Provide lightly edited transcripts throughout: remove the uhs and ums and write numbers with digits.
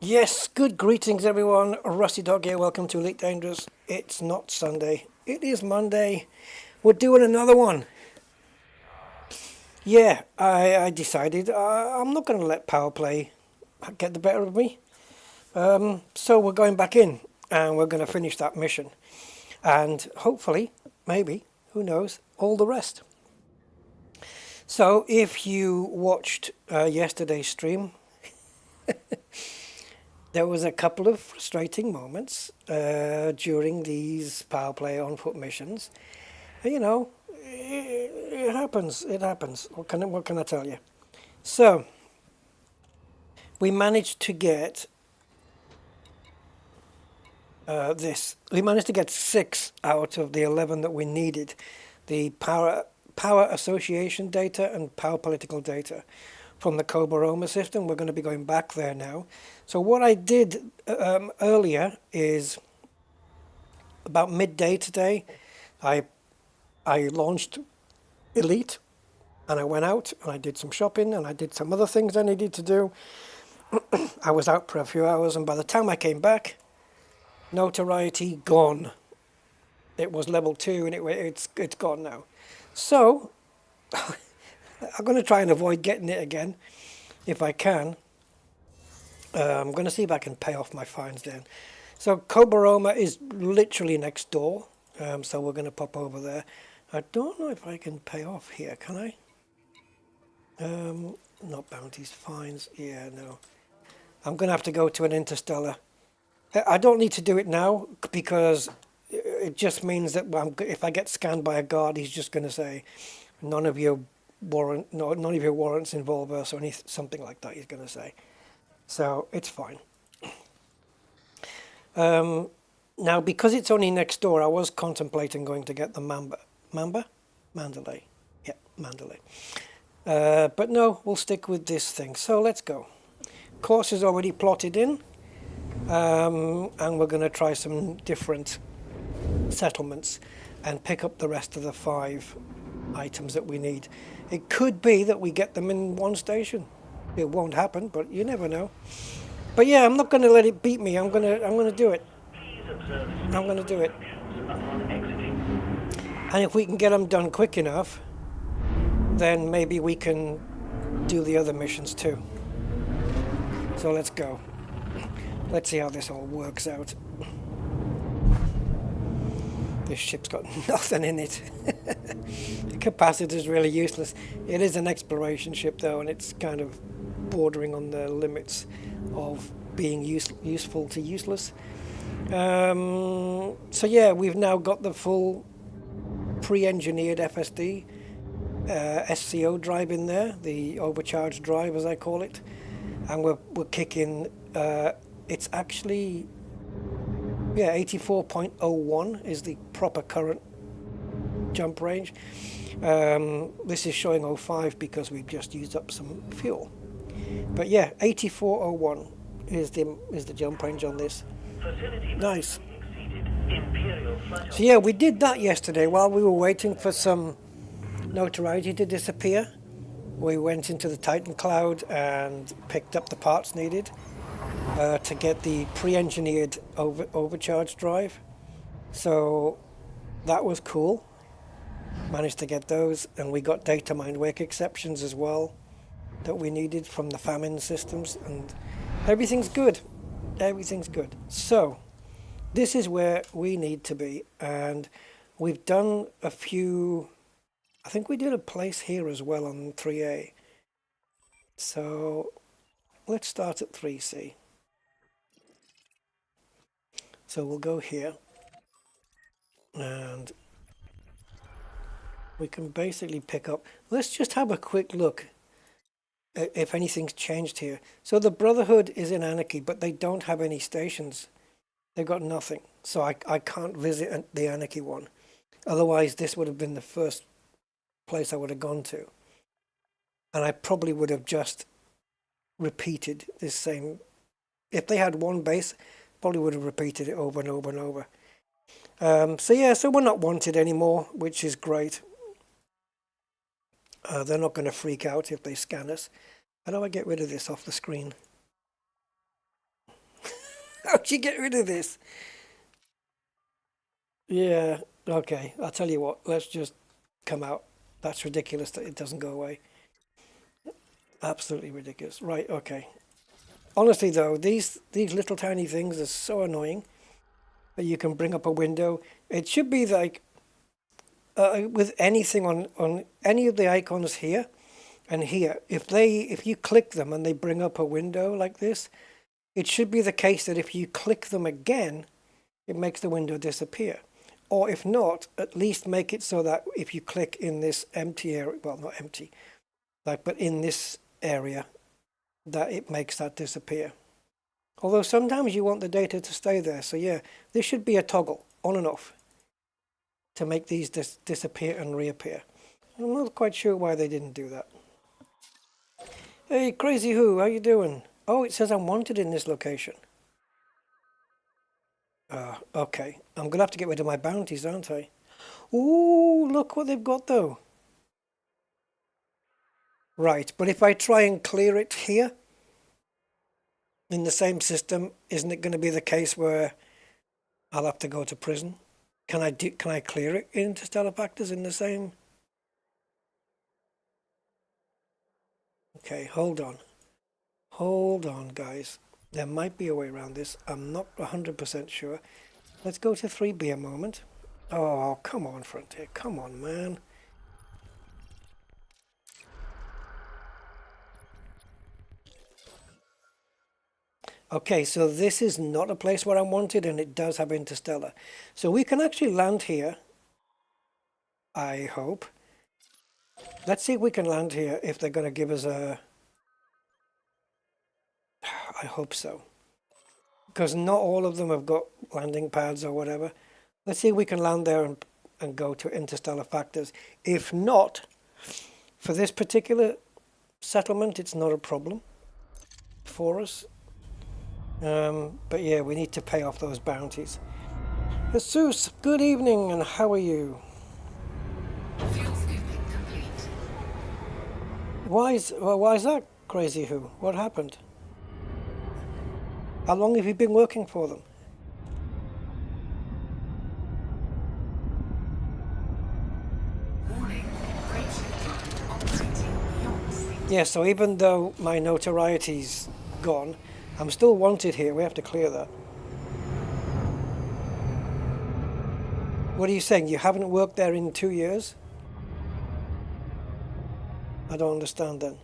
Yes, good greetings everyone. Rusty Dog here. Welcome to Elite Dangerous. It's not Sunday. It is Monday. We're doing another one. Yeah, I decided I'm not going to let PowerPlay get the better of me. So we're going back in and we're going to finish that mission. And hopefully, maybe, who knows, all the rest. So if you watched yesterday's stream, there was a couple of frustrating moments during these PowerPlay on foot missions. You know, it happens. It happens. What can I tell you? So we managed to get this. We managed to get 6 out of the 11 that we needed. The power association data and power political data from the Coboroma system. We're going to be going back there now. So what I did earlier is about midday today, I launched Elite, and I went out and I did some shopping and I did some other things I needed to do. I was out for a few hours, and by the time I came back, notoriety gone. It was level 2 and it's gone now. So I'm going to try and avoid getting it again if I can. I'm going to see if I can pay off my fines then. So Coboroma is literally next door, so we're going to pop over there. I don't know if I can pay off here, can I? Not bounties, fines, yeah, no. I'm going to have to go to an interstellar. I don't need to do it now because it just means that if I get scanned by a guard, he's just going to say, none of your warrants involve us, or something like that he's going to say. So it's fine. Now, because it's only next door, I was contemplating going to get the Mandalay. Yeah, Mandalay. But no, we'll stick with this thing. So let's go. Course is already plotted in, and we're going to try some different settlements and pick up the rest of the 5 items that we need. It could be that we get them in one station. It won't happen, but you never know. But yeah, I'm not going to let it beat me. I'm going to do it. I'm going to do it. And if we can get them done quick enough, then maybe we can do the other missions too. So let's go. Let's see how this all works out. This ship's got nothing in it. The capacitor's really useless. It is an exploration ship though, and it's kind of bordering on the limits of being useful to useless. So yeah, we've now got the full pre-engineered FSD SCO drive in there, the overcharged drive as I call it, and we're kicking. It's actually 84.01 is the proper current jump range. This is showing 05 because we've just used up some fuel. But yeah, 84.01 is the jump range on this. Nice. So yeah, we did that yesterday while we were waiting for some notoriety to disappear. We went into the Titan Cloud and picked up the parts needed to get the pre-engineered overcharge drive. So that was cool. Managed to get those, and we got data mined wake exceptions as well that we needed from the famine systems, and everything's good. Everything's good. So this is where we need to be, and we've done a few. I think we did a place here as well on 3A. So let's start at 3C. So we'll go here, and we can basically pick up. Let's just have a quick look if anything's changed here. So the Brotherhood is in Anarchy, but they don't have any stations. They've got nothing. So I can't visit the Anarchy one. Otherwise, this would have been the first place I would have gone to. And I probably would have just repeated this same. If they had one base, probably would have repeated it over and over and over. So yeah, so we're not wanted anymore, which is great. They're not going to freak out if they scan us. How do I get rid of this off the screen? How'd you get rid of this? Yeah, okay. I'll tell you what, let's just come out. That's ridiculous that it doesn't go away. Absolutely ridiculous. Right, okay. Honestly though, these little tiny things are so annoying that you can bring up a window. It should be like with anything on any of the icons here and here, if you click them and they bring up a window like this, it should be the case that if you click them again, it makes the window disappear. Or if not, at least make it so that if you click in this empty area, well, not empty, like, but in this area, that it makes that disappear. Although sometimes you want the data to stay there. So yeah, this should be a toggle on and off to make these disappear and reappear. I'm not quite sure why they didn't do that. Hey, Crazy Who, how you doing? Oh, it says I'm wanted in this location. Okay. I'm going to have to get rid of my bounties, aren't I? Ooh, look what they've got though. Right, but if I try and clear it here, in the same system, isn't it going to be the case where I'll have to go to prison? Can I clear it in interstellar factors in the same? Okay, hold on. Hold on, guys. There might be a way around this. I'm not 100% sure. Let's go to 3B a moment. Oh, come on, Frontier. Come on, man. Okay, so this is not a place where I'm wanted, and it does have interstellar. So we can actually land here. I hope. Let's see if we can land here if they're going to give us a... I hope so. Because not all of them have got landing pads or whatever. Let's see if we can land there and go to interstellar factors. If not, for this particular settlement, it's not a problem for us. But yeah, we need to pay off those bounties. Jesus, good evening, and how are you? Why is that, Crazy Who? What happened? How long have you been working for them? Yeah, so even though my notoriety's gone, I'm still wanted here. We have to clear that. What are you saying? You haven't worked there in 2 years? I don't understand then.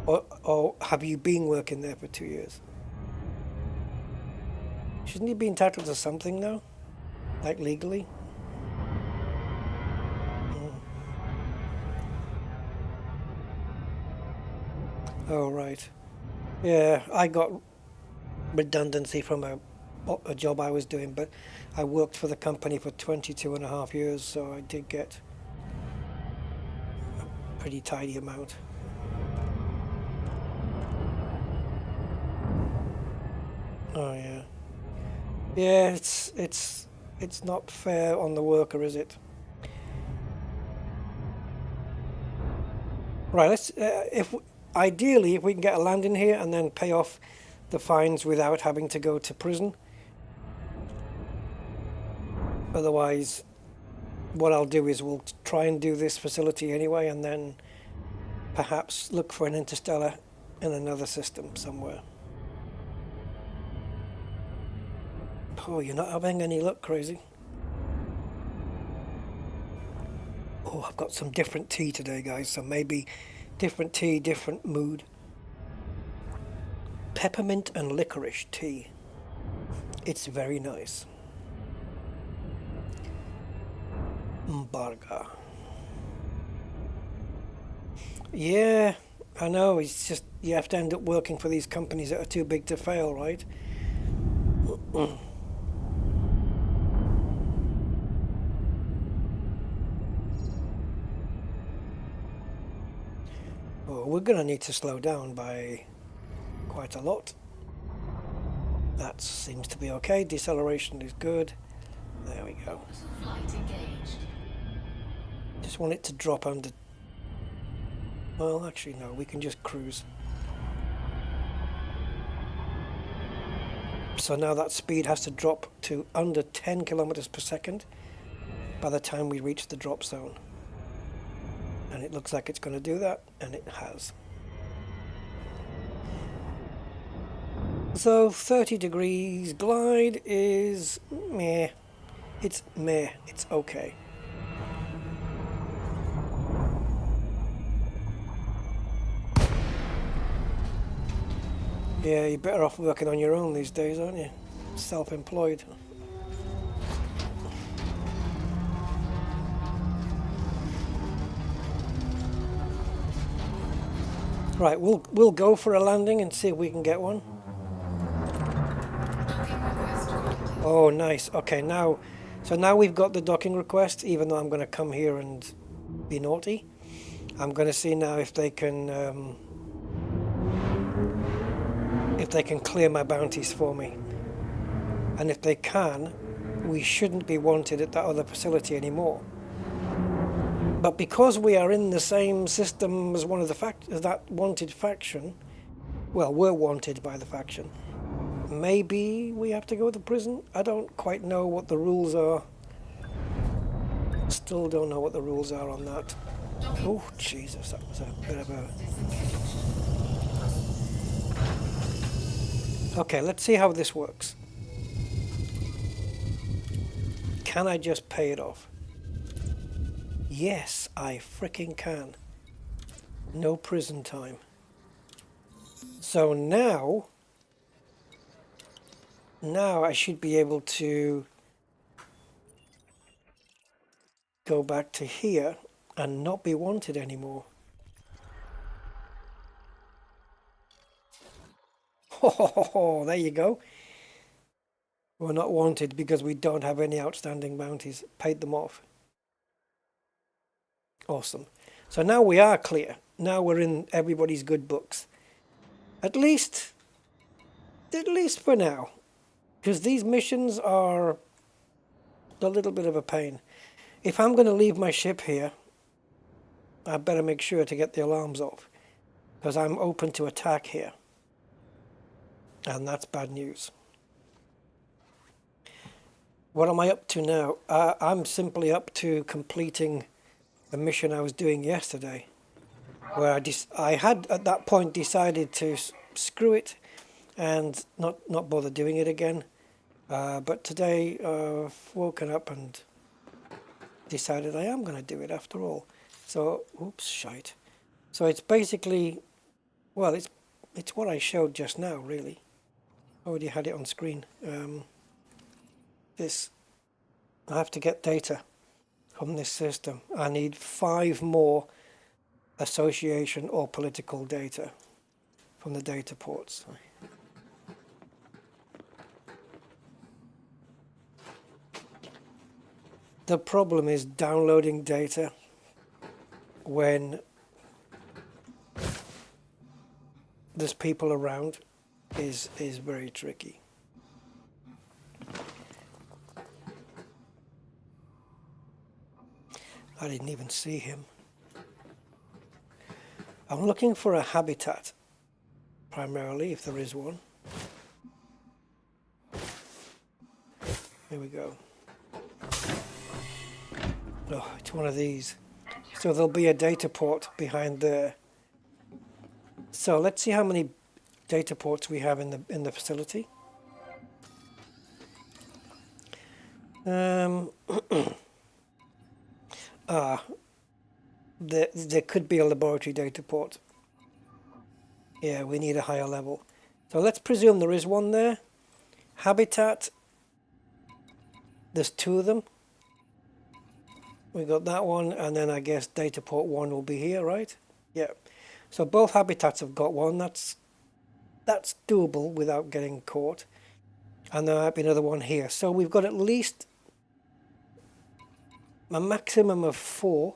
Or have you been working there for 2 years? Shouldn't you be entitled to something now? Like legally? Oh, right. Yeah, I got redundancy from a job I was doing, but I worked for the company for 22.5 years, so I did get a pretty tidy amount. Oh yeah. Yeah, it's not fair on the worker, is it? Right, let's ideally if we can get a land in here and then pay off the fines without having to go to prison. Otherwise, what I'll do is we'll try and do this facility anyway, and then perhaps look for an interstellar in another system somewhere. Oh, you're not having any luck, Crazy. Oh, I've got some different tea today, guys, so maybe different tea, different mood. Peppermint and licorice tea. It's very nice. Burger. Yeah, I know. It's just you have to end up working for these companies that are too big to fail, right? Oh, we're going to need to slow down by quite a lot. That seems to be okay. Deceleration is good. There we go. Just want it to drop under... Well, actually no, we can just cruise. So now that speed has to drop to under 10 kilometers per second by the time we reach the drop zone. And it looks like it's going to do that, and it has. So 30 degrees glide is meh. It's meh. It's okay. Yeah, you're better off working on your own these days, aren't you? Self-employed. Right, we'll go for a landing and see if we can get one. Oh, nice. Okay, now, so now we've got the docking request, even though I'm going to come here and be naughty. I'm going to see now if they can clear my bounties for me. And if they can, we shouldn't be wanted at that other facility anymore. But because we are in the same system as one of the that wanted faction, well, we're wanted by the faction. Maybe we have to go to prison? I don't quite know what the rules are. Still don't know what the rules are on that. Oh, Jesus, that was a bit of a... Okay, let's see how this works. Can I just pay it off? Yes, I fricking can. No prison time. So now I should be able to go back to here and not be wanted anymore. Oh, there you go. We're not wanted because we don't have any outstanding bounties. Paid them off. Awesome. So now we are clear. Now we're in everybody's good books. At least for now. Because these missions are a little bit of a pain. If I'm going to leave my ship here, I better make sure to get the alarms off. Because I'm open to attack here. And that's bad news. What am I up to now? I'm simply up to completing a mission I was doing yesterday. Where I had at that point decided to screw it and not bother doing it again. But today I've woken up and decided I am going to do it after all. So, oops, shite. So it's basically, well, it's what I showed just now, really. Already had it on screen. I have to get data from this system. I need 5 more association or political data from the data ports. The problem is downloading data when there's people around is very tricky. I didn't even see him. I'm looking for a habitat, primarily, if there is one. Here we go. Oh, it's one of these. So there'll be a data port behind there. So let's see how many data ports we have in the facility. There could be a laboratory data port. Yeah, we need a higher level. So let's presume there is one there. Habitat. There's 2 of them. We got that one, and then I guess data port 1 will be here, right? Yeah. So both habitats have got one. That's doable without getting caught. And there might be another one here. So we've got at least a maximum of 4.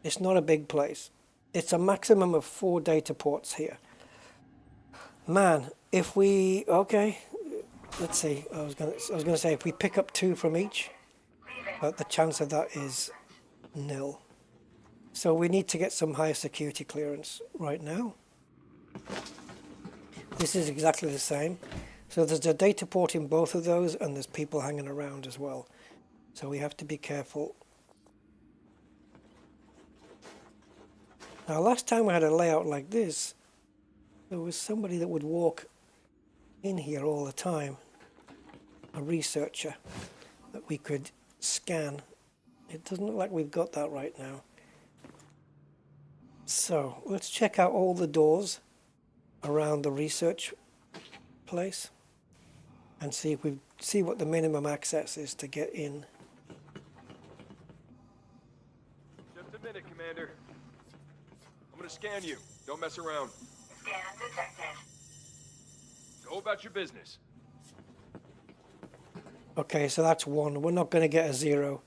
It's not a big place. It's a maximum of 4 data ports here. Man, if we... Okay, let's see. I was gonna say if we pick up 2 from each, but the chance of that is nil. So we need to get some higher security clearance right now. This is exactly the same. So there's a data port in both of those, and there's people hanging around as well. So we have to be careful. Now last time we had a layout like this, there was somebody that would walk in here all the time, a researcher that we could scan. It doesn't look like we've got that right now. So let's check out all the doors around the research place and see if we see what the minimum access is to get in. Just a minute, Commander. I'm gonna scan you. Don't mess around. Scan detected. Go about your business. Okay, so that's 1. We're not going to get a 0.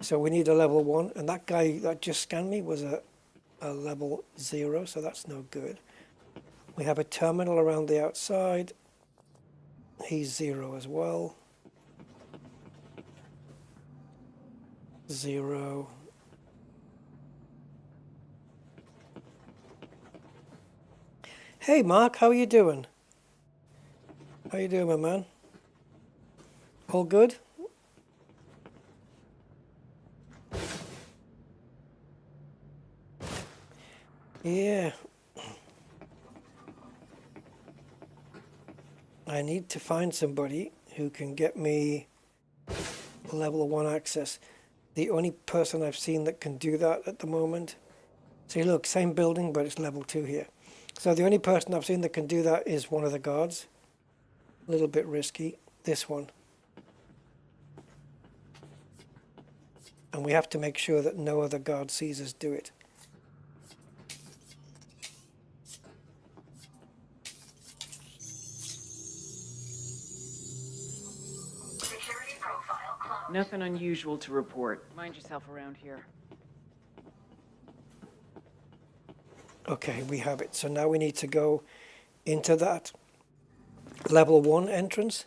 So we need a level 1. And that guy that just scanned me was a level 0, so that's no good. We have a terminal around the outside. He's 0 as well. 0. Hey Mark, how are you doing? How you doing, my man? All good? Yeah. I need to find somebody who can get me level 1 access. The only person I've seen that can do that at the moment. See, look, same building, but it's level 2 here. So the only person I've seen that can do that is one of the guards. A little bit risky. This one. And we have to make sure that no other guard sees us do it. Security profile closed. Nothing unusual to report. Mind yourself around here. Okay, we have it. So now we need to go into that level 1 entrance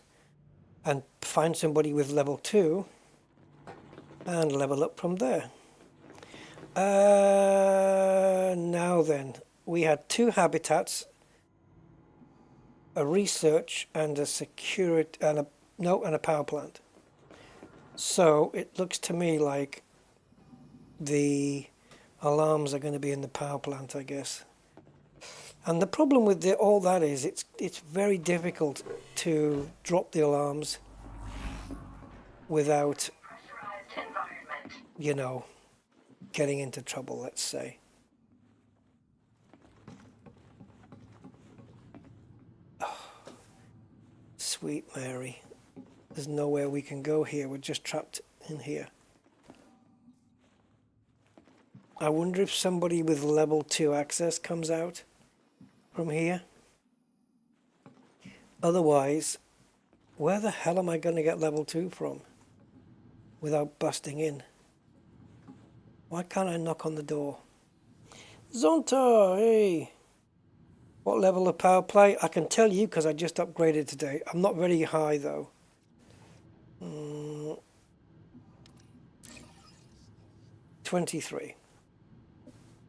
and find somebody with level 2 and level up from there. Now then, we had 2 habitats, a research and a security and a power plant. So it looks to me like the alarms are going to be in the power plant, I guess. And the problem with all that is it's very difficult to drop the alarms without, Pressurized environment. you know, getting into trouble, let's say. Oh, sweet Mary. There's nowhere we can go here. We're just trapped in here. I wonder if somebody with level 2 access comes out from here. Otherwise, where the hell am I going to get level 2 from without busting in? Why can't I knock on the door? Zonta, hey! What level of power play? I can tell you because I just upgraded today. I'm not very high though. 23.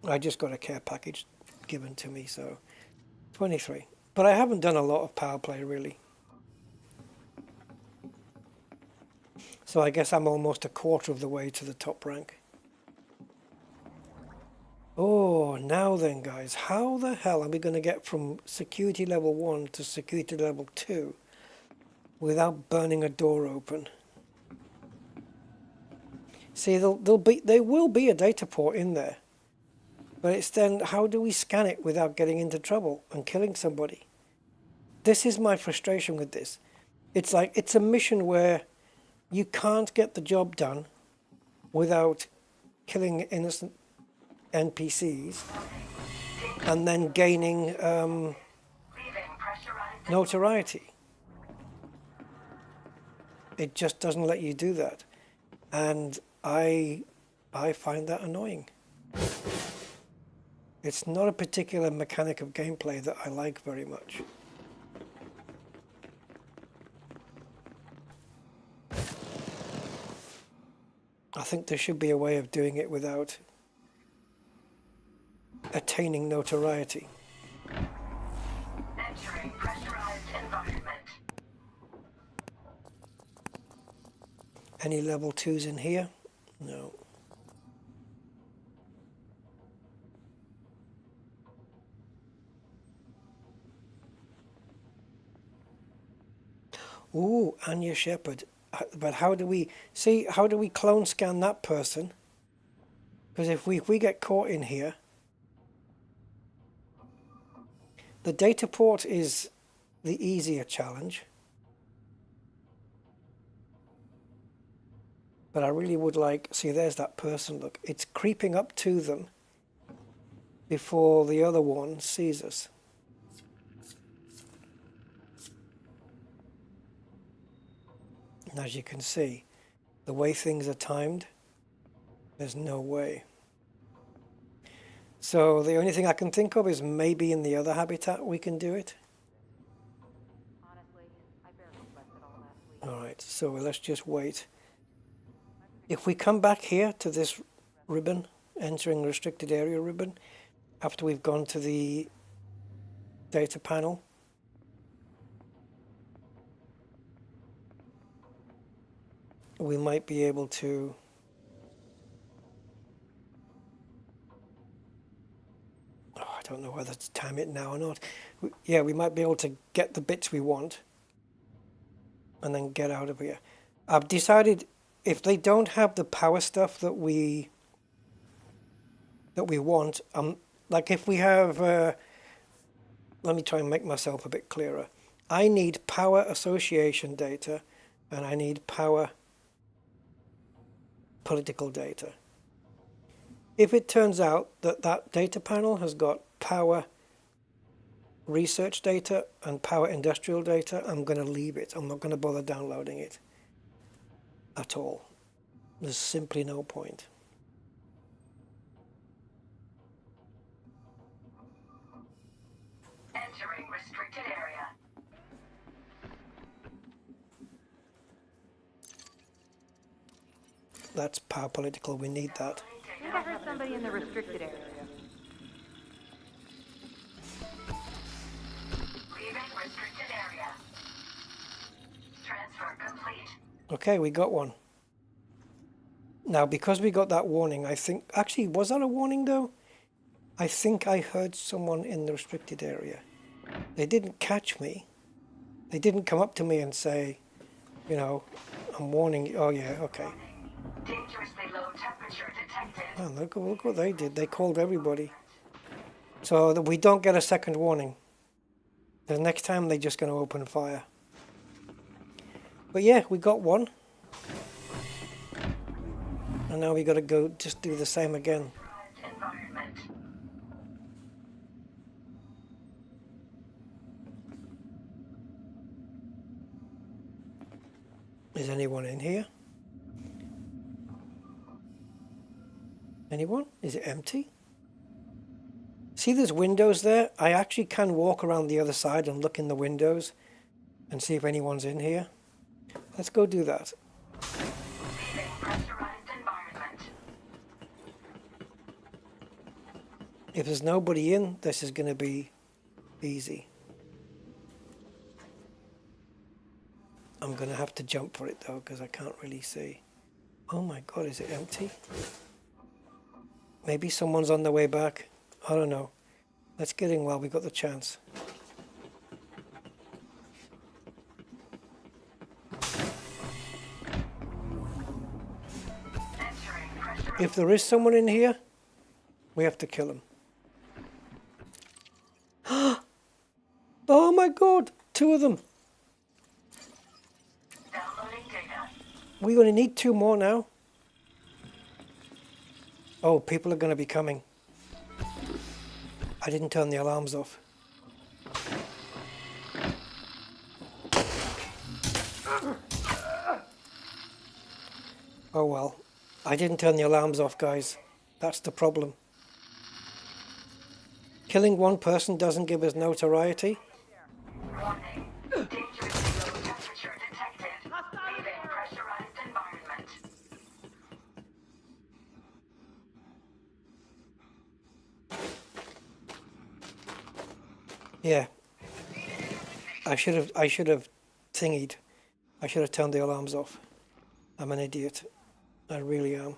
I just got a care package given to me, so 23. But I haven't done a lot of power play really. So I guess I'm almost a quarter of the way to the top rank. Oh, now then guys, how the hell are we going to get from security level 1 to security level 2 without burning a door open? See, there will be a data port in there. But it's then, how do we scan it without getting into trouble and killing somebody? This is my frustration with this. It's like, it's a mission where you can't get the job done without killing innocent NPCs and then gaining notoriety. It just doesn't let you do that. And I find that annoying. It's not a particular mechanic of gameplay that I like very much. I think there should be a way of doing it without attaining notoriety. Entering Any level 2s in here? No. Ooh, Anya Shepherd. But how do we see? How do we clone scan that person? Because if we get caught in here, the data port is the easier challenge. But I really would like, see, there's that person. Look, it's creeping up to them before the other one sees us. And as you can see, the way things are timed, there's no way. So the only thing I can think of is maybe in the other habitat we can do it. Honestly, I barely slept at all last week. All right, so let's just wait. If we come back here to this ribbon, entering restricted area ribbon, after we've gone to the data panel, we might be able to I don't know whether to time it now or not. Yeah, we might be able to get the bits we want and then get out of here. I've decided if they don't have the power stuff that we want, like if we have let me try and make myself a bit clearer. I need power association data and I need power political data. If it turns out that that data panel has got power research data and power industrial data, I'm going to leave it. I'm not going to bother downloading it at all. There's simply no point. Entering restricted area. That's power political. We need that. I think I heard somebody in the restricted area. Leaving restricted area. Transfer complete. Okay, we got one. Now, because we got that warning, I think... Actually, was that a warning, though? I think I heard someone in the restricted area. They didn't catch me. They didn't come up to me and say, you know, I'm warning you. Oh, yeah, okay. Dangerously low temperature detected. Oh, look what they did. They called everybody. So that we don't get a second warning. The next time they're just going to open fire. But yeah, we got one. And now we got to go just do the same again. Environment. Is anyone in here? Anyone? Is it empty? See there's windows there? I actually can walk around the other side and look in the windows and see if anyone's in here. Let's go do that. Leaving pressurized environment. If there's nobody in, this is going to be easy. I'm going to have to jump for it though because I can't really see. Oh my god, is it empty? Maybe someone's on their way back. I don't know. Let's get in while we got the chance. Entering pressurized. If there is someone in here, we have to kill him. Oh my god, two of them. Downloading data. We're going to need two more now. Oh, people are going to be coming. I didn't turn the alarms off. Oh well. I didn't turn the alarms off, guys. That's the problem. Killing one person doesn't give us notoriety. Warning. Dangerously low temperature detected. Leaving pressurized environment. Yeah. I should have thingied. I should have turned the alarms off. I'm an idiot. I really am.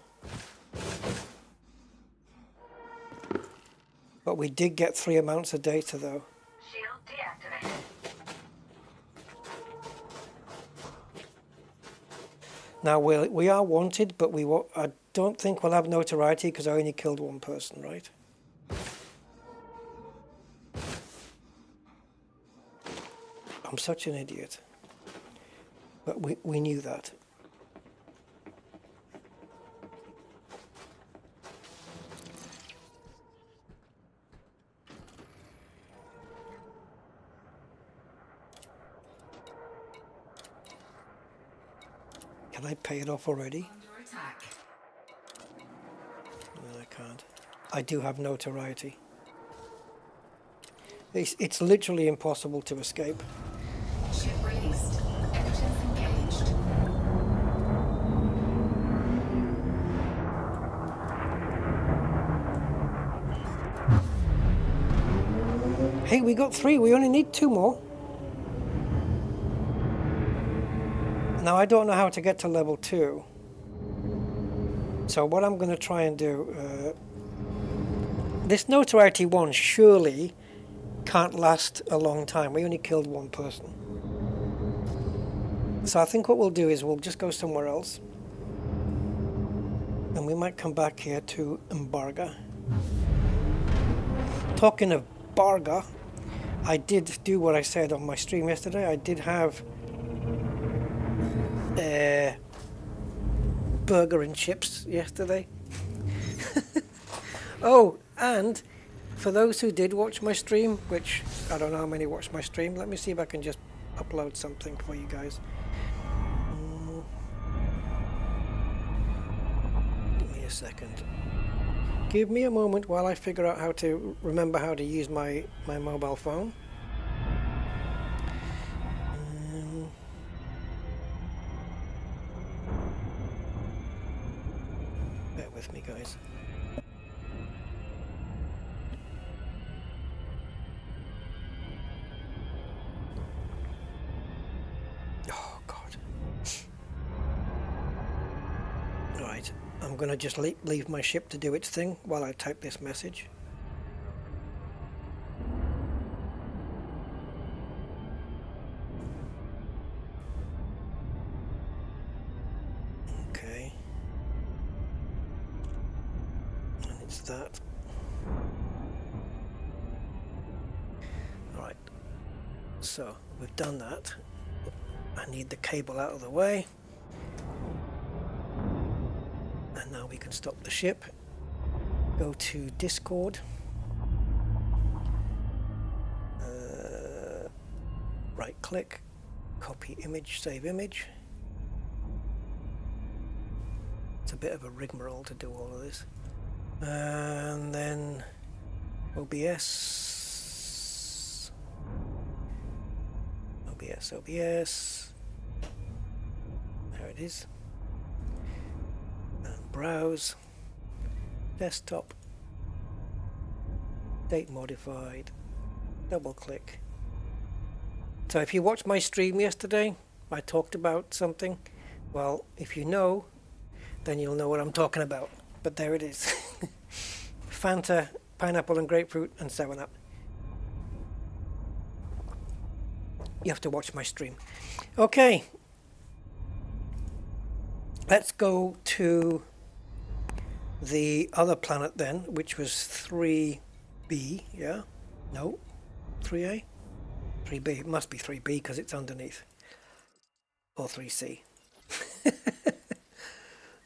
But we did get 3 amounts of data though. Shield deactivated. Now we are wanted, but I don't think we'll have notoriety because I only killed 1 person, right? I'm such an idiot. But we knew that. Can I pay it off already? No, I can't. I do have notoriety. It's literally impossible to escape. Ship released. Engines engaged. Hey, we got 3. We only need 2 more. Now, I don't know how to get to level 2. So what I'm going to try and do... this notoriety 1 surely can't last a long time. We only killed 1 person. So I think what we'll do is we'll just go somewhere else. And we might come back here to Embarga. Talking of Barga, I did do what I said on my stream yesterday. I did have burger and chips yesterday. Oh, and for those who did watch my stream, which I don't know how many watched my stream, let me see if I can just upload something for you guys. Give me a second. Give me a moment while I figure out how to remember how to use my mobile phone. Bear with me, guys. Oh, God. Right, I'm going to just leave my ship to do its thing while I type this message. Okay. And it's that. Alright. So, we've done that. I need the cable out of the way. And now we can stop the ship. Go to Discord. Right click, copy image, save image. It's a bit of a rigmarole to do all of this. And then OBS. OBS. There it is. And browse. Desktop. Date modified. Double click. So if you watched my stream yesterday, I talked about something. Well, if you know, then you'll know what I'm talking about. But there it is. Fanta, pineapple and grapefruit, and 7-Up. You have to watch my stream. Okay. Let's go to the other planet then, which was 3B, yeah? No? 3A? 3B. It must be 3B because it's underneath. Or 3C.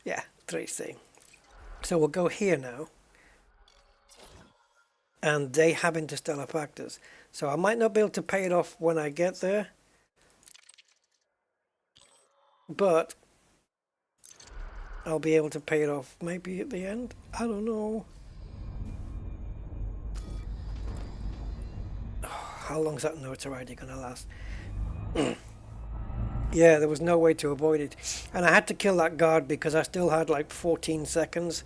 Yeah, 3C. So we'll go here now. And they have interstellar factors. So I might not be able to pay it off when I get there. But I'll be able to pay it off maybe at the end. I don't know. How long's that notoriety gonna last? Yeah, there was no way to avoid it. And I had to kill that guard because I still had like 14 seconds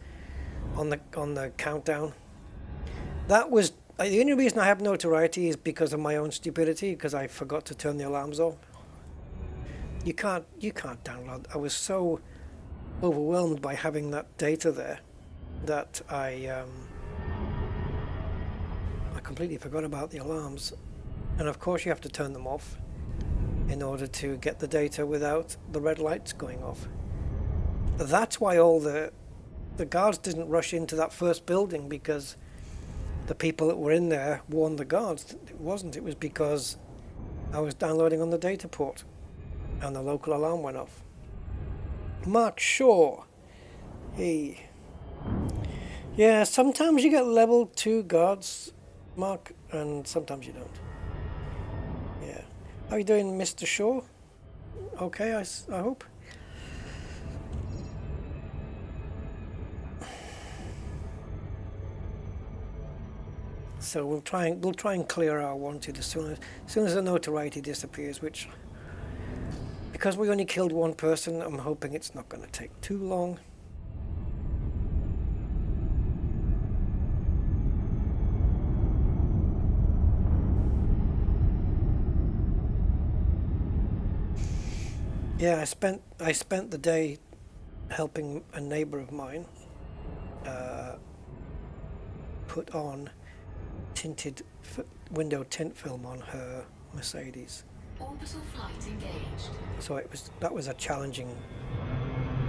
on the countdown. That was the only reason I have notoriety is because of my own stupidity, because I forgot to turn the alarms off. You can't download. I was so overwhelmed by having that data there that I completely forgot about the alarms. And of course you have to turn them off in order to get the data without the red lights going off. That's why all the guards didn't rush into that first building, because the people that were in there warned the guards. It was because I was downloading on the data port and the local alarm went off. Mark Shaw. Hey. Yeah, sometimes you get level 2 guards, Mark, and sometimes you don't. Yeah. How are you doing, Mr. Shaw? Okay, I hope. So we'll try and clear our wanted as soon as the notoriety disappears, which, because we only killed one person, I'm hoping it's not going to take too long. Yeah, I spent the day helping a neighbor of mine put on tinted window tint film on her Mercedes. Orbital flight engaged. So that was a challenging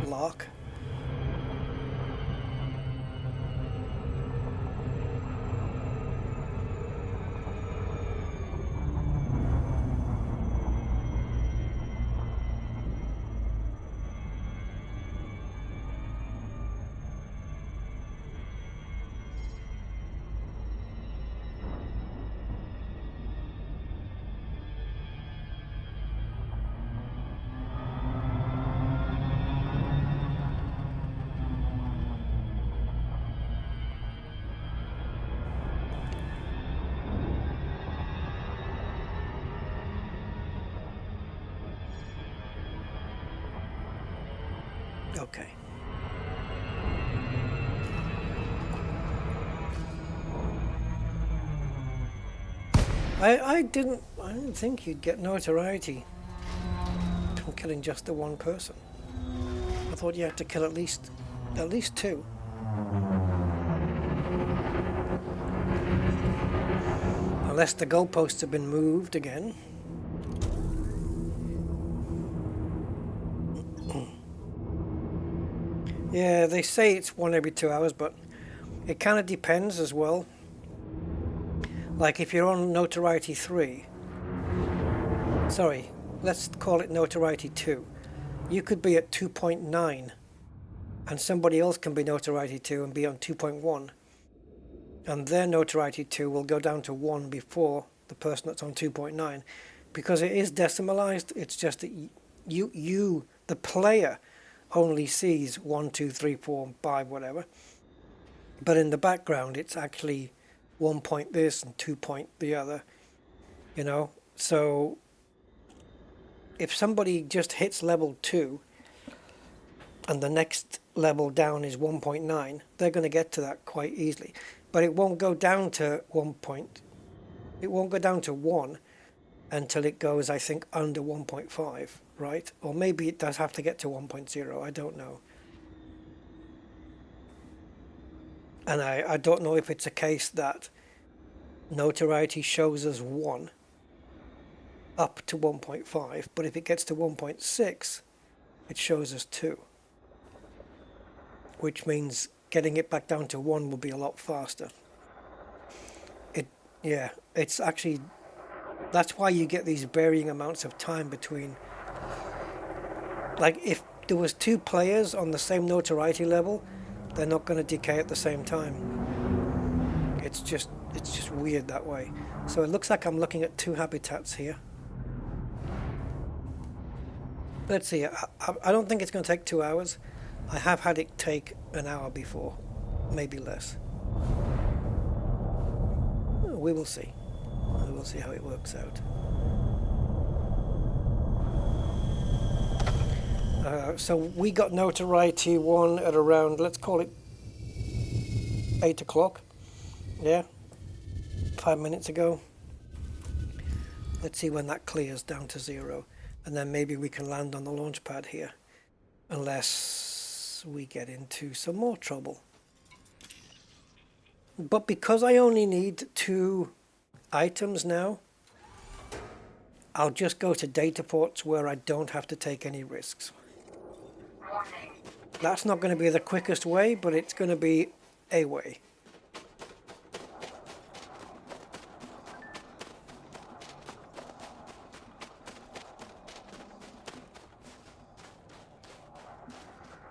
lark. Okay. I didn't think you'd get notoriety from killing just the one person. I thought you had to kill at least 2. Unless the goalposts have been moved again. Yeah, they say it's 1 every 2 hours, but it kind of depends as well. Like if you're on notoriety 3, sorry, let's call it notoriety 2, you could be at 2.9 and somebody else can be notoriety 2 and be on 2.1, and their notoriety 2 will go down to 1 before the person that's on 2.9, because it is decimalized. It's just that you the player only sees 1, 2, 3, 4, and 5, whatever, but in the background it's actually 1 point this and 2 point the other, you know. So if somebody just hits level 2 and the next level down is 1.9, they're going to get to that quite easily, but it won't go down to 1 point. It won't go down to 1 until it goes, I think, under 1.5, right? Or maybe it does have to get to 1.0, I don't know. And I don't know if it's a case that notoriety shows us 1 up to 1.5, but if it gets to 1.6, it shows us 2. Which means getting it back down to 1 will be a lot faster. Yeah, it's actually, that's why you get these varying amounts of time between, like if there was 2 players on the same notoriety level, they're not going to decay at the same time. It's just weird that way. So it looks like I'm looking at 2 habitats here. Let's see, I don't think it's going to take 2 hours. I have had it take an hour before, maybe less. We will see. We will see how it works out. So we got notoriety 1 at around, let's call it 8 o'clock. Yeah, 5 minutes ago. Let's see when that clears down to 0, and then maybe we can land on the launch pad here, unless happens, we get into some more trouble. But because I only need 2 items now, I'll just go to data ports where I don't have to take any risks. Warning. That's not going to be the quickest way, but it's going to be a way.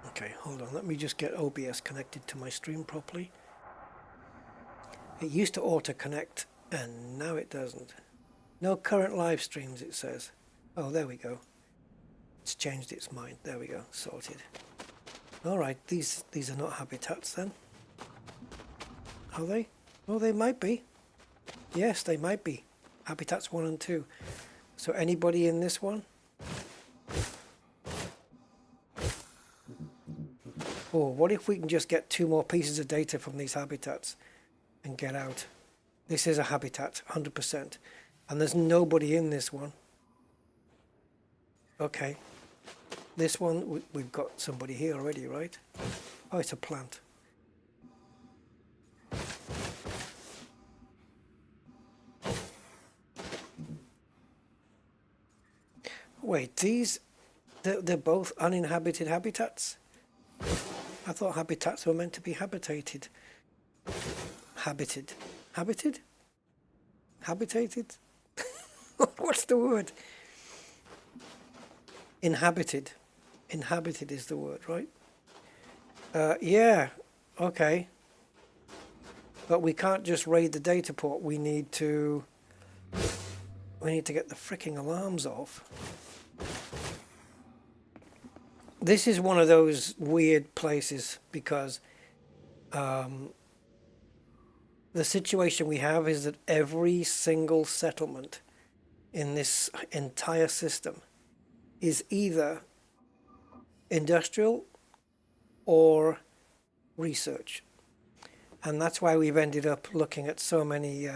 Okay, hold on. Let me just get OBS connected to my stream properly. It used to auto-connect, and now it doesn't. No current live streams, it says. Oh, there we go. It's changed its mind. There we go. Sorted. Alright, these are not habitats then. Are they? Oh, they might be. Yes, they might be. Habitats 1 and 2. So anybody in this one? Oh, what if we can just get 2 more pieces of data from these habitats and get out? This is a habitat, 100%. And there's nobody in this one. Okay. This one, we've got somebody here already, right? Oh, it's a plant. Wait, they're both uninhabited habitats? I thought habitats were meant to be habitated. Habited. Habited? Habitated? What's the word? Inhabited. Inhabited is the word, right? Yeah, okay. But we can't just raid the data port. We need to get the fricking alarms off. This is one of those weird places because the situation we have is that every single settlement in this entire system is either industrial or research. And that's why we've ended up looking at so many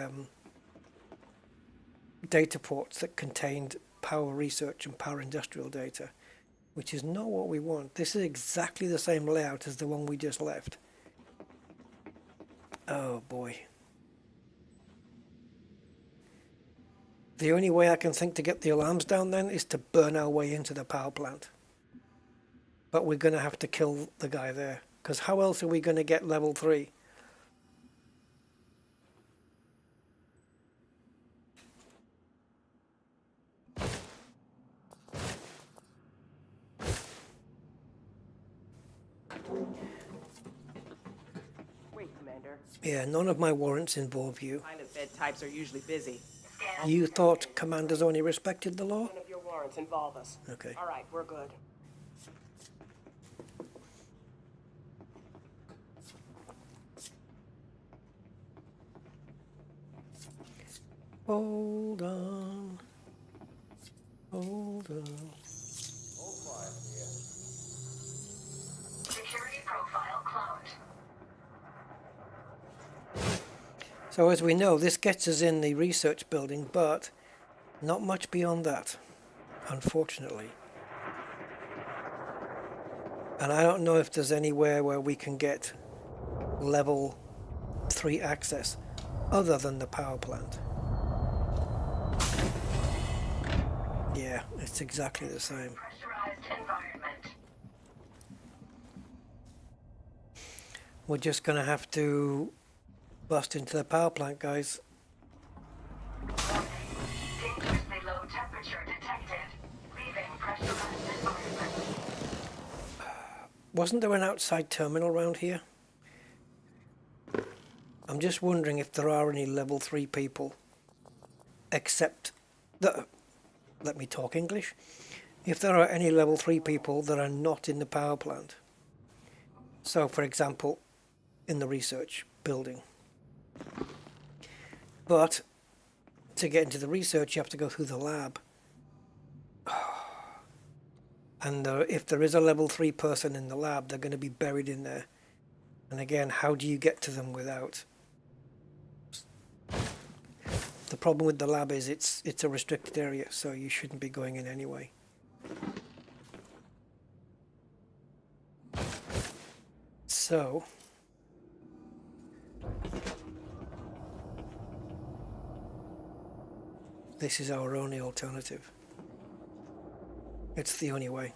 data ports that contained power research and power industrial data, which is not what we want. This is exactly the same layout as the one we just left. Oh boy. The only way I can think to get the alarms down then is to burn our way into the power plant. But we're going to have to kill the guy there, because how else are we going to get level 3? Wait, Commander. Yeah, none of my warrants involve you. Pilot bed types are usually busy. You thought commanders only respected the law? None of your warrants involve us. Okay. All right, we're good. Hold on. Hold on. Security profile cloned. So as we know, this gets us in the research building, but not much beyond that, unfortunately. And I don't know if there's anywhere where we can get level 3 access other than the power plant. Yeah, it's exactly the same. Pressurized environment. We're just going to have to bust into the power plant, guys. Warning. Dangerously low temperature detected. Leaving pressurized environment. Wasn't there an outside terminal around here? I'm just wondering if there are any level 3 people, except the... Let me talk English. If there are any level 3 people that are not in the power plant. So, for example, in the research building. But to get into the research, you have to go through the lab. And if there is a level 3 person in the lab, they're going to be buried in there. And again, how do you get to them without... The problem with the lab is it's a restricted area, so you shouldn't be going in anyway. So this is our only alternative. It's the only way.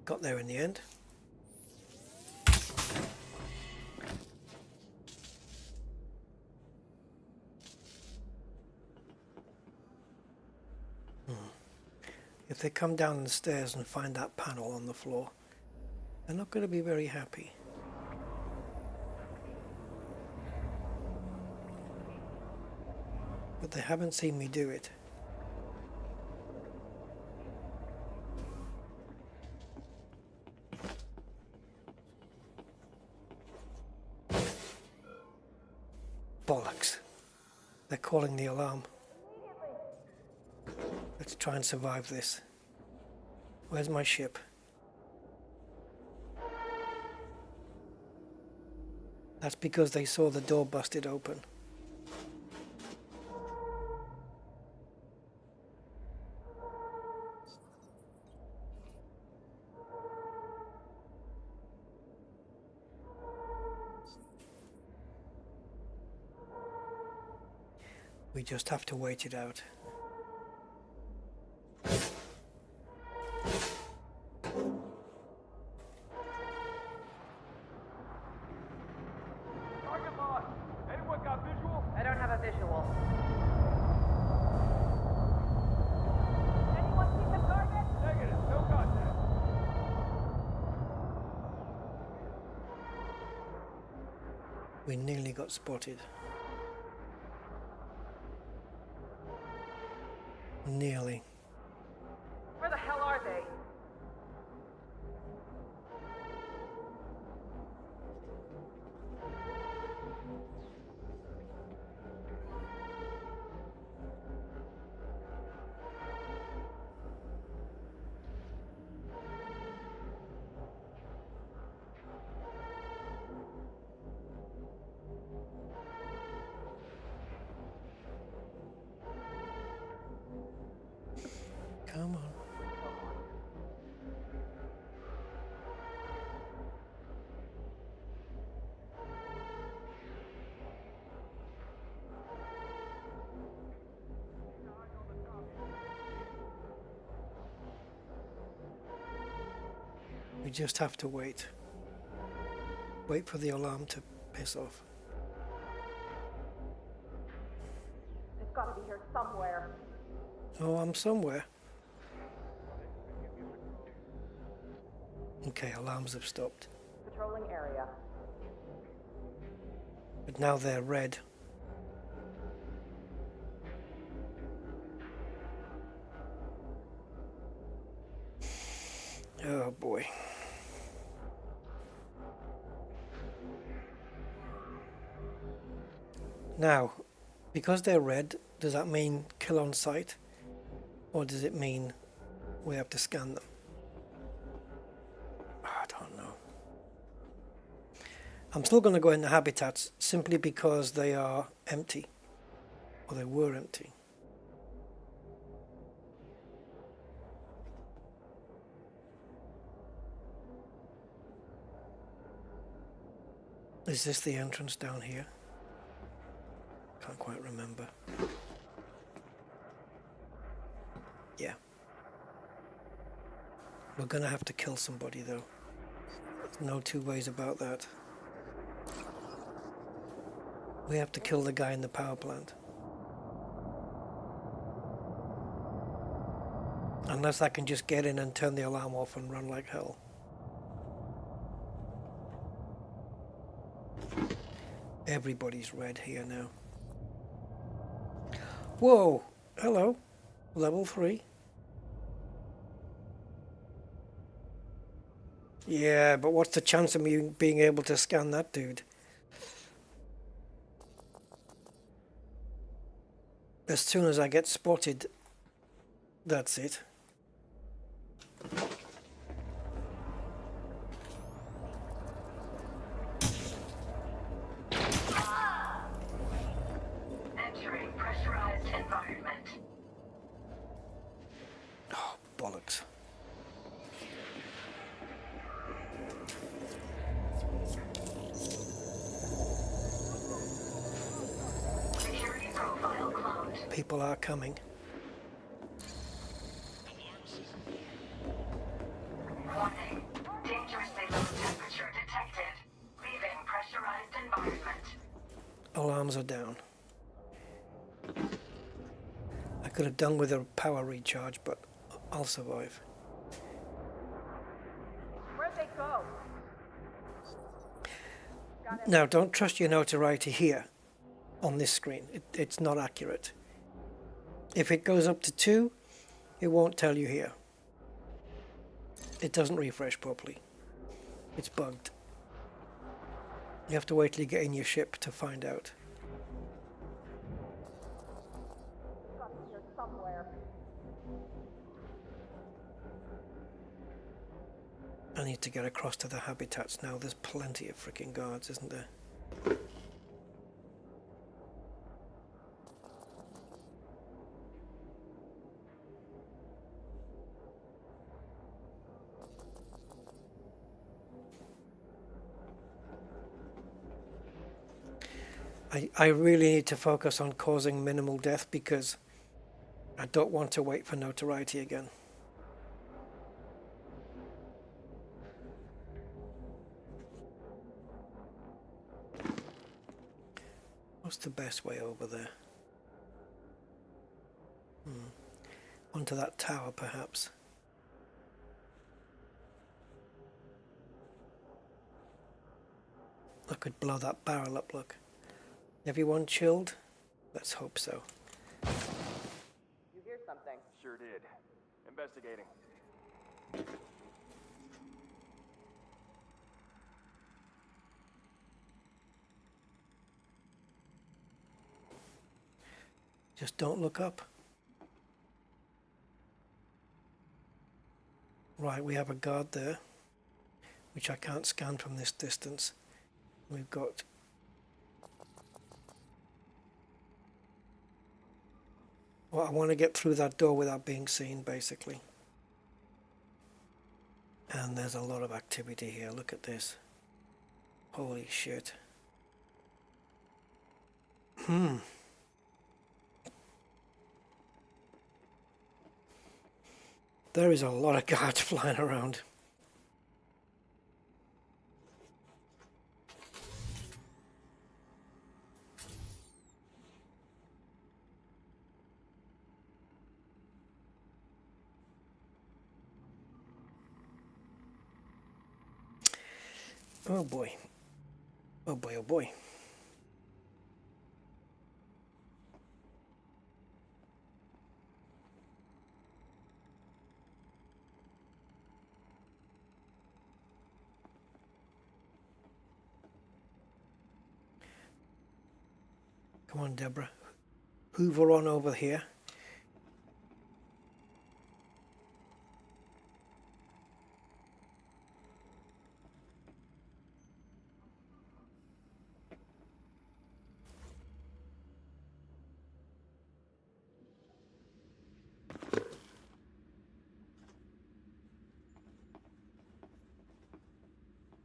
Got there in the end. If they come down the stairs and find that panel on the floor, they're not going to be very happy. But they haven't seen me do it. Bollocks. They're calling the alarm. Let's try and survive this. Where's my ship? That's because they saw the door busted open. We just have to wait it out. Target lost. Anyone got visual? I don't have a visual. Anyone see the target? Negative. No contact. We nearly got spotted. Nearly. Where the hell are they? Come on. We just have to wait. Wait for the alarm to piss off. They've got to be here somewhere. Oh, I'm somewhere. Okay, alarms have stopped. Patrolling area. But now they're red. Oh boy. Now, because they're red, does that mean kill on sight? Or does it mean we have to scan them? I don't know. I'm still going to go into habitats simply because they are empty. Or they were empty. Is this the entrance down here? Can't quite remember. Yeah. We're gonna have to kill somebody though. There's no two ways about that. We have to kill the guy in the power plant. Unless I can just get in and turn the alarm off and run like hell. Everybody's red here now. Whoa! Hello. Level 3. Yeah, but what's the chance of me being able to scan that dude? As soon as I get spotted, that's it. bollocks. Security profile cloned. People are coming. Warning. Dangerously low temperature detected. Leaving pressurized environment. Alarms are down. I could have done with a power recharge, but I'll survive. Where'd they go? Now, don't trust your notoriety here on this screen. It's not accurate. If it goes up to 2, it won't tell you here. It doesn't refresh properly. It's bugged. You have to wait till you get in your ship to find out. It's got to be here somewhere. I need to get across to the habitats now. There's plenty of freaking guards, isn't there? I really need to focus on causing minimal death because I don't want to wait for notoriety again. What's the best way over there? Onto that tower, perhaps. I could blow that barrel up, look. Everyone chilled? Let's hope so. You hear something? Sure did. Investigating. Just don't look up. Right, we have a guard there, which I can't scan from this distance. We've got... Well, I want to get through that door without being seen, basically. And there's a lot of activity here. Look at this. Holy shit. There is a lot of guards flying around. Oh boy. Oh boy, oh boy. Come on, Deborah. Hoover on over here.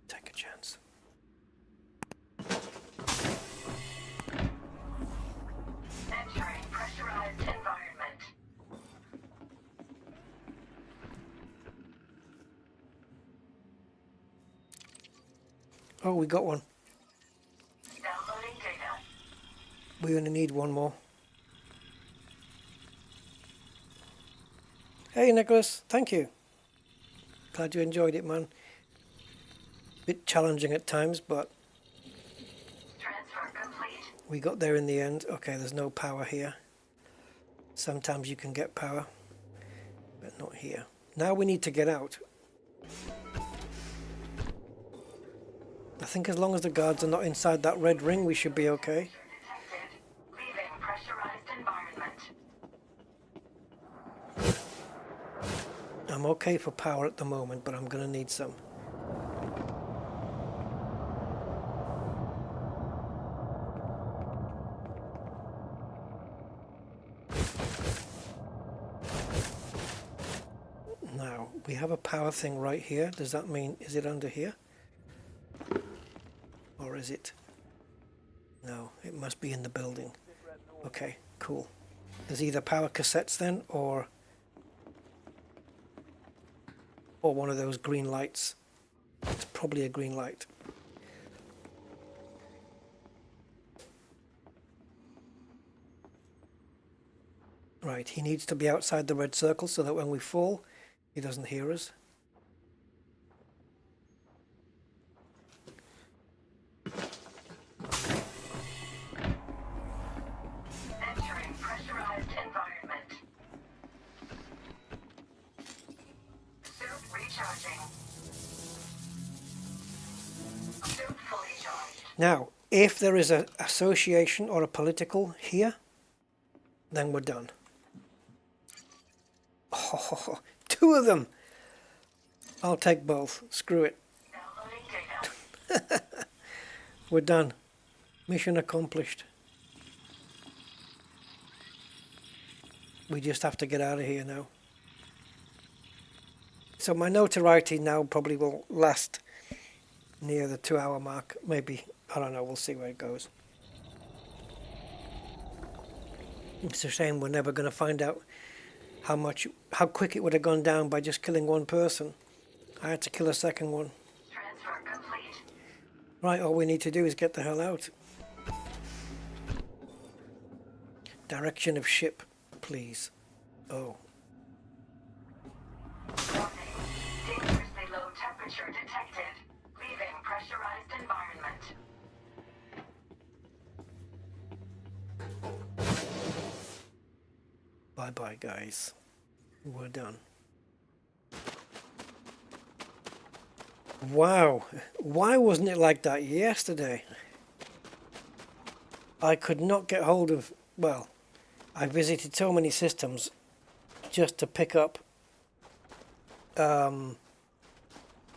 Take a chance. Entering pressurized environment. Oh, we got one. Downloading data. We only need one more. Hey, Nicholas. Thank you. Glad you enjoyed it, man. Bit challenging at times, but Transfer complete. we got there in the end. Okay, there's no power here. Sometimes you can get power, but not here. Now we need to get out. I think as long as the guards are not inside that red ring, we should be okay. Detected. Leaving pressurized environment. I'm okay for power at the moment, but I'm going to need some. Now, we have a power thing right here. Does that mean, is it under here? Or is it? No, it must be in the building. Okay, cool. There's either power cassettes then, or one of those green lights. It's probably a green light. Right, he needs to be outside the red circle so that when we fall, he doesn't hear us. Entering pressurized environment. Suit recharging. Suit fully charged. Now, if there is an association or a political here, then we're done. Oh, two of them! I'll take both. Screw it. Downloading data. We're done. Mission accomplished. We just have to get out of here now. So my notoriety now probably will last near the 2-hour mark. Maybe. I don't know. We'll see where it goes. It's a shame we're never going to find out how quick it would have gone down by just killing one person. I had to kill a second one. Transfer complete. Right, all we need to do is get the hell out. Direction of ship, please. Oh. Warning. Dangerously low temperature detected. Leaving pressurized environment. Bye-bye, guys. We're done. Wow. Why wasn't it like that yesterday? I could not get hold of... Well, I visited so many systems just to pick up...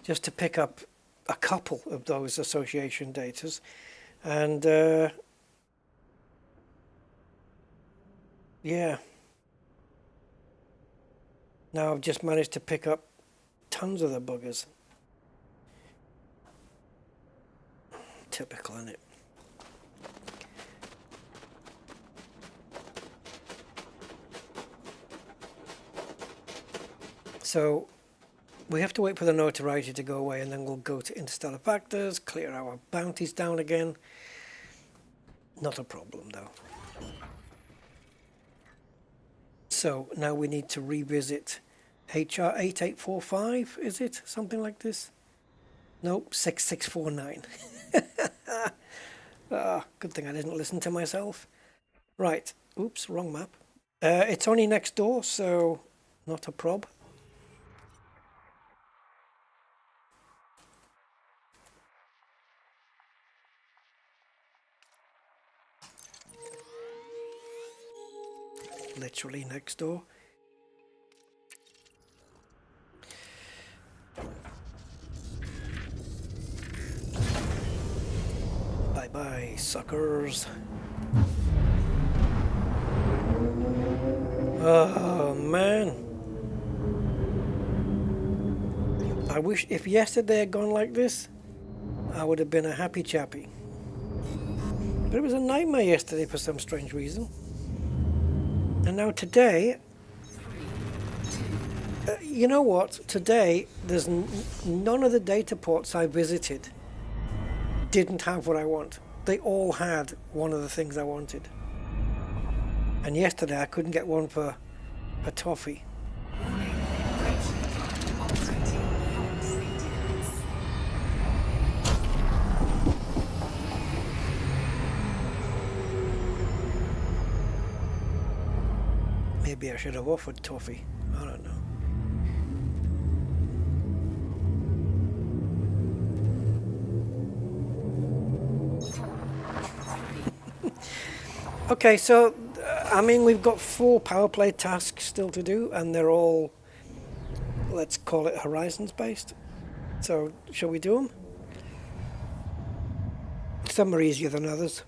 just to pick up a couple of those association datas. And... yeah. Now I've just managed to pick up tons of the buggers. Typical, isn't it? So we have to wait for the notoriety to go away, and then we'll go to interstellar factors, clear our bounties down again. Not a problem though. So now we need to revisit HR 8845, is it? Something like this? Nope, 6649. Good thing I didn't listen to myself. Right, oops, wrong map. It's only next door, so not a prob. Literally next door. Bye bye, suckers. Oh man. I wish if yesterday had gone like this, I would have been a happy chappy. But it was a nightmare yesterday for some strange reason. And now today, you know what? Today, there's none of the data ports I visited didn't have what I want. They all had one of the things I wanted. And yesterday, I couldn't get one for a toffee. Maybe I should have offered toffee. I don't know. Okay, so I mean we've got 4 PowerPlay tasks still to do, and they're all, let's call it Horizons based. So shall we do them? Some are easier than others.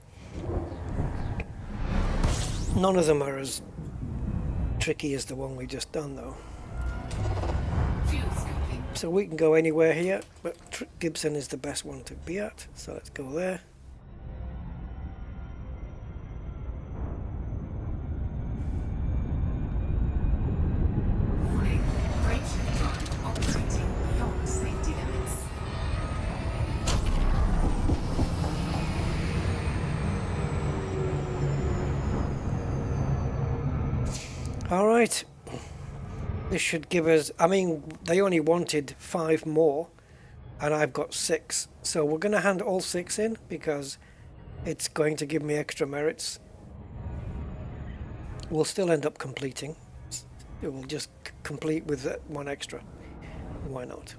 None of them are as tricky as the one we just done though. Fuel scooping. So we can go anywhere here, but Gibson is the best one to be at. So let's go there. Warning. Brake drive operating beyond safety limits. All right. This should give us, I mean, they only wanted 5 more, and I've got 6. So we're going to hand all 6 in because it's going to give me extra merits. We'll still end up completing. It will just complete with 1 extra. Why not?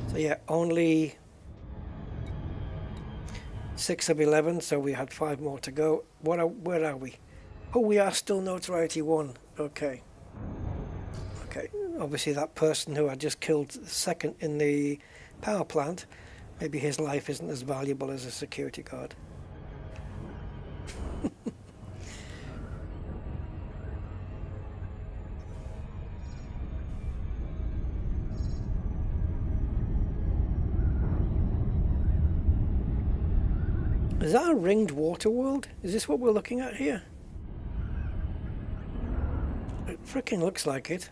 So yeah, only 6 of 11, so we had 5 more to go. Where are we? Oh, we are still notoriety 1. Okay. Okay, obviously that person who I just killed second in the power plant, maybe his life isn't as valuable as a security guard. Is that a ringed water world? Is this what we're looking at here? It frickin' looks like it.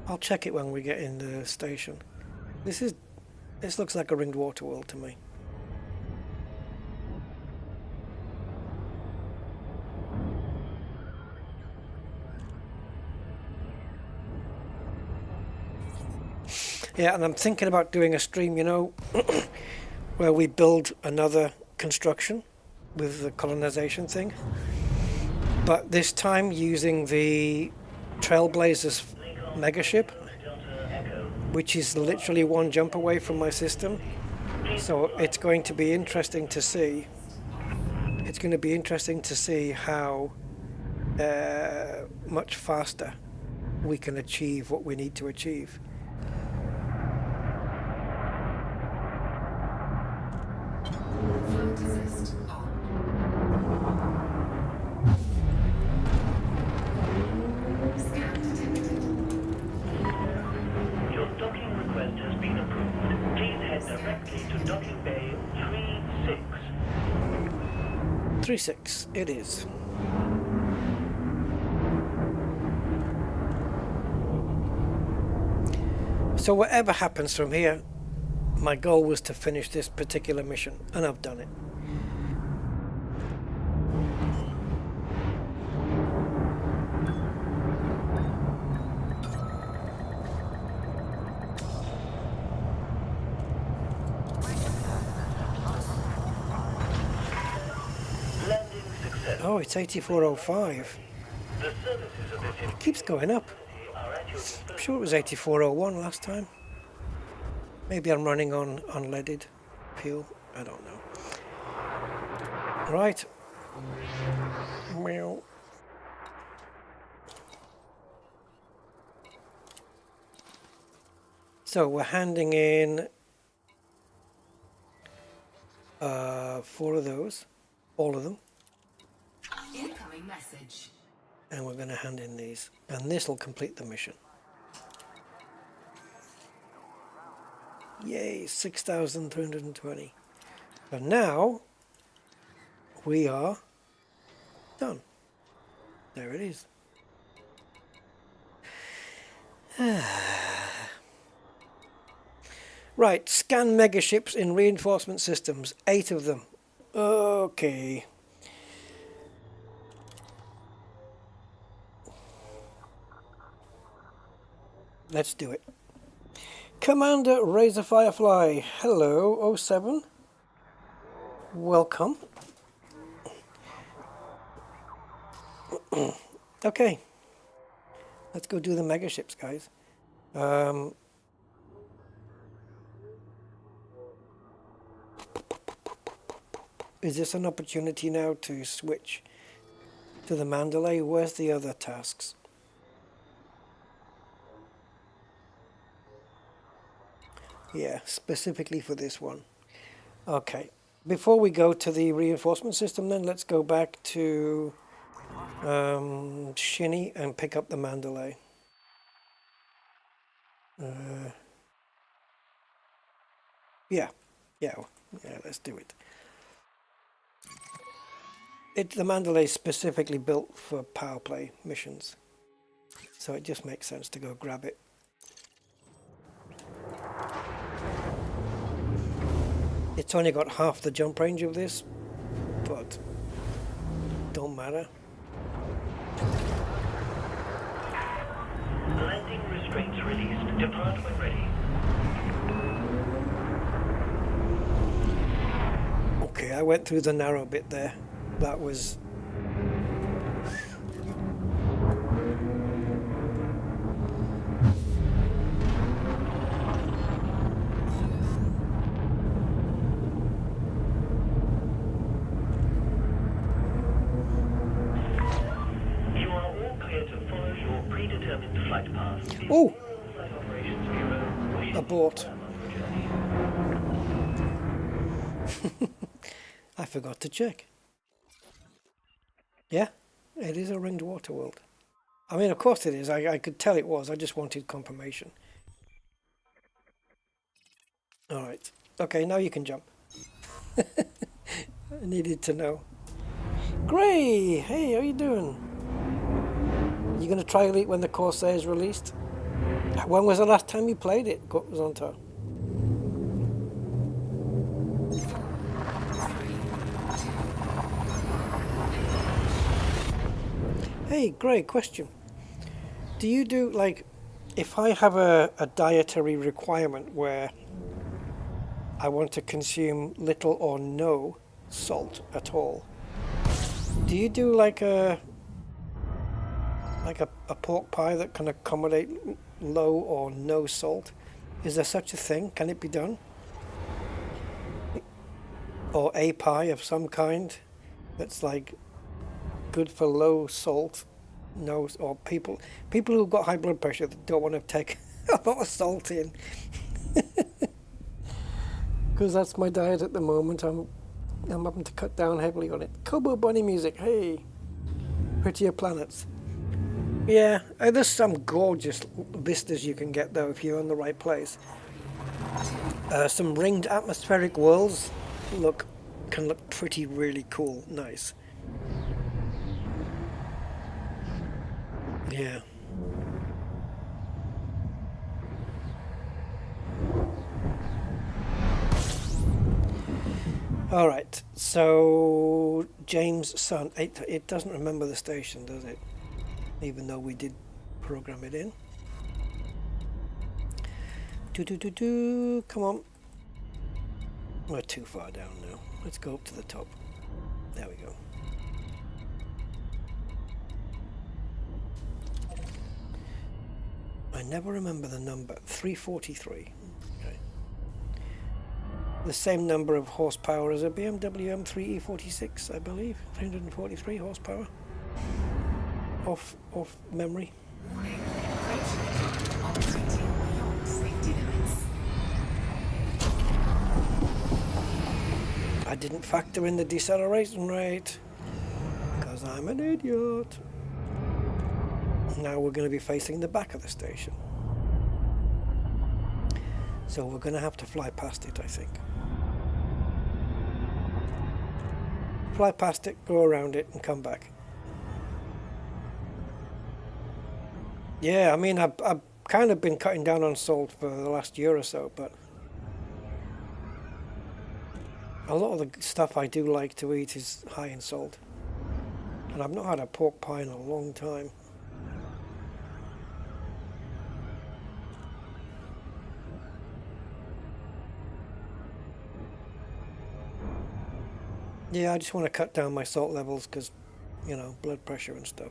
I'll check it when we get in the station. This looks like a ringed water world to me. Yeah, and I'm thinking about doing a stream, you know, where we build another construction with the colonization thing, but this time using the Trailblazers megaship, which is literally 1 jump away from my system. So it's going to be interesting to see. It's going to be interesting to see how much faster we can achieve what we need to achieve. Float assist on. Scan detected. Your docking request has been approved. Please head directly to docking bay 36. 36 it is. So whatever happens from here, my goal was to finish this particular mission, and I've done it. Landing success. Oh, it's 8405. The services of this It keeps going up. are at your I'm sure it was 8401 last time. Maybe I'm running on unleaded fuel. I don't know. Right. Meow. So we're handing in 4 of those, all of them, Incoming message. and we're going to hand in these, and this will complete the mission. Yay, 6,320. So now we are done. There it is. Right, scan megaships in reinforcement systems, 8 of them. Okay. Let's do it. Commander Razor Firefly, hello, 07. Welcome. Okay. Let's go do the megaships, guys. Is this an opportunity now to switch to the Mandalay? Where's the other tasks? Yeah, specifically for this one. Okay. Before we go to the reinforcement system, then let's go back to Shinny and pick up the Mandalay. Yeah, yeah, let's do it. The Mandalay is specifically built for PowerPlay missions, so it just makes sense to go grab it. It's only got half the jump range of this, but don't matter. Landing restraints released. Depart when ready. Okay, I went through the narrow bit there. That was... You are all clear to follow your predetermined flight path. Oh! Flight Operations Bureau wishes Abort. you well on your journey. I forgot to check. Yeah, it is a ringed water world. I mean, of course it is. I could tell it was. I just wanted confirmation. All right. Okay, now you can jump. I needed to know. Gray! Hey, how you doing? You going to trial it when the Corsair is released? When was the last time you played it, Zonto? Hey, great question. Do you do, like, if I have a dietary requirement where I want to consume little or no salt at all, do you do like a pork pie that can accommodate low or no salt? Is there such a thing? Can it be done? Or a pie of some kind that's like good for low salt, no, or people who've got high blood pressure that don't want to take a lot of salt in, because that's my diet at the moment. I'm having to cut down heavily on it. Kobo Bunny music, hey, Prettier Planets. Yeah, there's some gorgeous vistas you can get though if you're in the right place. Some ringed atmospheric worlds can look pretty really cool, nice. Yeah. All right. So James' son, it doesn't remember the station, does it? Even though we did program it in. Come on. We're too far down now. Let's go up to the top. There we go. I never remember the number. 343. Okay. The same number of horsepower as a BMW M3 E46, I believe. 343 horsepower. Off memory. Warning. Operating beyond safety limits. I didn't factor in the deceleration rate because I'm an idiot. Now we're going to be facing the back of the station, so we're going to have to fly past it, I think. Fly past it, go around it and come back. Yeah, I mean, I've kind of been cutting down on salt for the last year or so, but a lot of the stuff I do like to eat is high in salt, and I've not had a pork pie in a long time. Yeah, I just want to cut down my salt levels because, you know, blood pressure and stuff.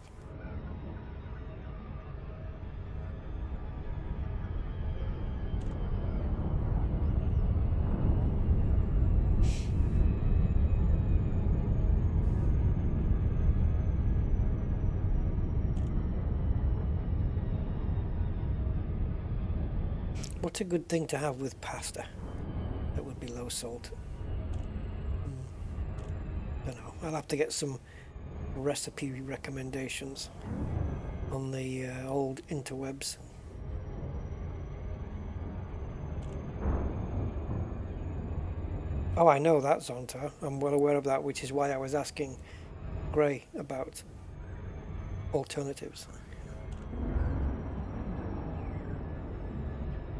What's a good thing to have with pasta that would be low salt? I don't know. I'll have to get some recipe recommendations on the old interwebs. Oh, I know that, Zonta. I'm well aware of that, which is why I was asking Gray about alternatives.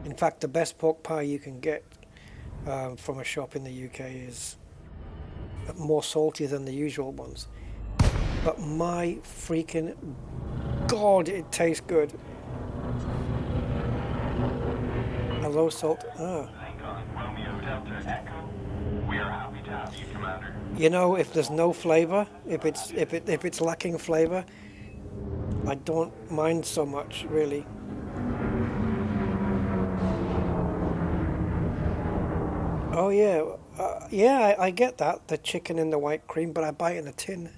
In fact, the best pork pie you can get from a shop in the UK is more salty than the usual ones. But my freaking God, it tastes good. A low salt. Ah. You know, if there's no flavor, if it's lacking flavor, I don't mind so much, really. Oh yeah, yeah, I get that, the chicken in the white cream, but I buy it in a tin.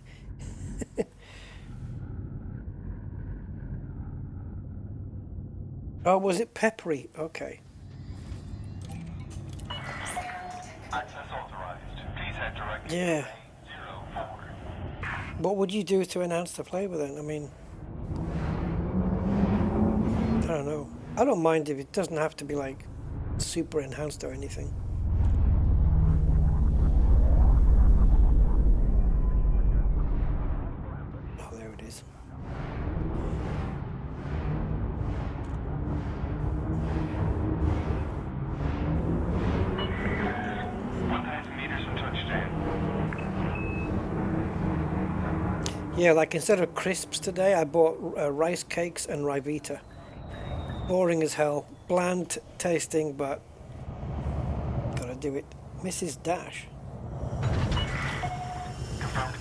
Oh, was it peppery? Okay. Access authorized. Please head directly Yeah. to lane 04. What would you do to enhance the flavor then? I mean, I don't know. I don't mind if it doesn't have to be like super enhanced or anything. Oh, there it is. 1,000 meters from touchdown. Yeah, like instead of crisps today, I bought rice cakes and Rivita. Boring as hell, bland tasting, but gotta do it. Mrs. Dash.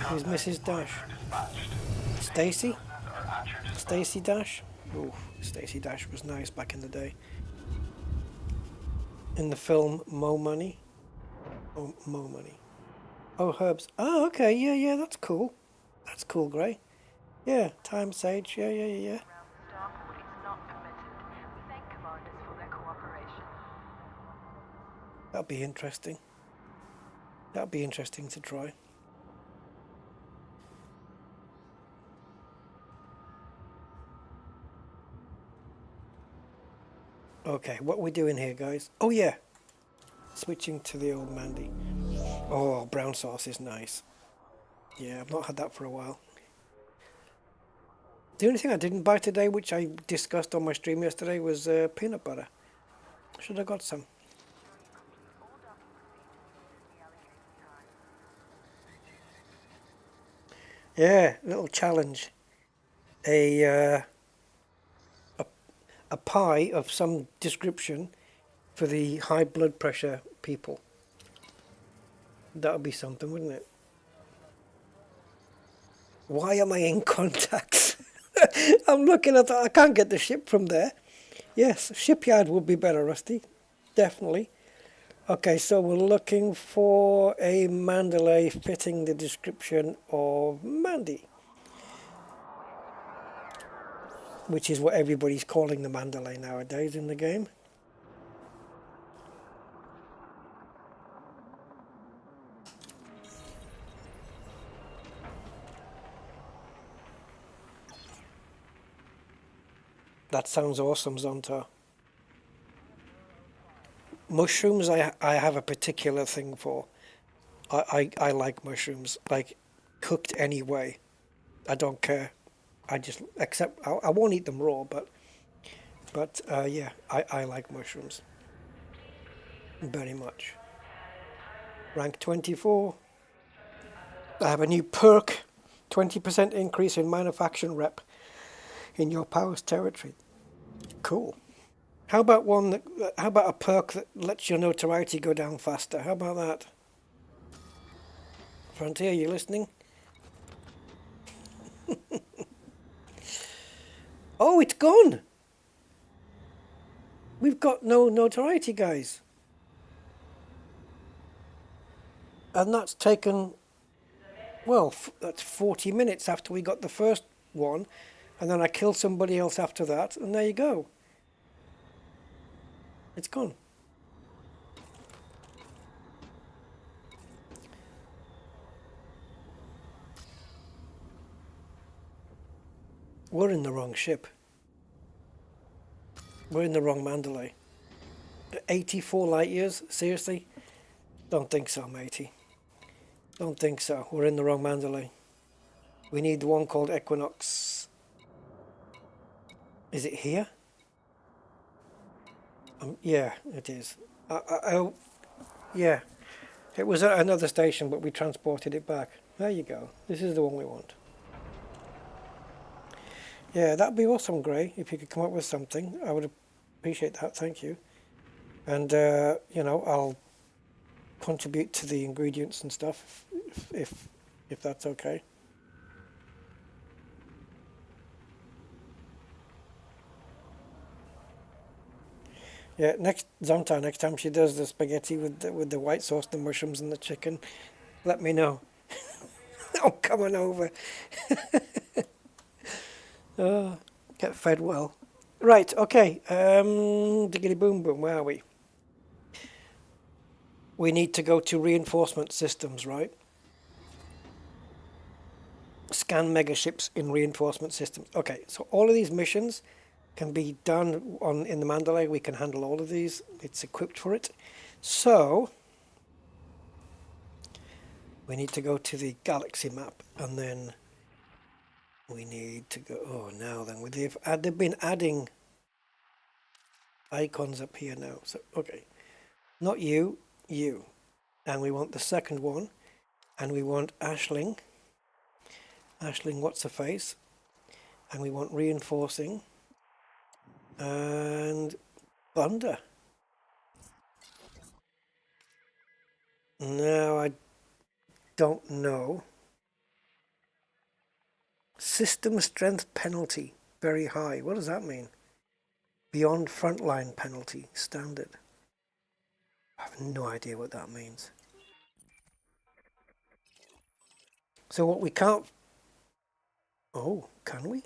Who's Mrs. Dash? Stacy? Stacy Dash? Ooh, Stacy Dash was nice back in the day. In the film Mo Money. Oh, Mo Money. Oh, Herbs. Oh, okay, yeah, that's cool. That's cool, Gray. Yeah, Time Sage, yeah. Around the starport is not permitted. We thank commanders for their cooperation. That'll be interesting. That'll be interesting to try. Okay, what are we doing here, guys? Oh, yeah. Switching to the old Mandy. Oh, brown sauce is nice. Yeah, I've not had that for a while. The only thing I didn't buy today, which I discussed on my stream yesterday, was peanut butter. Should have got some. Yeah, little challenge. A pie of some description for the high blood pressure people. That would be something, wouldn't it? Why am I in contacts? I'm looking at that. I can't get the ship from there. Yes, shipyard would be better, Rusty. Definitely. Okay, so we're looking for a Mandalay fitting the description of Mandy, which is what everybody's calling the Mandalay nowadays in the game. That sounds awesome, Zonta. Mushrooms I have a particular thing for. I like mushrooms, like cooked anyway. I don't care. I just accept. I won't eat them raw, but yeah, I like mushrooms very much. Rank 24. I have a new perk, 20% increase in manufacturing rep in your powers territory. Cool. How about one that? How about a perk that lets your notoriety go down faster? How about that? Frontier, you listening? Oh, it's gone. We've got no notoriety, guys. And that's taken, well, that's 40 minutes after we got the first one. And then I killed somebody else after that. And there you go. It's gone. We're in the wrong ship. We're in the wrong Mandalay. 84 light years? Seriously? Don't think so, matey. Don't think so. We're in the wrong Mandalay. We need the one called Equinox. Is it here? Yeah, it is. Yeah, it was at another station, but we transported it back. There you go. This is the one we want. Yeah, that'd be awesome, Gray. If you could come up with something, I would appreciate that. Thank you. And you know, I'll contribute to the ingredients and stuff if that's okay. Yeah, next Zonta, next time she does the spaghetti with the white sauce, the mushrooms and the chicken, let me know. I'm coming over. Oh, get fed well. Right, okay. Diggity boom boom, where are we? We need to go to reinforcement systems, right? Scan megaships in reinforcement systems. Okay, so all of these missions can be done in the Mandalay. We can handle all of these. It's equipped for it. So we need to go to the galaxy map, and then we need to go. Oh, now then, they've been adding icons up here now. So okay, not you, and we want the second one, and we want Ashling. Ashling, what's her face? And we want reinforcing. And Thunder. Now I don't know. System strength penalty very high. What does that mean? Beyond frontline penalty standard. I have no idea what that means. So what we can't. Oh, can we?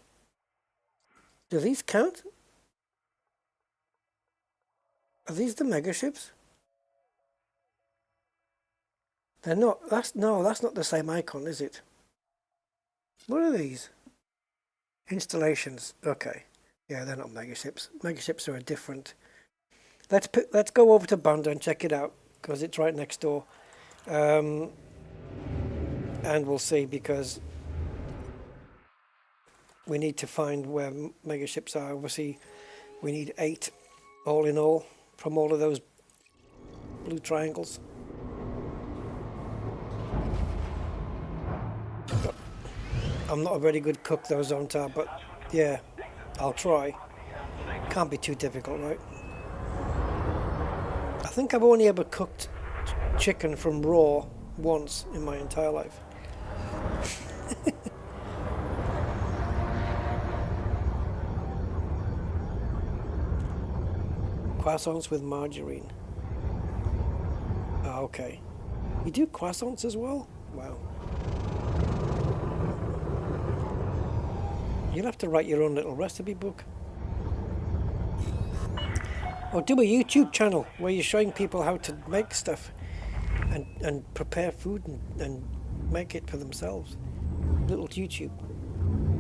Do these count? Are these the megaships? They're not. That's not the same icon, is it? What are these? Installations. Okay. Yeah, they're not megaships. Megaships are a different. Let's go over to Banda and check it out because it's right next door. And we'll see, because we need to find where megaships are. Obviously, we need 8 all in all from all of those blue triangles. I'm not a very good cook though, Zonta, but yeah, I'll try. Can't be too difficult, right? I think I've only ever cooked chicken from raw once in my entire life. Croissants with margarine. Oh, okay. You do croissants as well? Wow. You'll have to write your own little recipe book. Or do a YouTube channel where you're showing people how to make stuff and prepare food and make it for themselves. Little YouTube.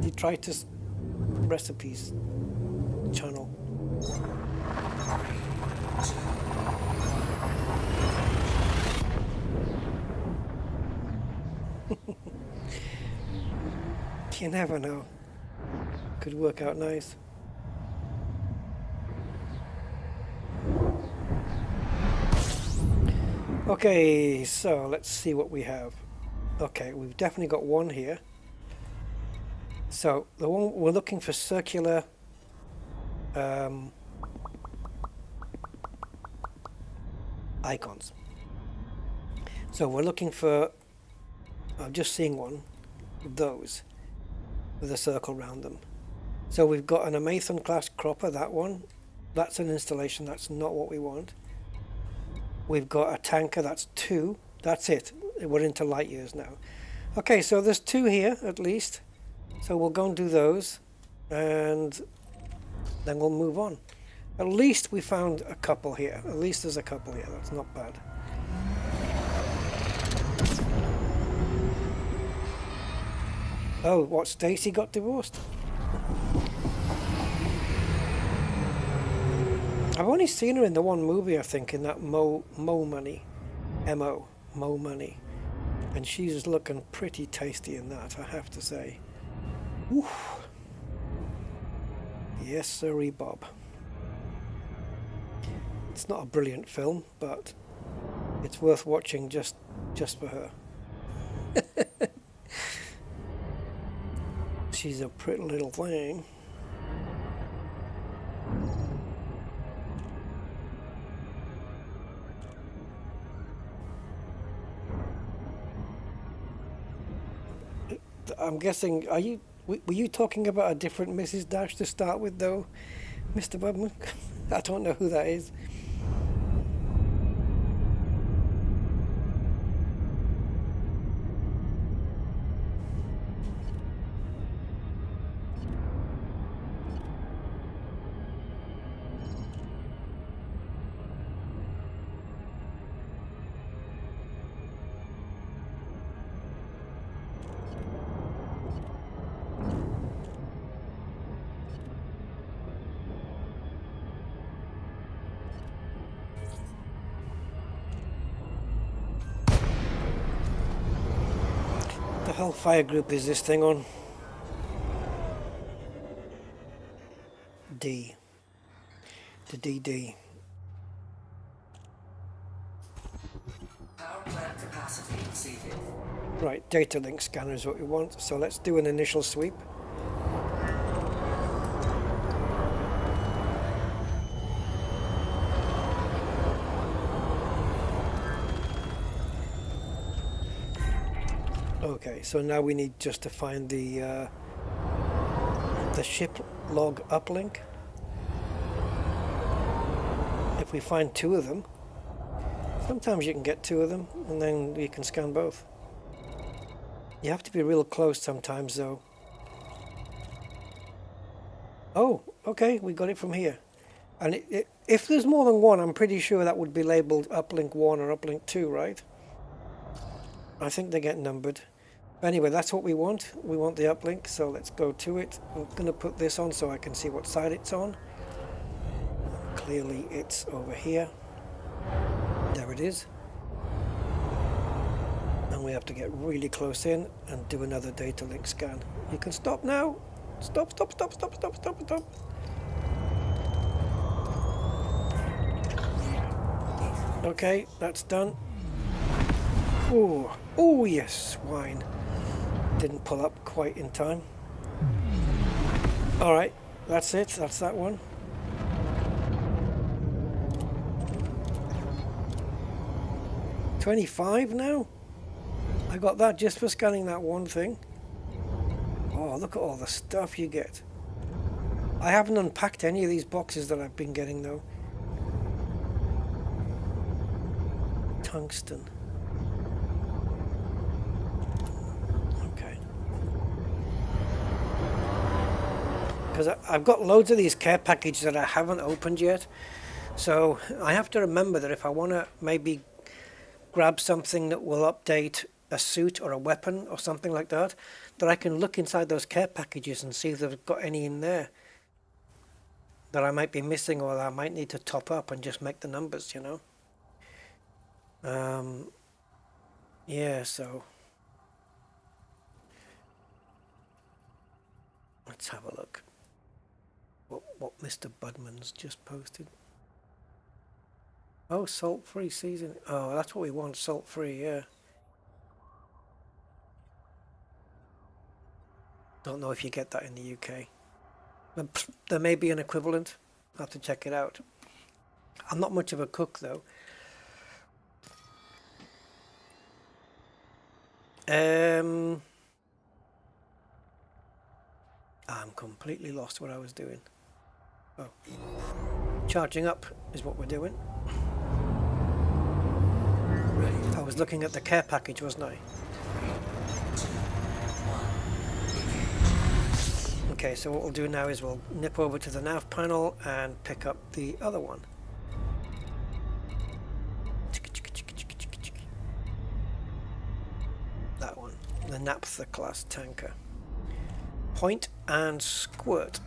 Detritus recipes channel. You never know. Could work out nice. Okay, so let's see what we have. Okay, we've definitely got one here. So the one we're looking for, circular icons. So we're looking for, I'm just seeing one of those with a circle around them. So we've got an Amathon class cropper, that one. That's an installation, that's not what we want. We've got a tanker, that's 2. That's it. We're into light years now. Okay, so there's 2 here at least. So we'll go and do those, and then we'll move on. At least we found a couple here. At least there's a couple here. That's not bad. Oh, what, Stacy got divorced? I've only seen her in the one movie, I think, in that Mo Money. Mo Money, and she's looking pretty tasty in that, I have to say. Oof. Yes, sirree, Bob. It's not a brilliant film, but it's worth watching just for her. She's a pretty little thing. I'm guessing, were you talking about a different Mrs. Dash to start with, though, Mr. Budman? I don't know who that is. The Hellfire group is this thing on? D. The DD. Power plant capacity exceeded. Right, data link scanner is what we want, so let's do an initial sweep. Okay, so now we need just to find the ship log uplink. If we find two of them, sometimes you can get two of them, and then you can scan both. You have to be real close sometimes, though. Oh, okay, we got it from here. And if there's more than one, I'm pretty sure that would be labeled uplink 1 or uplink 2, right? I think they get numbered. Anyway, that's what we want. We want the uplink, so let's go to it. I'm going to put this on so I can see what side it's on. Clearly it's over here. There it is. And we have to get really close in and do another data link scan. You can stop now. Stop, stop, stop, stop, stop, stop, stop. Okay, that's done. Oh, oh yes, wine. Didn't pull up quite in time. All right, that's it. That's that one. $25 now? I got that just for scanning that one thing. Oh, look at all the stuff you get. I haven't unpacked any of these boxes that I've been getting, though. Tungsten. Because I've got loads of these care packages that I haven't opened yet, so I have to remember that if I want to maybe grab something that will update a suit or a weapon or something like that, that I can look inside those care packages and see if they've got any in there that I might be missing or that I might need to top up and just make the numbers, you know. Yeah, so let's have a look. What Mr. Budman's just posted. Oh, salt-free season. Oh, that's what we want, salt-free, yeah. Don't know if you get that in the UK. But there may be an equivalent. I'll have to check it out. I'm not much of a cook, though. I'm completely lost what I was doing. Oh. Charging up is what we're doing. I was looking at the care package, wasn't I? Okay, so what we'll do now is we'll nip over to the nav panel and pick up the other one. That one, the Naphtha class tanker. Point and squirt.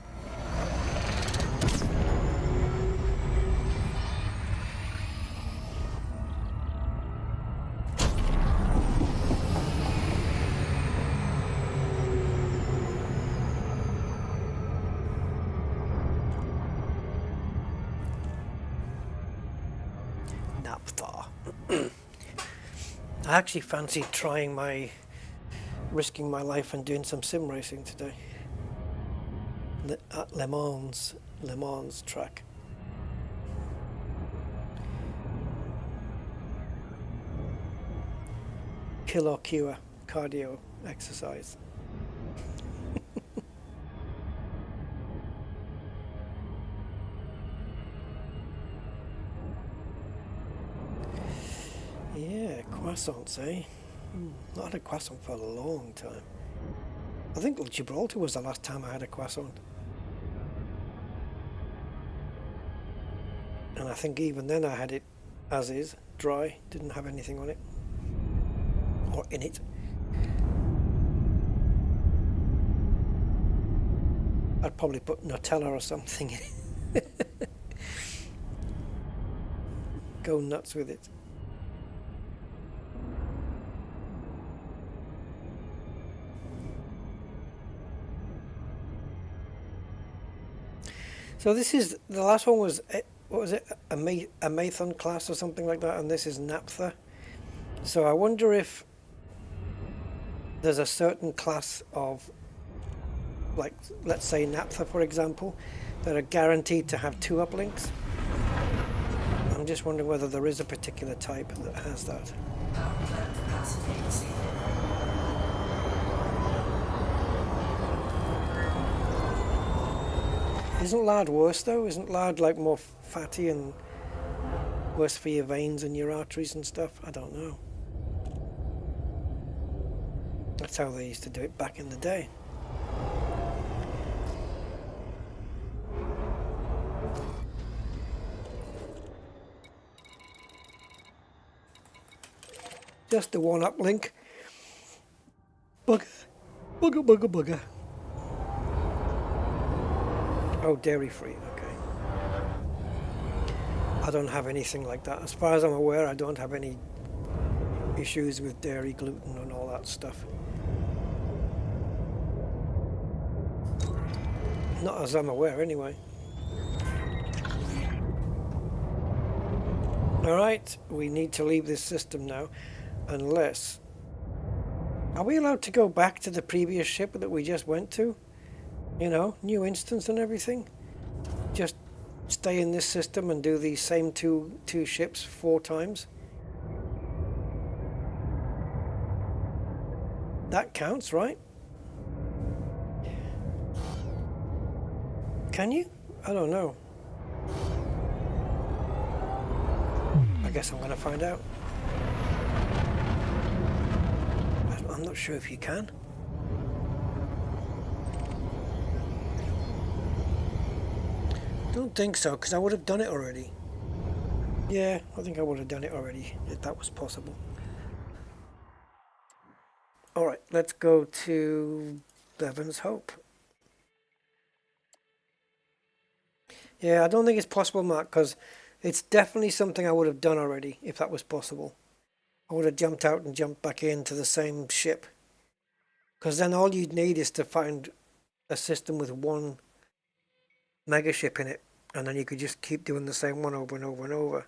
naphtha. I actually fancied risking my life and doing some sim racing today at Le Mans track. Kill or cure cardio exercise. Yeah, croissants, eh? Not had a croissant for a long time. I think Gibraltar was the last time I had a croissant. And I think even then I had it as is, dry, didn't have anything on it. Or in it. I'd probably put Nutella or something in it. Go nuts with it. So this is, the last one was, what was it, a Mathon class or something like that, and this is naphtha. So I wonder if there's a certain class of, like, let's say naphtha for example, that are guaranteed to have 2 uplinks. I'm just wondering whether there is a particular type that has that. Isn't lard worse though? Isn't lard like more fatty and worse for your veins and your arteries and stuff? I don't know. That's how they used to do it back in the day. Just the one uplink. Bugger. Bugger, bugger, bugger. Oh, dairy free, okay. I don't have anything like that. As far as I'm aware, I don't have any issues with dairy, gluten and all that stuff. Not as I'm aware, anyway. Alright, we need to leave this system now, unless... Are we allowed to go back to the previous ship that we just went to? You know, new instance and everything. Just stay in this system and do these same two ships 4 times. That counts, right? Can you? I don't know. I guess I'm going to find out. I'm not sure if you can. Don't think so, because I would have done it already. Yeah, I think I would have done it already, if that was possible. Alright, let's go to Bevan's Hope. Yeah, I don't think it's possible, Mark, because it's definitely something I would have done already, if that was possible. I would have jumped out and jumped back into the same ship. Because then all you'd need is to find a system with 1 mega ship in it, and then you could just keep doing the same one over and over and over.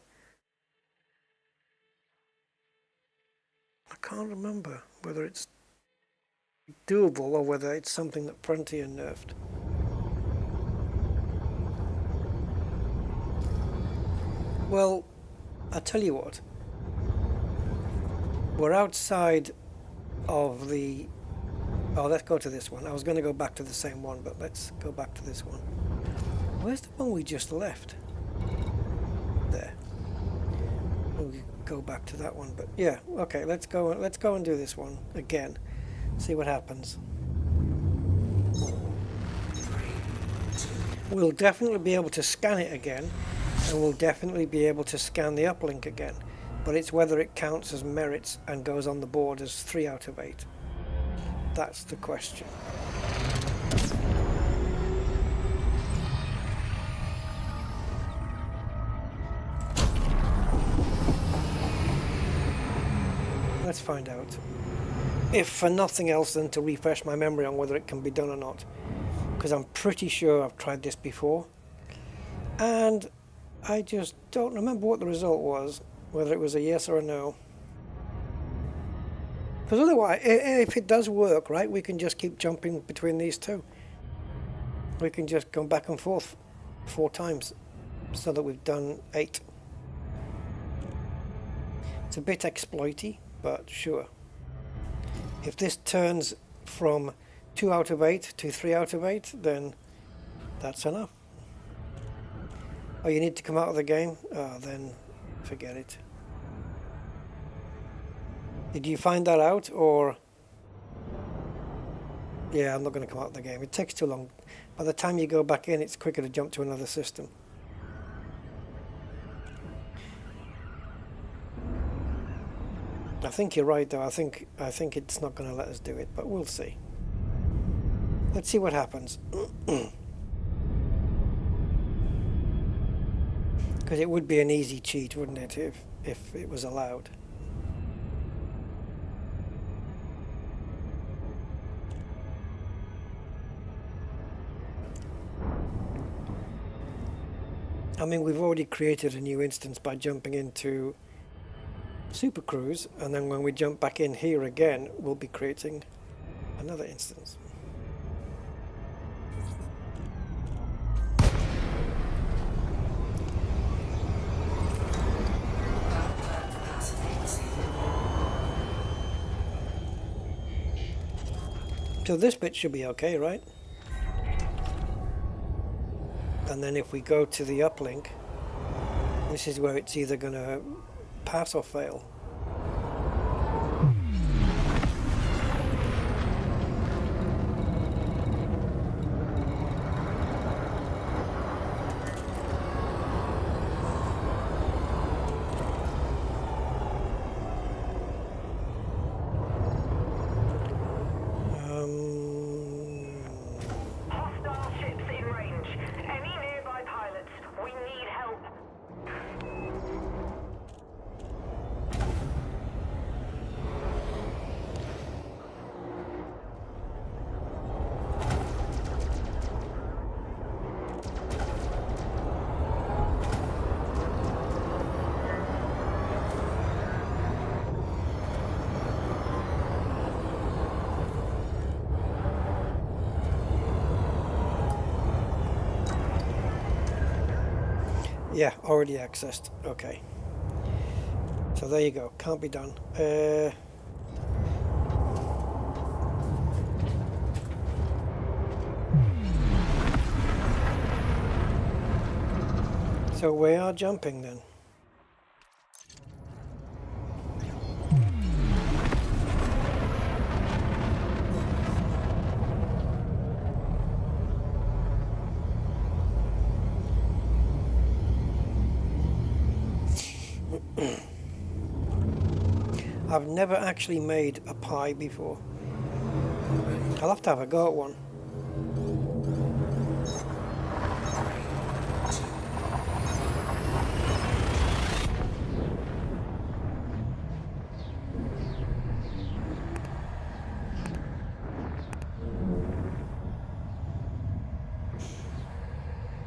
I can't remember whether it's doable or whether it's something that Frontier nerfed. Well, I'll tell you what. We're outside of the... Oh, let's go to this one. I was going to go back to the same one, but let's go back to this one. Where's the one we just left? There. We'll go back to that one, but yeah, okay, let's go and do this one again. See what happens. We'll definitely be able to scan it again, and we'll definitely be able to scan the uplink again, but it's whether it counts as merits and goes on the board as 3 out of 8. That's the question. Let's find out. If for nothing else than to refresh my memory on whether it can be done or not. Because I'm pretty sure I've tried this before. And I just don't remember what the result was. whether it was a yes or a no. Because otherwise, if it does work, right, we can just keep jumping between these two. We can just go back and forth 4 times, so that we've done 8. It's a bit exploity, but sure. If this turns from 2 out of 8 to 3 out of 8, then that's enough. Oh, you need to come out of the game? Oh, then forget it. Did you find that out, or... Yeah, I'm not going to come out of the game. It takes too long. By the time you go back in, it's quicker to jump to another system. I think you're right, though. I think it's not going to let us do it, but we'll see. Let's see what happens. Because it would be an easy cheat, wouldn't it, if it was allowed. I mean, we've already created a new instance by jumping into Super Cruise, and then when we jump back in here again, we'll be creating another instance. So this bit should be okay, right? And then if we go to the uplink, this is where it's either going to pass or fail. Hostile ships in range. Any nearby pilots? We need help. Yeah, already accessed. Okay. So there you go. Can't be done. So we are jumping then. I've never actually made a pie before. I'll have to have a go at one.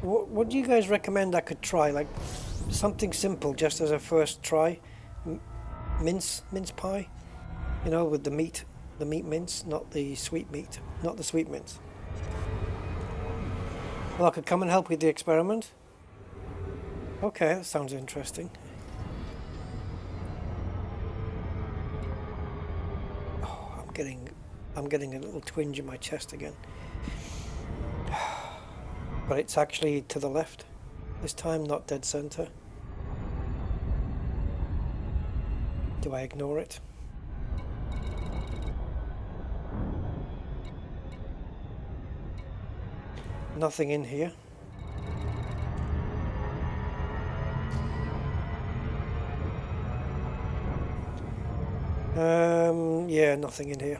What do you guys recommend I could try? Like something simple, just as a first try. Mince pie, you know, with the meat mince, not the sweet meat, not the sweet mince. Well, I could come and help with the experiment. Okay, that sounds interesting. Oh, I'm getting a little twinge in my chest again. But it's actually to the left this time, not dead center. Do I ignore it? Nothing in here. Yeah, nothing in here.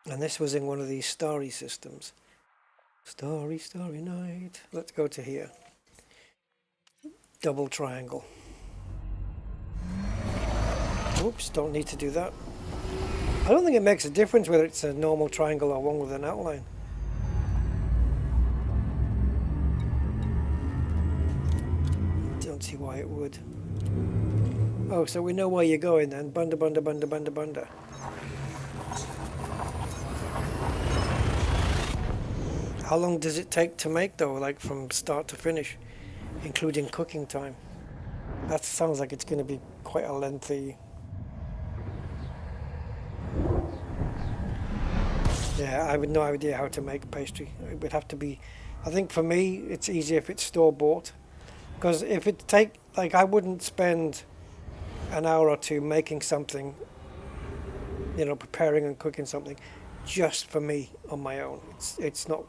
And this was in one of these starry systems. Starry, starry night. Let's go to here. Double triangle. Oops, don't need to do that. I don't think it makes a difference whether it's a normal triangle or one with an outline. don't see why it would. Oh, so we know where you're going then. Bunda, bunda, bunda, bunda, bunda. How long does it take to make though, like from start to finish, including cooking time? That sounds like it's going to be quite a lengthy... Yeah, I have no idea how to make pastry. It would have to be... I think for me, it's easier if it's store-bought. Because if it take... Like, I wouldn't spend an hour or two making something, you know, preparing and cooking something just for me on my own. It's not...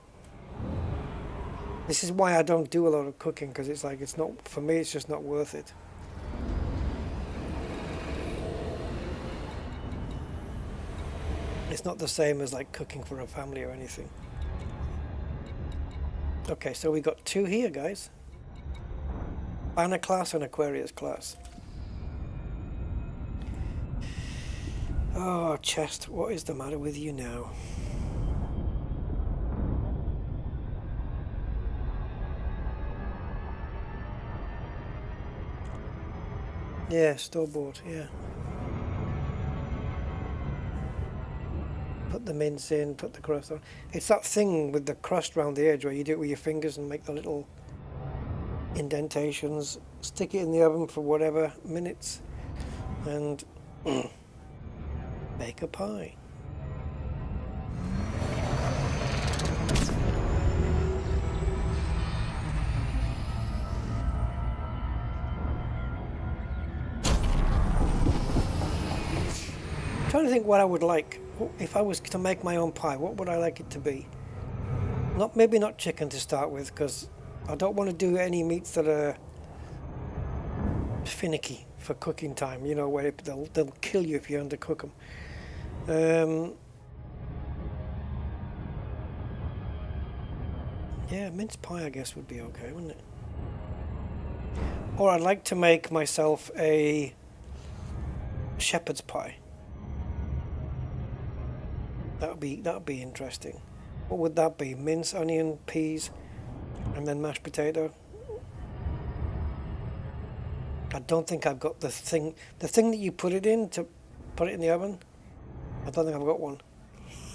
This is why I don't do a lot of cooking, because it's like, it's not... For me, it's just not worth it. It's not the same as like cooking for a family or anything. Okay, so we got two here, guys. Banner class and Aquarius class. Oh, chest, what is the matter with you now? Yeah, store-bought, yeah. Put the mince in, put the crust on. It's that thing with the crust around the edge where you do it with your fingers and make the little indentations. Stick it in the oven for whatever minutes and bake a pie. I'm trying to think what I would like. If I was to make my own pie, what would I like it to be? Maybe not chicken to start with, because I don't want to do any meats that are finicky for cooking time. You know, where they'll kill you if you undercook them. Yeah, mince pie I guess would be okay, wouldn't it? Or I'd like to make myself a shepherd's pie. That would be interesting. What would that be? Mince, onion, peas, and then mashed potato. I don't think I've got the thing that you put it in to put it in the oven. I don't think I've got one.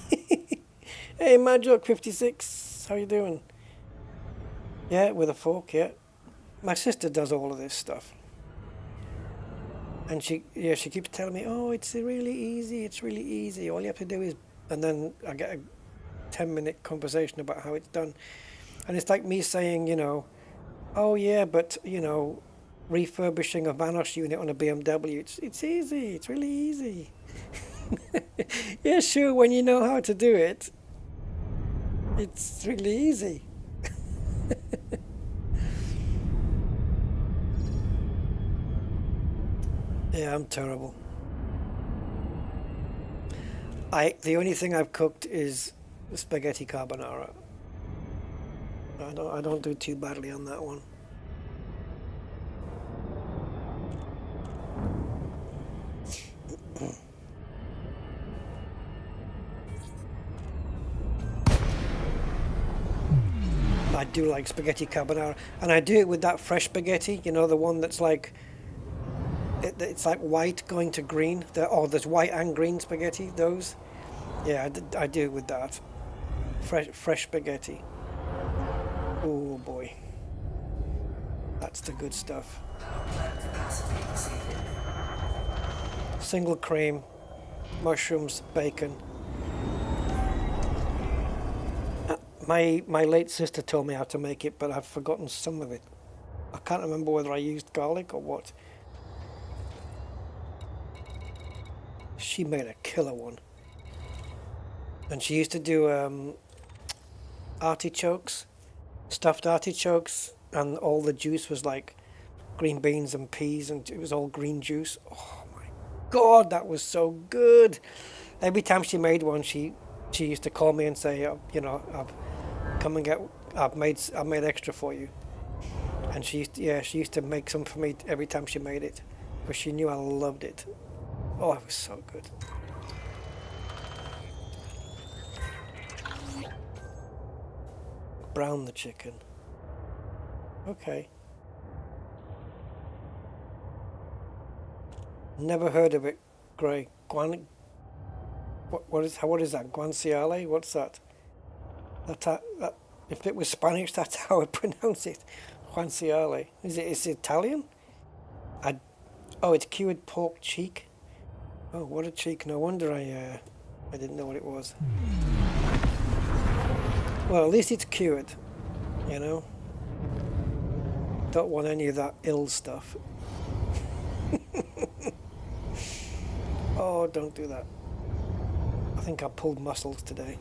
Hey, Magic56, how you doing? Yeah, with a fork, yeah. My sister does all of this stuff. And she keeps telling me, oh, it's really easy, it's really easy. All you have to do is... And then I get a 10-minute conversation about how it's done. And it's like me saying, you know, oh yeah, but, you know, refurbishing a Vanos unit on a BMW, it's easy, it's really easy. Yeah, sure, when you know how to do it, it's really easy. Yeah, I'm terrible. The only thing I've cooked is spaghetti carbonara. I don't do too badly on that one. I do like spaghetti carbonara, and I do it with that fresh spaghetti, you know, the one that's like it's like white going to green. There's white and green spaghetti, those. Yeah, I do it with that. Fresh spaghetti. Oh boy. That's the good stuff. Single cream, mushrooms, bacon. My late sister told me how to make it, but I've forgotten some of it. I can't remember whether I used garlic or what. She made a killer one. And she used to do artichokes, stuffed artichokes, and all the juice was like green beans and peas, and it was all green juice. Oh my God, that was so good. Every time she made one, she used to call me and say, you know, I've made extra for you. And she used to make some for me every time she made it, because she knew I loved it. Oh, it was so good. Brown the chicken. Okay. Never heard of it, Gray. What is that? Guanciale? What's that? That if it was Spanish, that's how I pronounce it. Guanciale. Is it Italian? Oh, it's cured pork cheek. Oh, what a cheek! No wonder I didn't know what it was. Well, at least it's cured. You know. Don't want any of that ill stuff. Oh, don't do that. I think I pulled muscles today.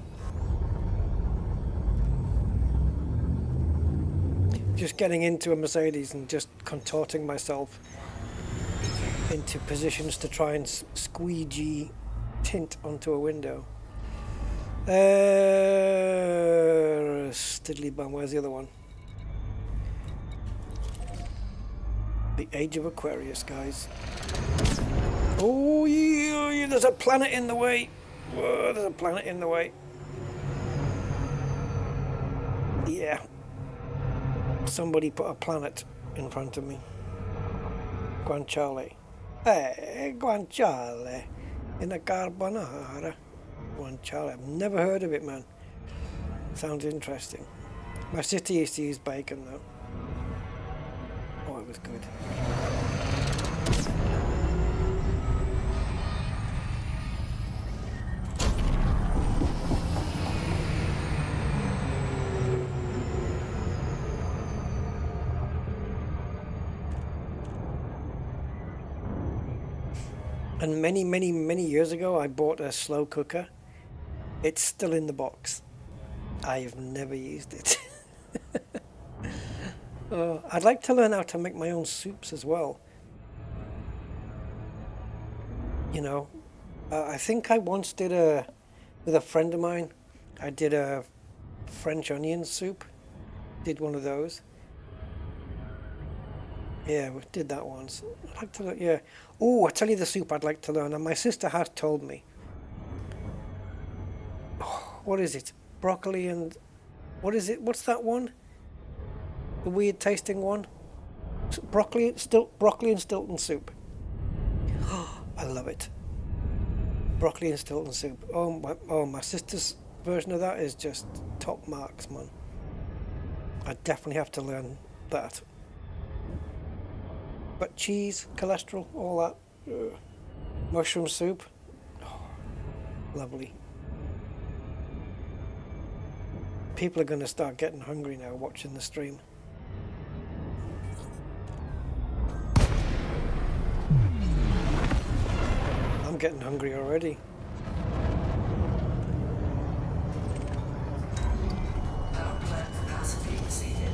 Just getting into a Mercedes and just contorting myself into positions to try and squeegee tint onto a window. Stiddly bum, where's the other one? The Age of Aquarius, guys. Oh, yeah, there's a planet in the way. Whoa, there's a planet in the way. Yeah. Somebody put a planet in front of me. Guanciale. Hey, guanciale. In a carbonara. Guanciale. I've never heard of it, man. Sounds interesting. My sister used to use bacon, though. Oh, it was good. And many years ago, I bought a slow cooker. It's still in the box. I have never used it. I'd like to learn how to make my own soups as well. You know, I think I once did with a friend of mine, I did a French onion soup. Did one of those. Yeah, we did that once. I'd like to learn, yeah. Oh, I tell you the soup I'd like to learn, and my sister has told me. Oh, what is it? Broccoli and... What is it? What's that one? The weird tasting one? Broccoli and Stilton soup. Oh, I love it. Broccoli and Stilton soup. Oh, my sister's version of that is just top marks, man. I definitely have to learn that. But cheese, cholesterol, all that. Mushroom soup. Oh, lovely. People are going to start getting hungry now watching the stream. I'm getting hungry already. Power plant capacity exceeded.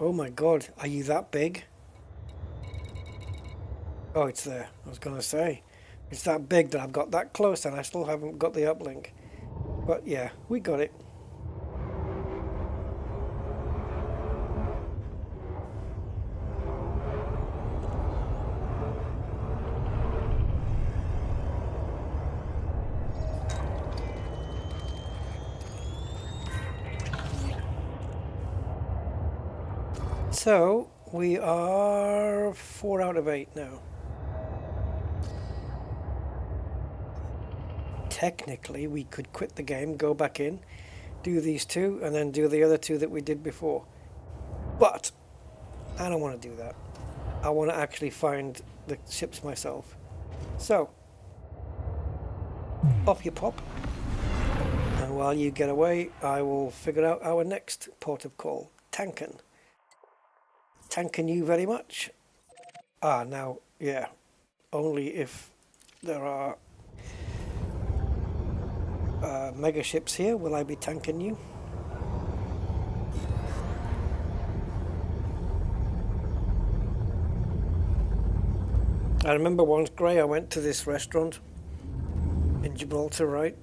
Oh my god, are you that big? Oh, it's there. I was going to say. It's that big that I've got that close and I still haven't got the uplink. But yeah, we got it. So, we are 4 out of 8 now. Technically, we could quit the game, go back in, do these two, and then do the other two that we did before. But, I don't want to do that. I want to actually find the ships myself. So, off you pop. And while you get away, I will figure out our next port of call, Tanken. Thanking you very much. Now, yeah, only if there are mega ships here will I be tanking you. I remember once, Gray, I went to this restaurant in Gibraltar, right?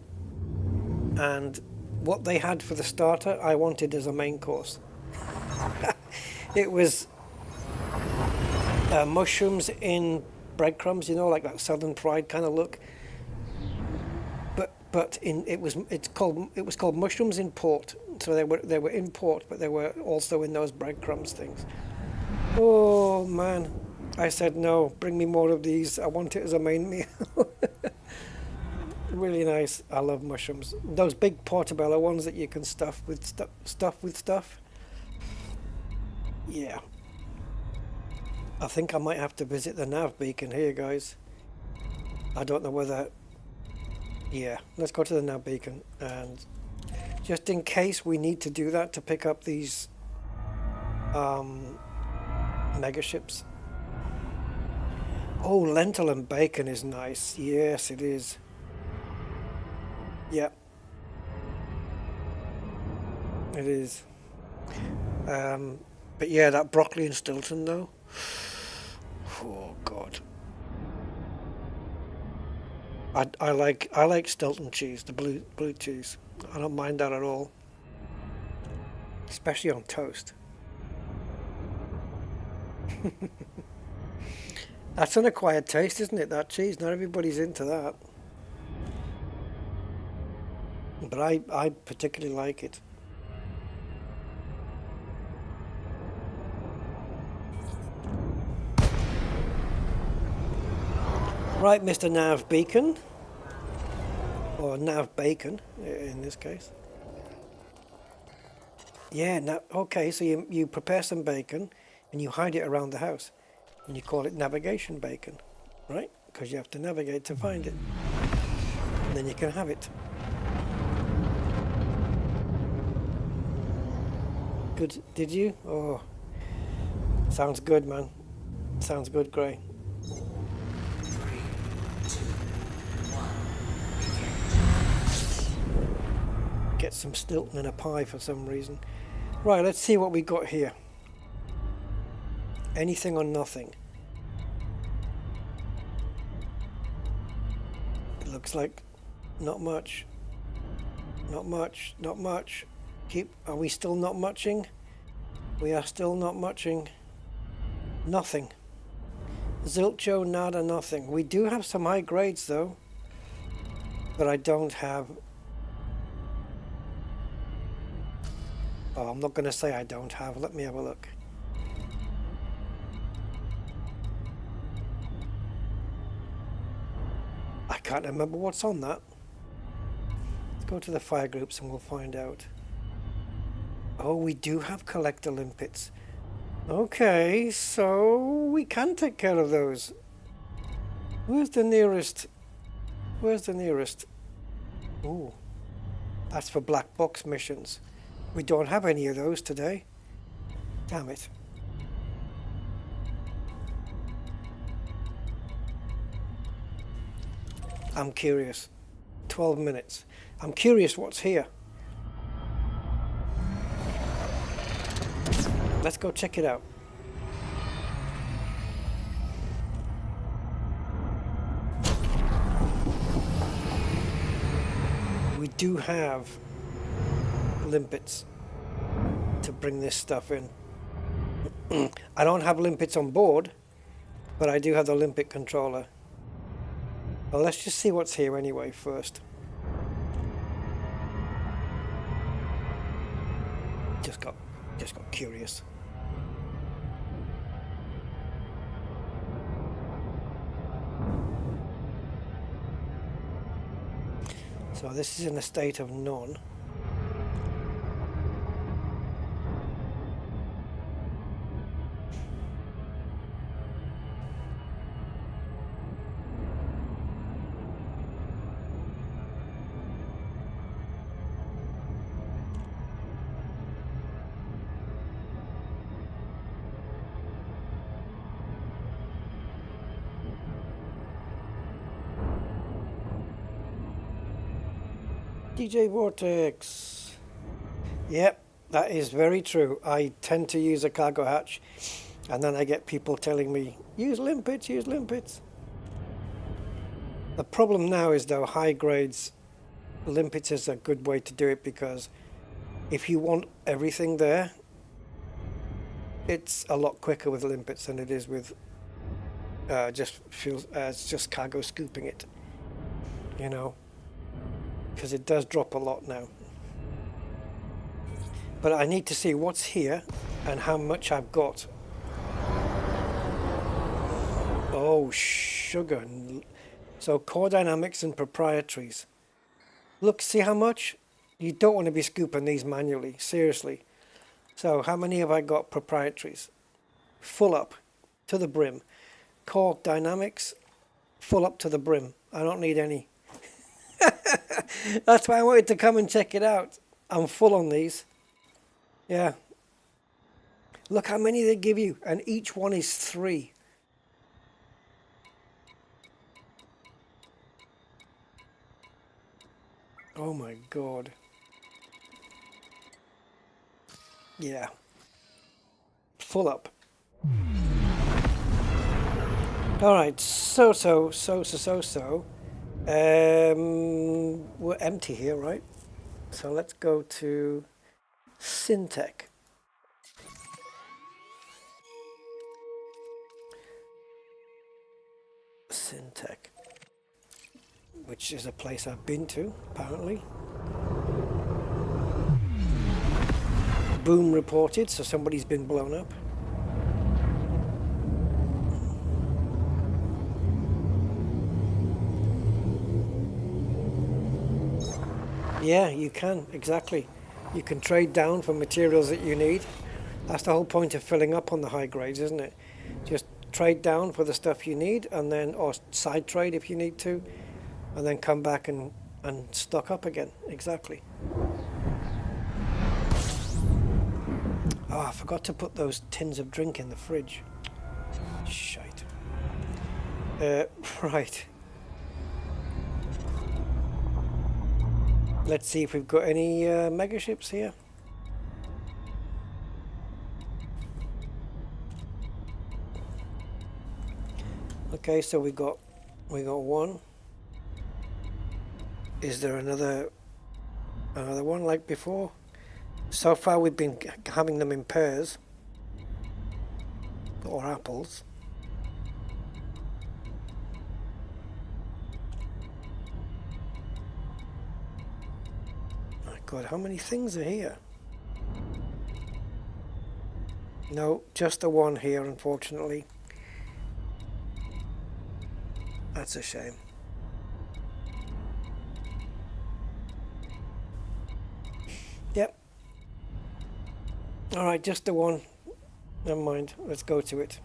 And what they had for the starter, I wanted as a main course. It was mushrooms in breadcrumbs, you know, like that Southern fried kind of look. But it was called mushrooms in port. So they were in port, but they were also in those breadcrumbs things. Oh man, I said no. Bring me more of these. I want it as a main meal. Really nice. I love mushrooms. Those big portobello ones that you can stuff with stuff. Yeah. I think I might have to visit the nav beacon here, guys. I don't know whether... Yeah, let's go to the nav beacon. And just in case we need to do that to pick up these mega ships. Oh, lentil and bacon is nice. Yes, it is. Yep. It is. But yeah, that broccoli and Stilton though. Oh God. I like Stilton cheese, the blue cheese. I don't mind that at all. Especially on toast. That's an acquired taste, isn't it, that cheese? Not everybody's into that. But I particularly like it. Right, Mr. Nav Beacon, or Nav Bacon in this case. Yeah, now, okay, so you prepare some bacon and you hide it around the house and you call it navigation bacon, right? Because you have to navigate to find it. And then you can have it. Good, did you? Oh, sounds good, man. Sounds good, Gray. Get some Stilton and a pie for some reason. Right, let's see what we got here. Anything or nothing. It looks like not much. Not much, not much. Are we still not muching? We are still not muching. Nothing. Zilcho, nada, nothing. We do have some high grades though. But I don't have... Oh, I'm not going to say I don't have. Let me have a look. I can't remember what's on that. Let's go to the fire groups and we'll find out. Oh, we do have collector limpets. Okay, so we can take care of those. Where's the nearest? Where's the nearest? Oh, that's for black box missions. We don't have any of those today. Damn it. I'm curious. 12 minutes. I'm curious what's here. Let's go check it out. We do have limpets to bring this stuff in. I don't have limpets on board, but I do have the limpet controller. Well, let's just see what's here anyway first. Just got curious. So this is in a state of none. DJ Vortex. Yep, that is very true. I tend to use a cargo hatch and then I get people telling me, use limpets, use limpets. The problem now is though, high grades, limpets is a good way to do it because if you want everything there, it's a lot quicker with limpets than it is with just feels it's just cargo scooping it, you know, because it does drop a lot now. But I need to see what's here and how much I've got. Oh, sugar. So core dynamics and proprietaries. Look, see how much? You don't want to be scooping these manually, seriously. So how many have I got proprietaries? Full up to the brim. Core dynamics, full up to the brim. I don't need any. That's why I wanted to come and check it out. I'm full on these. Yeah. Look how many they give you, and each one is 3. Oh my god. Yeah. Full up. Alright, so. We're empty here, right? So let's go to Syntec. Syntec, which is a place I've been to, apparently. Boom reported, so somebody's been blown up. Yeah, you can, exactly. You can trade down for materials that you need. That's the whole point of filling up on the high grades, isn't it? Just trade down for the stuff you need, and then, or side trade if you need to, and then come back and stock up again. Exactly. Oh, I forgot to put those tins of drink in the fridge. Shite. Right. Let's see if we've got any mega ships here. Okay, so we got one. Is there another one like before? So far we've been having them in pairs or apples. My God, how many things are here? No, just the one here, unfortunately. That's a shame. Yep. Alright, just the one. Never mind. Let's go to it.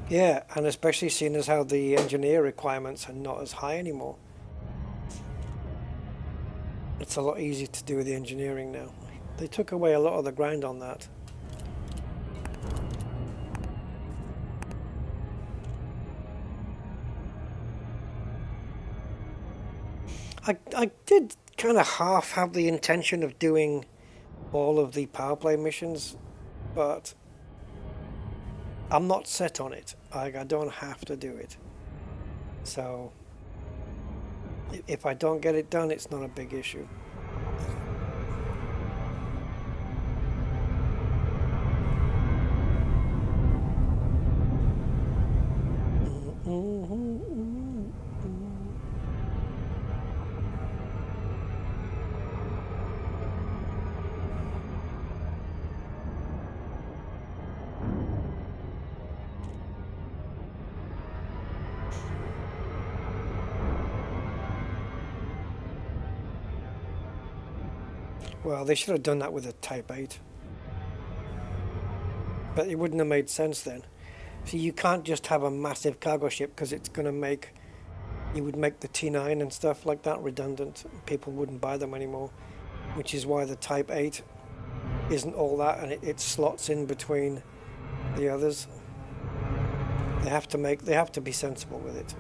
Yeah, and especially seeing as how the engineer requirements are not as high anymore. It's a lot easier to do with the engineering now. They took away a lot of the grind on that. I did kind of half have the intention of doing all of the PowerPlay missions, but I'm not set on it. I don't have to do it. So if I don't get it done, it's not a big issue. Well, they should have done that with a Type 8. But it wouldn't have made sense then. See, you can't just have a massive cargo ship because it's going to make... You would make the T9 and stuff like that redundant. People wouldn't buy them anymore. Which is why the Type 8 isn't all that, and it slots in between the others. They have to be sensible with it.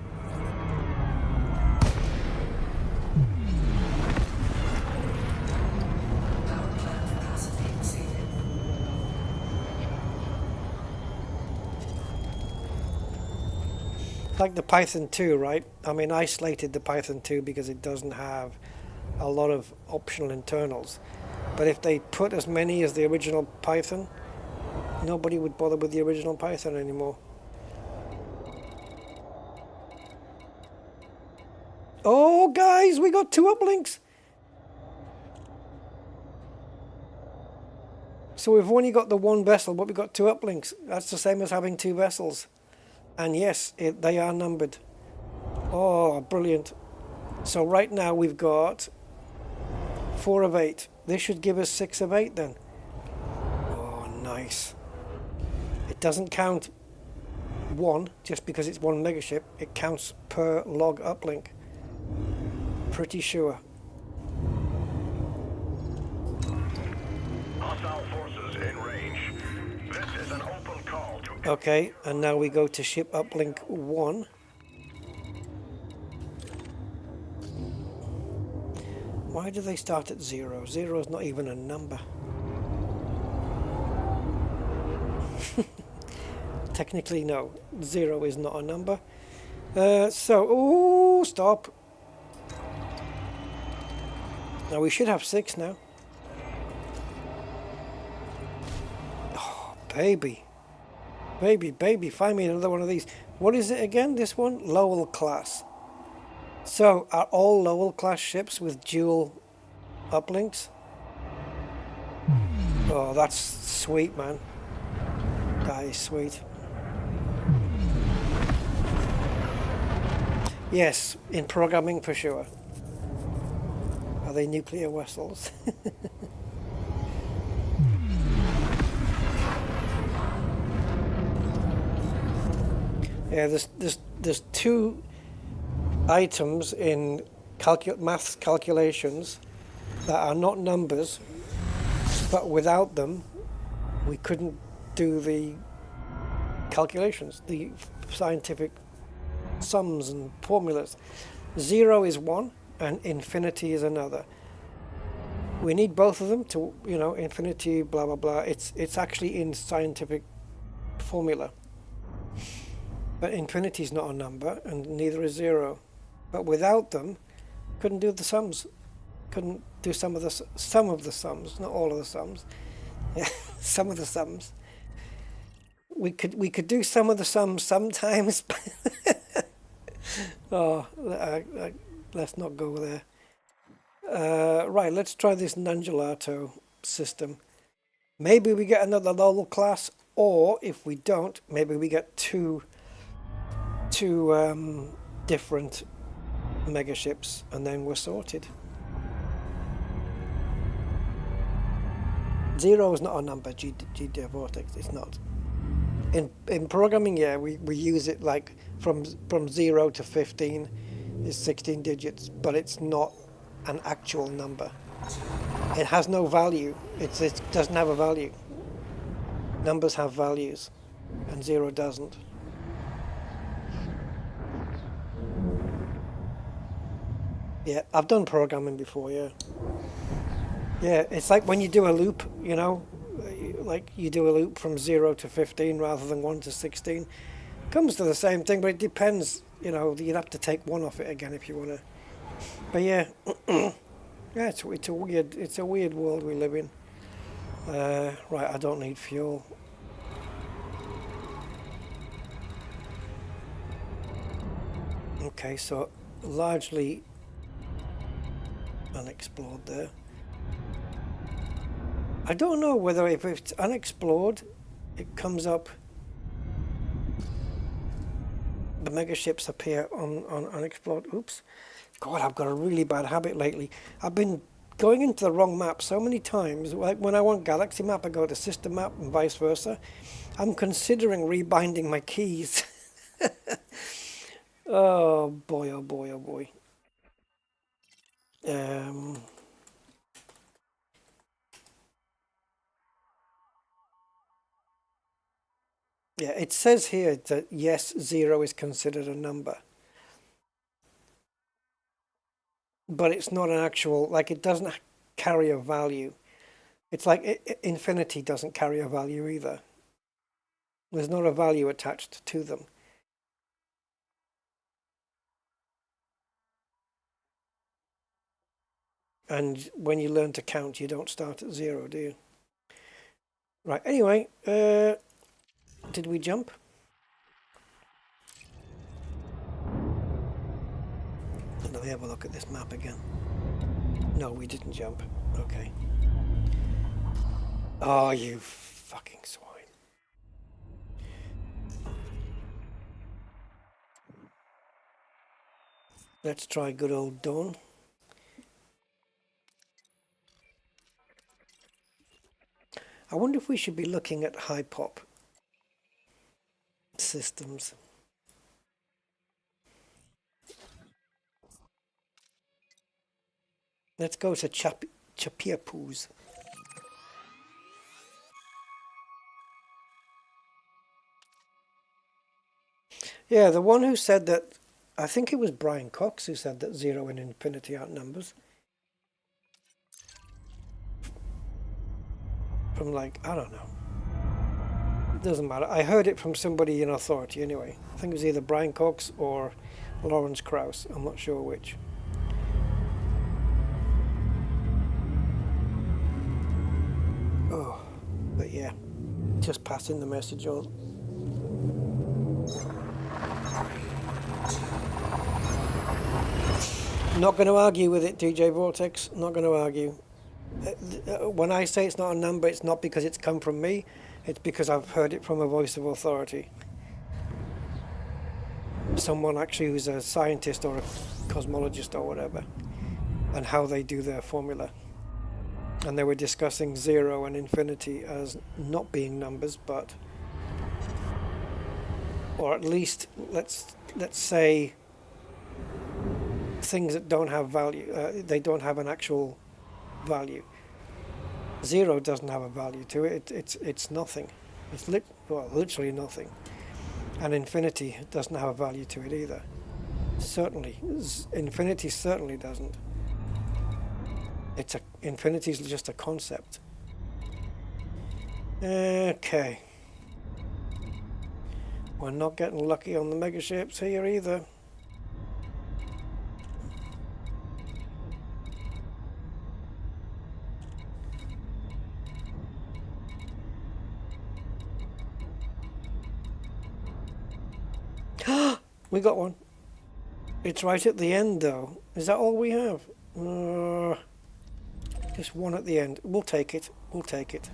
like the Python 2, right? I mean, I slated the Python 2 because it doesn't have a lot of optional internals. But if they put as many as the original Python, nobody would bother with the original Python anymore. Oh, guys, we got 2 uplinks. So we've only got the 1 vessel, but we've got 2 uplinks. That's the same as having 2 vessels. And yes, they are numbered. Oh, brilliant. So right now we've got 4 of 8. This should give us 6 of 8 then. Oh, nice. It doesn't count 1 just because it's 1 megaship. It counts per log uplink. Pretty sure. Hostile forces in range. This is an open call to... Okay, and now we go to ship uplink 1. Why do they start at 0? 0 is not even a number. Technically, no. 0 is not a number. Oh, stop. Now we should have 6 now. Oh, baby. Baby, find me another one of these. What is it again, this one? Lowell class. So, are all Lowell class ships with dual uplinks? Oh, that's sweet, man. That is sweet. Yes, in programming for sure. Are they nuclear vessels? Yeah, there's 2 items in maths calculations that are not numbers, but without them we couldn't do the calculations, the scientific sums and formulas. 0 is one and infinity is another. We need both of them to, you know, infinity, blah blah blah. It's actually in scientific formula. But infinity is not a number, and neither is 0. But without them, couldn't do the sums. Couldn't do some of the sums, not all of the sums. Yeah, some of the sums. We could do some of the sums sometimes. Oh, let's not go there. Right, let's try this non-gelato system. Maybe we get another Lowell class, or if we don't, maybe we get two different megaships, and then we're sorted. 0 is not a number, G Vortex, it's not. In programming, yeah, we use it like from 0 to 15 is 16 digits, but it's not an actual number. It has no value. It doesn't have a value. Numbers have values, and 0 doesn't. Yeah, I've done programming before, yeah. Yeah, it's like when you do a loop, you know, like you do a loop from 0 to 15 rather than 1 to 16. Comes to the same thing, but it depends, you know, you'd have to take 1 off it again if you want to. But yeah, yeah, it's a weird world we live in. Right, I don't need fuel. Okay, so largely unexplored there. I don't know whether if it's unexplored, it comes up, the megaships appear on unexplored. Oops. God, I've got a really bad habit lately. I've been going into the wrong map so many times. Like when I want Galaxy map, I go to system map and vice versa. I'm considering rebinding my keys. Oh boy, oh boy, oh boy. Yeah, it says here that yes, 0 is considered a number. But it's not an actual, like it doesn't carry a value. It's like infinity doesn't carry a value either. There's not a value attached to them. And when you learn to count, you don't start at 0, do you? Right, anyway, did we jump? Let me have a look at this map again. No, we didn't jump. Okay. Oh, you fucking swine. Let's try good old Dawn. I wonder if we should be looking at high pop systems. Let's go to Chapiapoos. Yeah, the one who said that, I think it was Brian Cox who said that 0 and infinity aren't numbers. From like, I don't know. It doesn't matter. I heard it from somebody in authority anyway. I think it was either Brian Cox or Lawrence Krauss. I'm not sure which. Oh, but yeah, just passing the message on. Not going to argue with it, DJ Vortex. Not going to argue. When I say it's not a number, it's not because it's come from me. It's because I've heard it from a voice of authority. Someone actually who's a scientist or a cosmologist or whatever, and how they do their formula. And they were discussing 0 and infinity as not being numbers, but, or at least let's say things that don't have value. They don't have an actual value. 0 doesn't have a value to it. It's nothing. It's literally nothing. And infinity doesn't have a value to it either. Certainly, infinity certainly doesn't. Infinity is just a concept. Okay. We're not getting lucky on the megaships here either. We got one. It's right at the end though. Is that all we have? Just one at the end. We'll take it. We'll take it.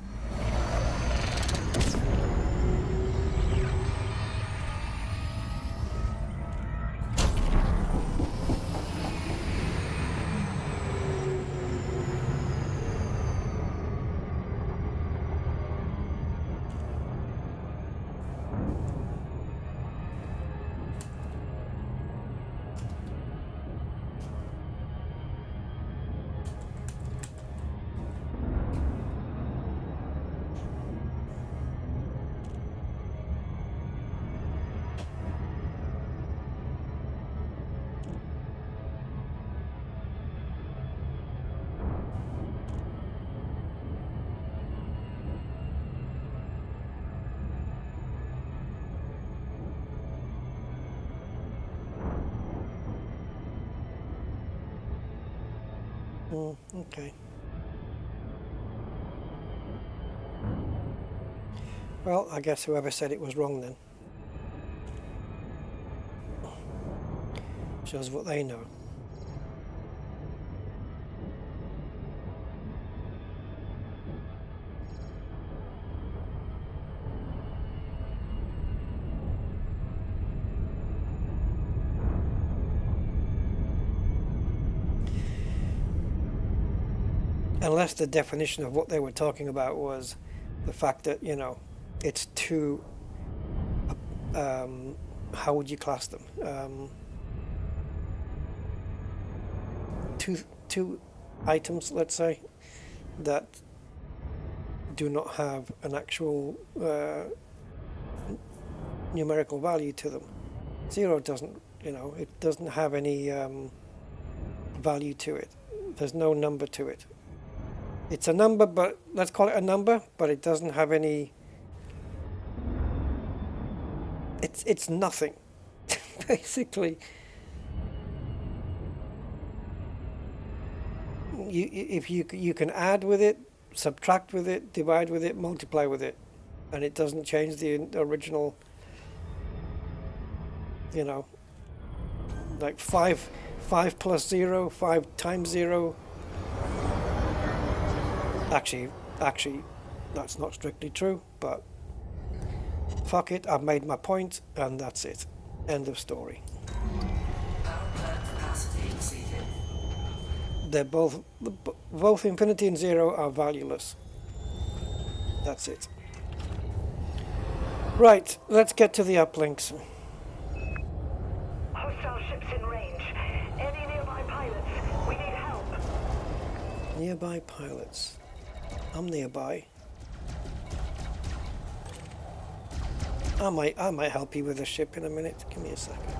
Okay. Well, I guess whoever said it was wrong then. Shows what they know. Unless the definition of what they were talking about was the fact that, you know, it's two, how would you class them? Two items, let's say, that do not have an actual numerical value to them. 0 doesn't, you know, it doesn't have any value to it. There's no number to it. It's a number, but let's call it a number, but it doesn't have any. It's nothing, basically. you can add with it, subtract with it, divide with it, multiply with it, and it doesn't change the original, you know, like 5 plus 0, 5 times 0. Actually that's not strictly true, but fuck it, I've made my point and that's it. End of story. They're both infinity and zero are valueless. That's it. Right, let's get to the uplinks. Hostile ships in range. Any nearby pilots? We need help. Nearby pilots. I'm nearby. I might help you with a ship in a minute. Give me a second.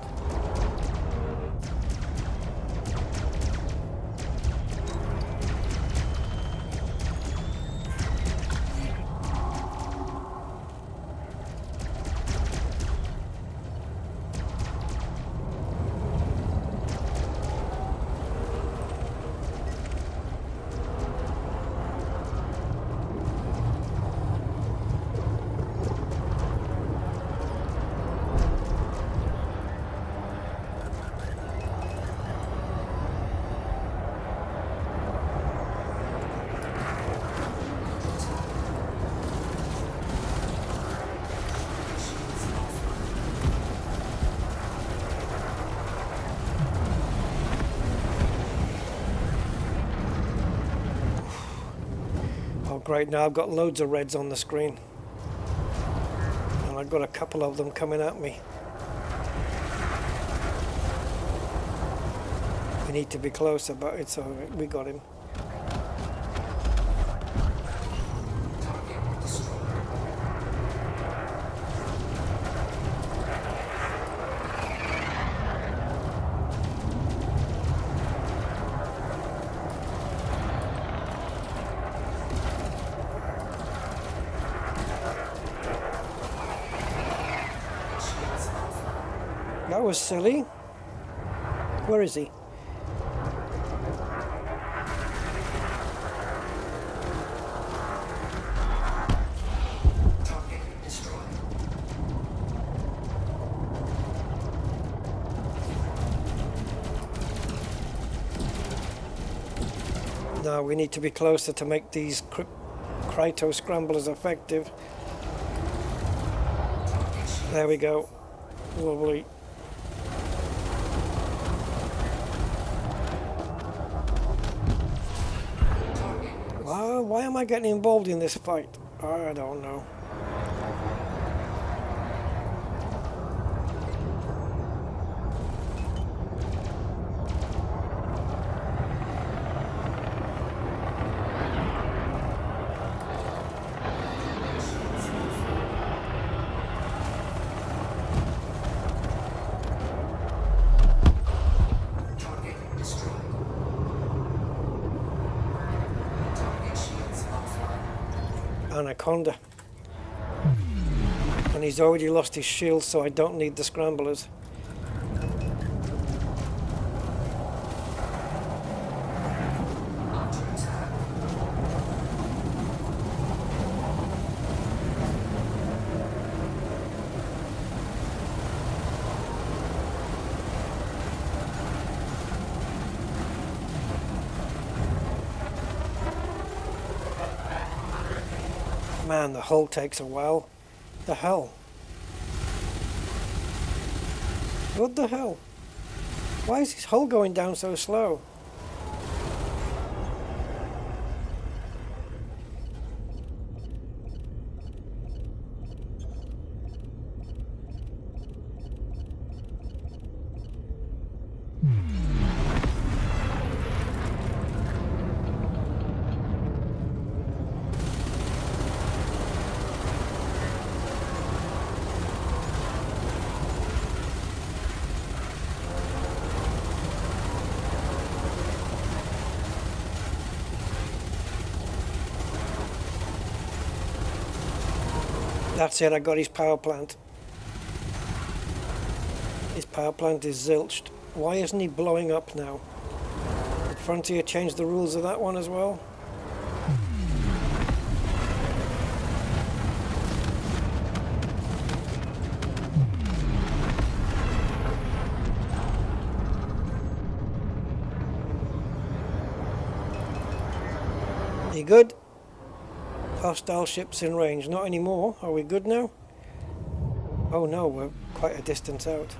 Great, now I've got loads of reds on the screen. And I've got a couple of them coming at me. We need to be closer, but it's alright, we got him. That was silly. Where is he? Target destroyed. No, we need to be closer to make these Kryto scramblers effective. There we go. Lovely. Why am I getting involved in this fight? I don't know. Anaconda. And he's already lost his shield, so I don't need the scramblers. Man, the hull takes a while. The hell? What the hell? Why is his hull going down so slow? That's it, I got his power plant. His power plant is zilched. Why isn't he blowing up now? Frontier changed the rules of that one as well. You good? Hostile ships in range. Not anymore. Are we good now? Oh no, we're quite a distance out.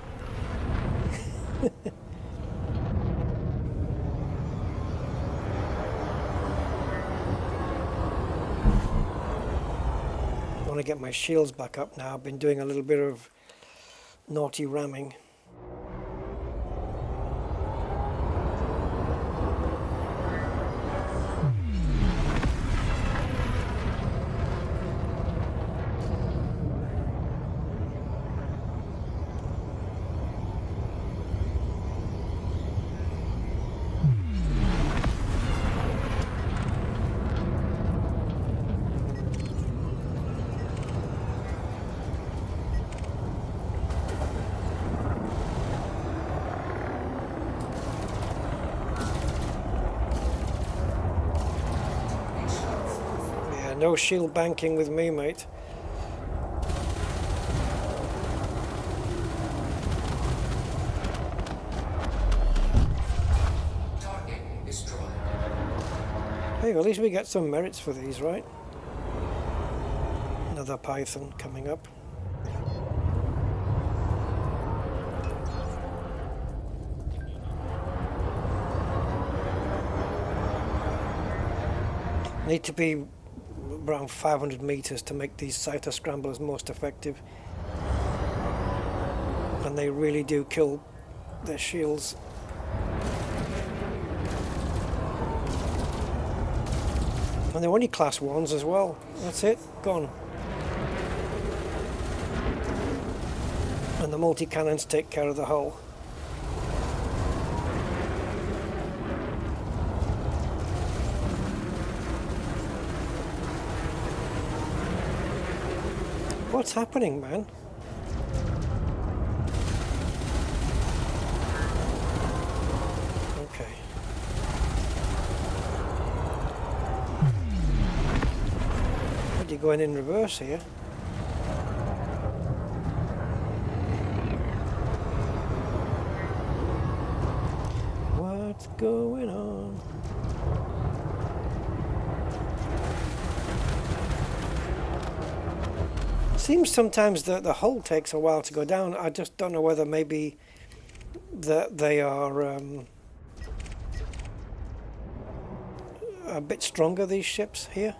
I want to get my shields back up now. I've been doing a little bit of naughty ramming. No shield banking with me, mate. Target destroyed. Hey, at least we get some merits for these, right? Another Python coming up. Need to be around 500 meters to make these cyto scramblers most effective, and they really do kill their shields. And they're only class 1s as well. That's it, gone. And the multi-cannons take care of the hull. What's happening, man? Okay. What, are you going in reverse here? What's going on? Seems sometimes that the hull takes a while to go down. I just don't know whether maybe that they are a bit stronger, these ships here.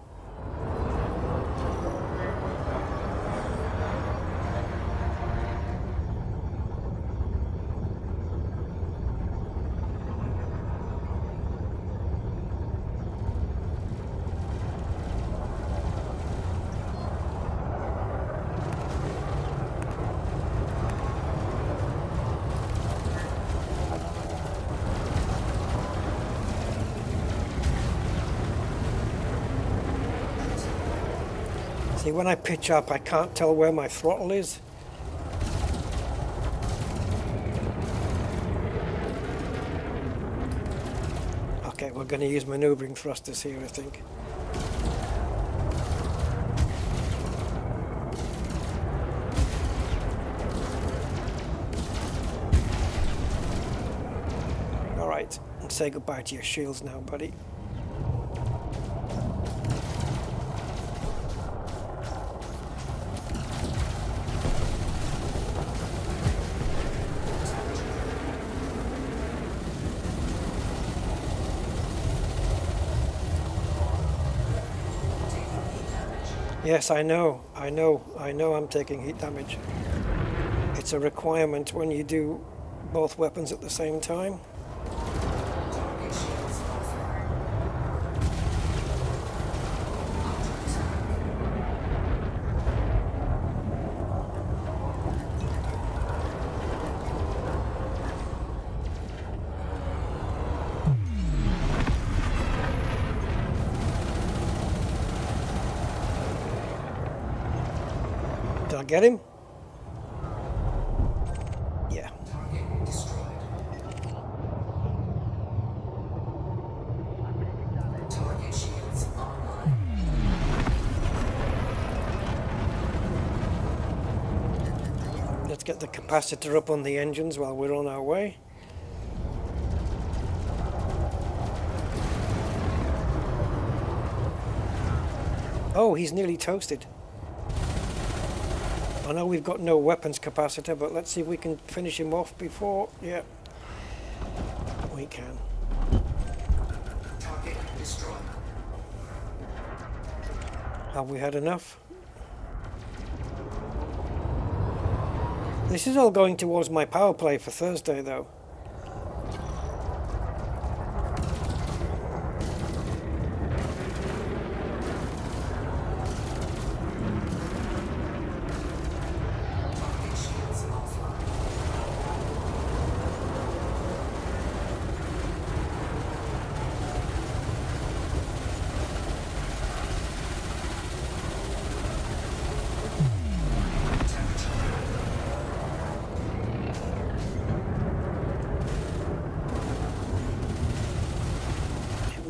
See, when I pitch up, I can't tell where my throttle is. Okay, we're going to use maneuvering thrusters here, I think. All right, and say goodbye to your shields now, buddy. Yes, I know I'm taking heat damage. It's a requirement when you do both weapons at the same time. Did I get him? Yeah. Target destroyed. get the capacitor up on the engines while we're on our way. Oh, he's nearly toasted. I know we've got no weapons capacitor, but let's see if we can finish him off before... Yeah, we can. Target destroyed. Have we had enough? This is all going towards my PowerPlay for Thursday, though. Target shields offline.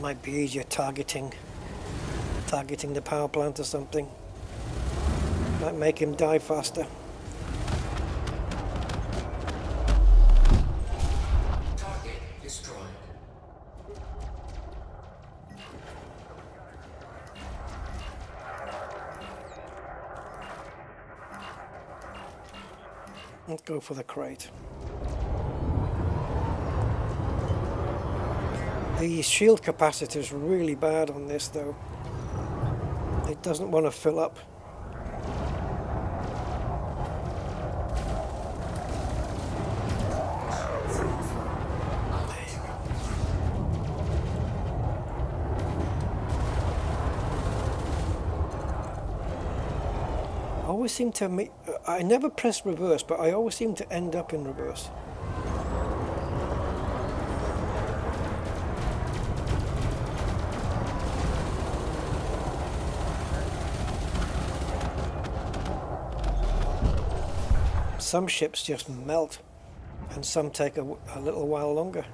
Might be easier targeting the power plant or something. Might make him die faster. Target destroyed. Let's go for the crate. The shield capacitor is really bad on this, though. It doesn't want to fill up. I always seem to make... I never press reverse, but I always seem to end up in reverse. Some ships just melt, and some take a little while longer.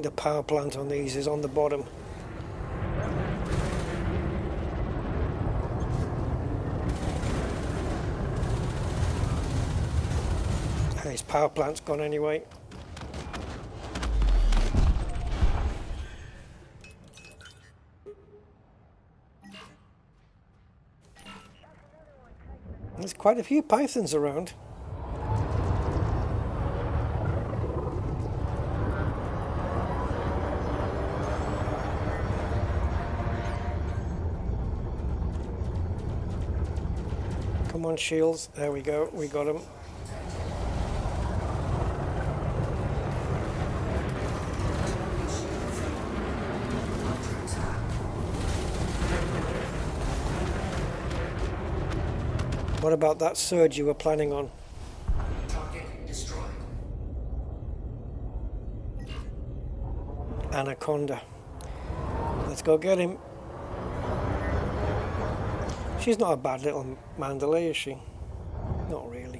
The power plant on these is on the bottom. His power plant's gone anyway. There's quite a few pythons around. Come on, shields. There we go. We got him. What about that surge you were planning on? Target destroyed. Anaconda. Let's go get him. She's not a bad little Mandalay, is she? Not really.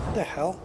What the hell?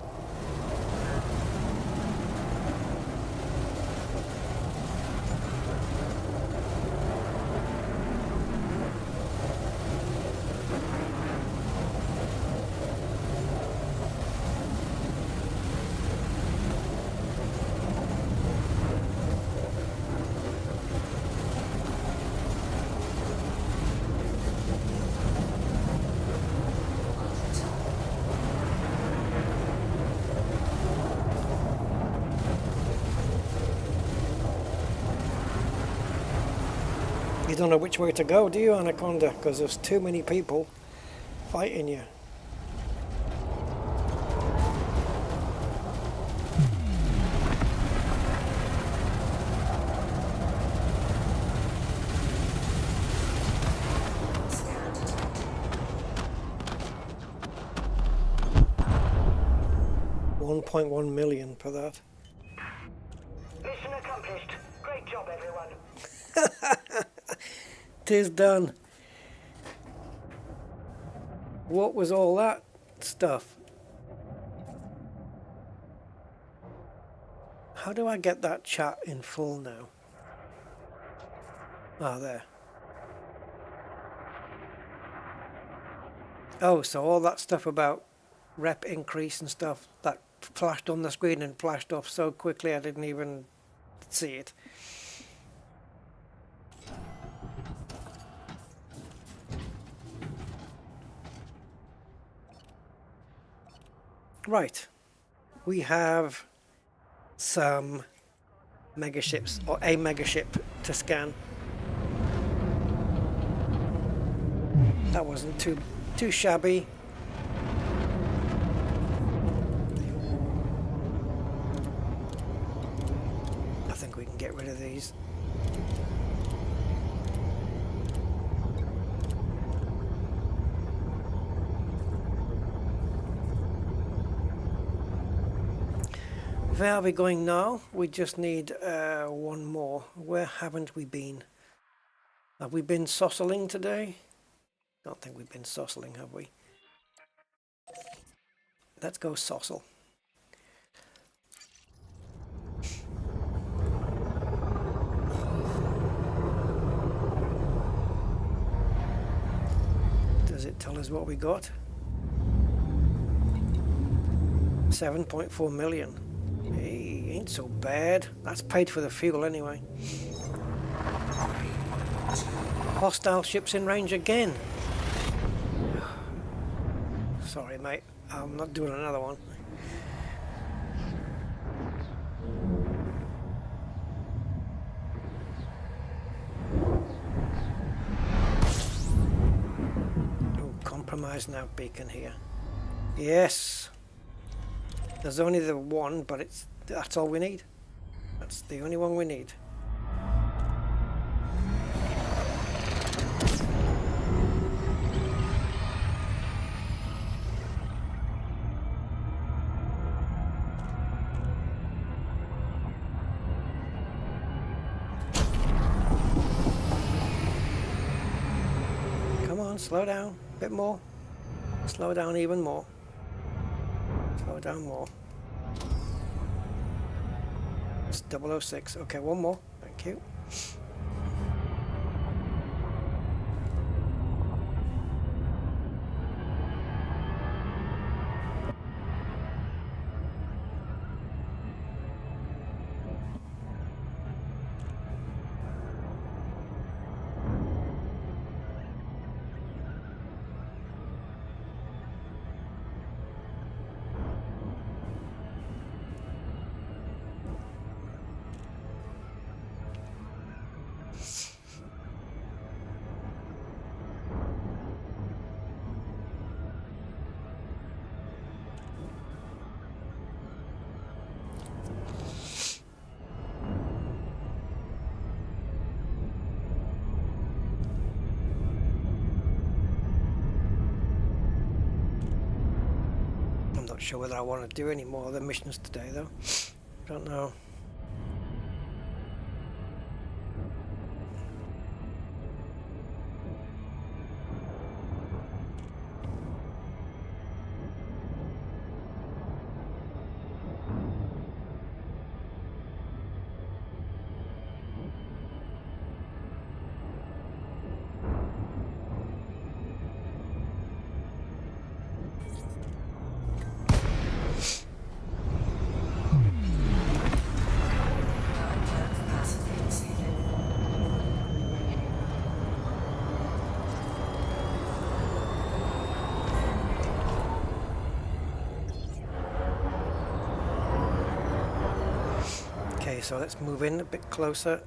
You don't know which way to go, do you, Anaconda? Because there's too many people fighting you. $1.1 million for that. Mission accomplished. Great job, everyone. 'Tis done. What was all that stuff? How do I get that chat in full now? Ah, there. Oh, so all that stuff about rep increase and stuff, that flashed on the screen and flashed off so quickly I didn't even see it. Right, we have some megaships, or a megaship to scan. That wasn't too shabby. I think we can get rid of these. Where are we going now? We just need one more. Where haven't we been? Have we been sossling today? Don't think we've been sossling, have we? Let's go sossle. Does it tell us what we got? 7.4 million. Hey, ain't so bad. That's paid for the fuel anyway. Hostile ships in range again. Sorry, mate. I'm not doing another one. Oh, compromise now beacon here. Yes. There's only the one, but that's all we need. That's the only one we need. Come on, slow down a bit more. Slow down even more. Slow down more. It's 006. Okay, one more. Thank you. Not sure whether I want to do any more of the missions today though. Don't know. So let's move in a bit closer.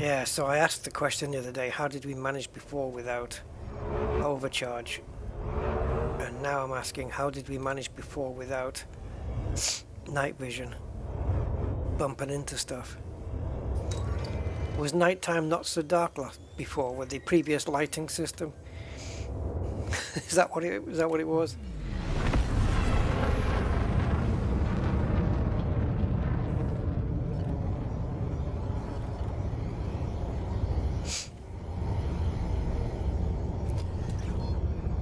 Yeah, so I asked the question the other day, how did we manage before without overcharge? And now I'm asking, how did we manage before without night vision? Bumping into stuff. Was nighttime not so dark before with the previous lighting system? Is that what it was?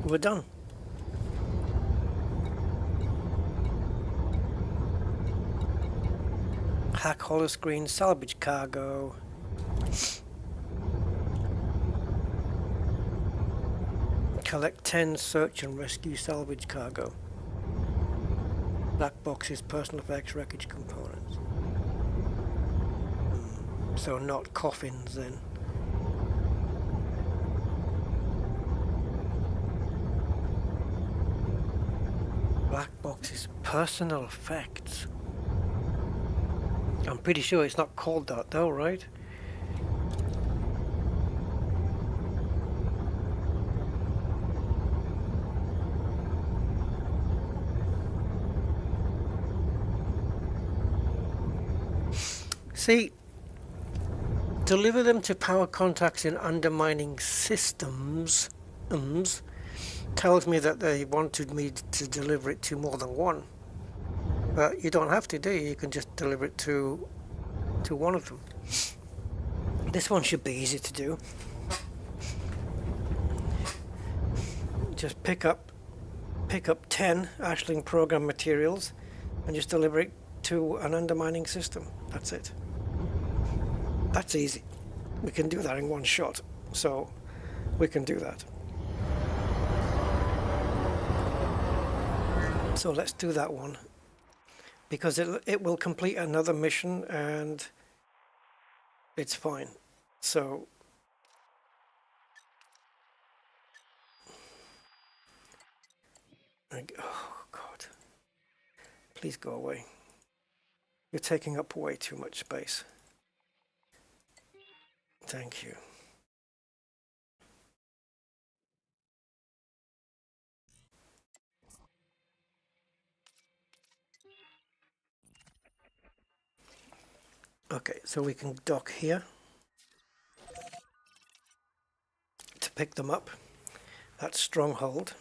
We're done. Hack hollow screen, salvage cargo. Collect 10 search and rescue salvage cargo. Black boxes, personal effects, wreckage components. So not coffins then. Black boxes, personal effects. I'm pretty sure it's not called that though, right? See, deliver them to power contacts in undermining systems tells me that they wanted me to deliver it to more than one. But you don't have to, do you? You can just deliver it to one of them. This one should be easy to do. Just pick up 10 Ashling program materials and just deliver it to an undermining system. That's it. That's easy. We can do that in one shot. So we can do that. So let's do that one, because it will complete another mission and it's fine. So oh God, please go away. You're taking up way too much space. Thank you. Okay, so we can dock here to pick them up. That's stronghold.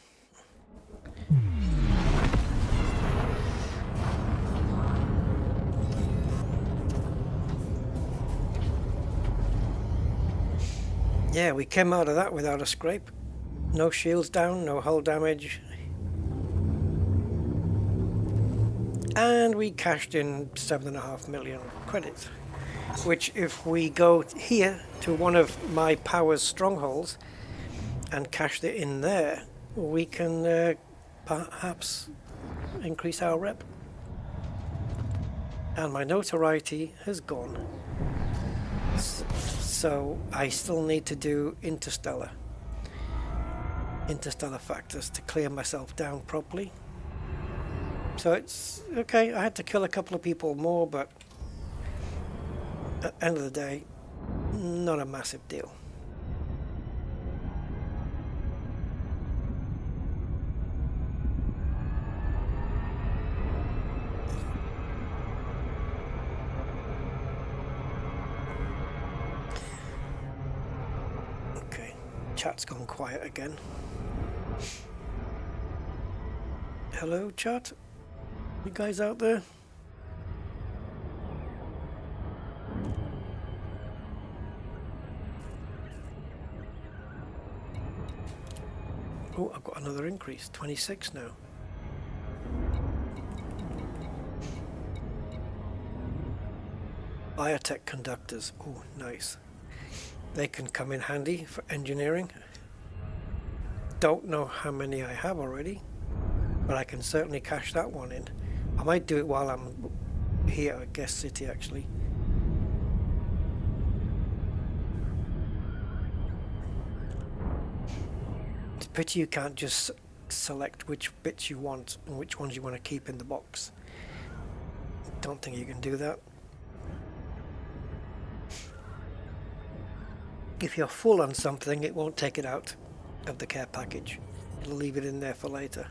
Yeah, we came out of that without a scrape. No shields down, no hull damage. And we cashed in 7.5 million credits, which if we go here to one of my power's strongholds and cash it in there, we can perhaps increase our rep. And my notoriety has gone. So I still need to do interstellar factors to clear myself down properly. So it's okay. I had to kill a couple of people more, but at the end of the day, not a massive deal. Chat's gone quiet again. Hello, chat? You guys out there? Oh, I've got another increase. 26 now. Biotech conductors. Oh, nice. They can come in handy for engineering. Don't know how many I have already, but I can certainly cash that one in. I might do it while I'm here at Guest City, actually. It's a pity you can't just select which bits you want and which ones you want to keep in the box. Don't think you can do that. if you're full on something, it won't take it out of the care package. It'll leave it in there for later.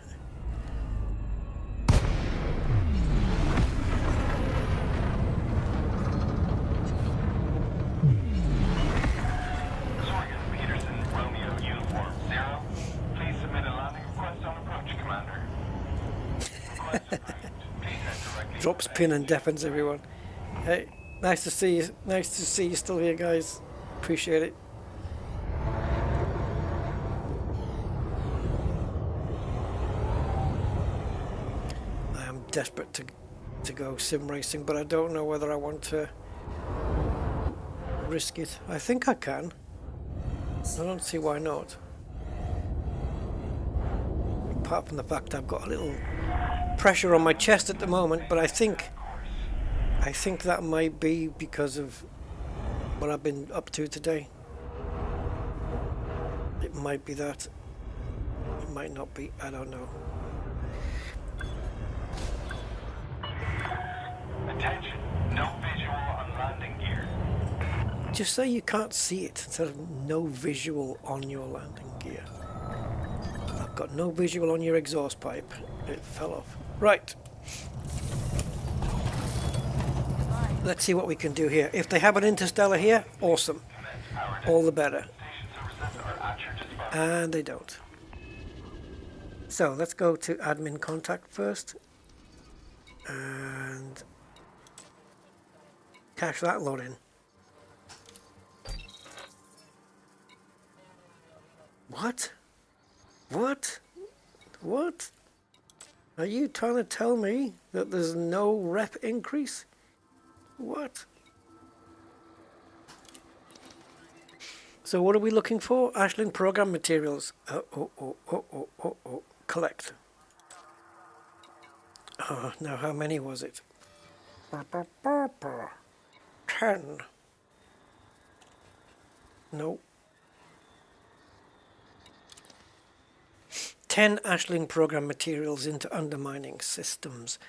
Drops pin and deafens everyone. Hey, nice to see you. Nice to see you still here, guys. Appreciate it. I am desperate to go sim racing, but I don't know whether I want to risk it. I think I can. I don't see why not. Apart from the fact I've got a little pressure on my chest at the moment, but I think that might be because of what I've been up to today. It might be that. It might not be. I don't know. Attention, no visual on landing gear. Just say you can't see it instead of no visual on your landing gear. I've got no visual on your exhaust pipe. It fell off. Right. Let's see what we can do here. If they have an interstellar here, awesome. All the better. And they don't. So let's go to admin contact first. And cache that lot in. What? What? What? Are you trying to tell me that there's no rep increase? What? So what are we looking for? Ashling program materials. Collect. Now how many was it? 10. No. 10 Ashling program materials into undermining systems.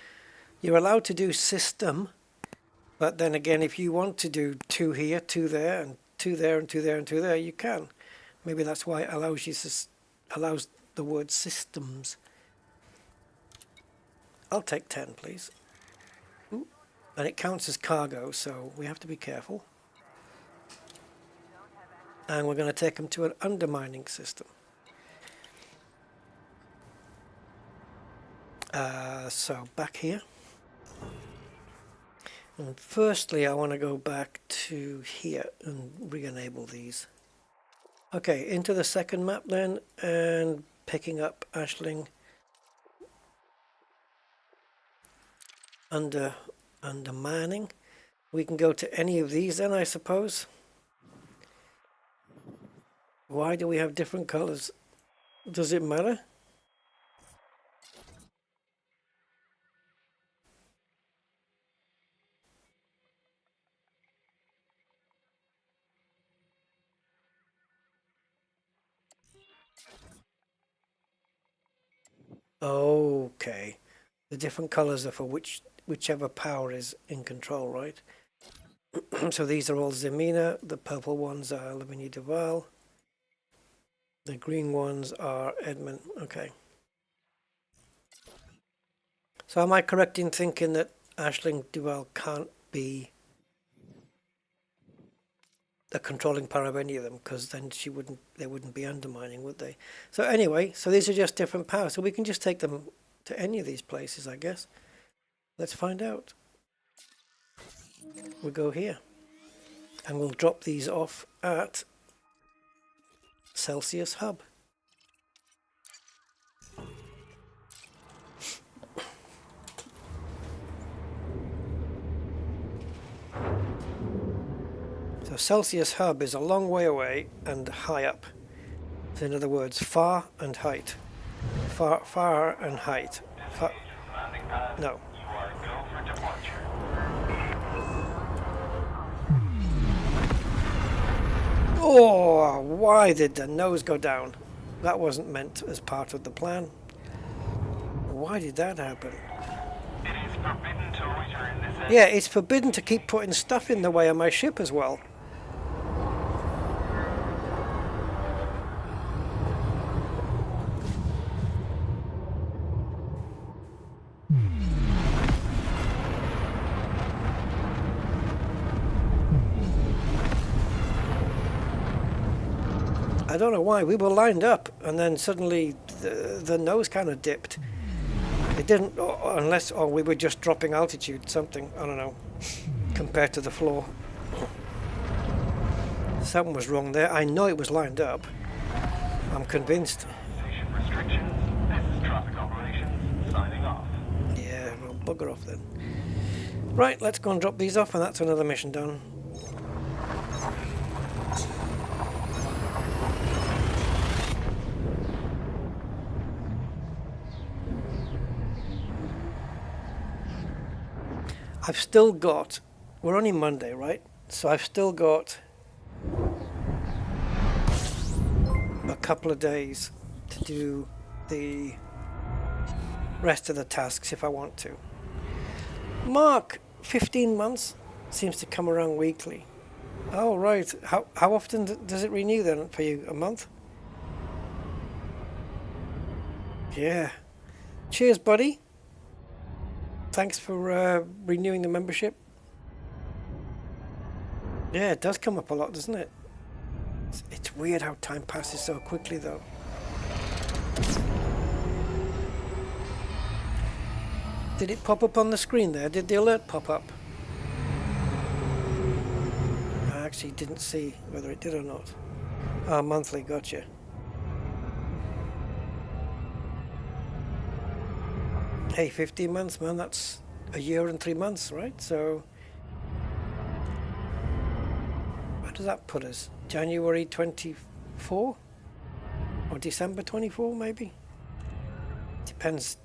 You're allowed to do system, but then again, if you want to do 2 here, 2 there, and 2 there, and 2 there, and 2 there, you can. Maybe that's why it allows the word systems. I'll take 10, please. Ooh. And it counts as cargo, so we have to be careful. And we're going to take them to an undermining system. So back here. And firstly, I want to go back to here and re-enable these. Okay, into the second map then, and picking up Ashling under Manning. We can go to any of these then, I suppose. Why do we have different colors? Does it matter? Okay, the different colors are for whichever power is in control, right? So these are all Zemina, the purple ones are Lavinia Duval, the green ones are Edmund. Okay. So am I correct in thinking that Ashling Duval can't be the controlling power of any of them, because then they wouldn't be undermining, would they? So anyway, so these are just different powers, so we can just take them to any of these places, I guess. Let's find out. We'll go here and we'll drop these off at Celsius Hub. So Celsius Hub is a long way away and high up. So in other words, far and height. Far and height. No. Oh, why did the nose go down? That wasn't meant as part of the plan. Why did that happen? It is forbidden to loiter in this area. Yeah, it's forbidden to keep putting stuff in the way of my ship as well. I don't know why, we were lined up and then suddenly the nose kind of dipped. It didn't, unless, or we were just dropping altitude, something, I don't know, compared to the floor. Something was wrong there. I know it was lined up. I'm convinced. Station restrictions. This is traffic operations signing off. Yeah, well, bugger off then. Right, let's go and drop these off and that's another mission done. I've still got, we're only Monday, right? So I've still got a couple of days to do the rest of the tasks if I want to. Mark, 15 months seems to come around weekly. Oh, right. How often does it renew then for you? A month? Yeah. Cheers, buddy. Thanks for renewing the membership. Yeah, it does come up a lot, doesn't it? It's weird how time passes so quickly, though. Did it pop up on the screen there? Did the alert pop up? I actually didn't see whether it did or not. Ah, monthly, gotcha. Hey, 15 months, man, that's a year and 3 months, right? So, where does that put us? January 24? Or December 24, maybe? Depends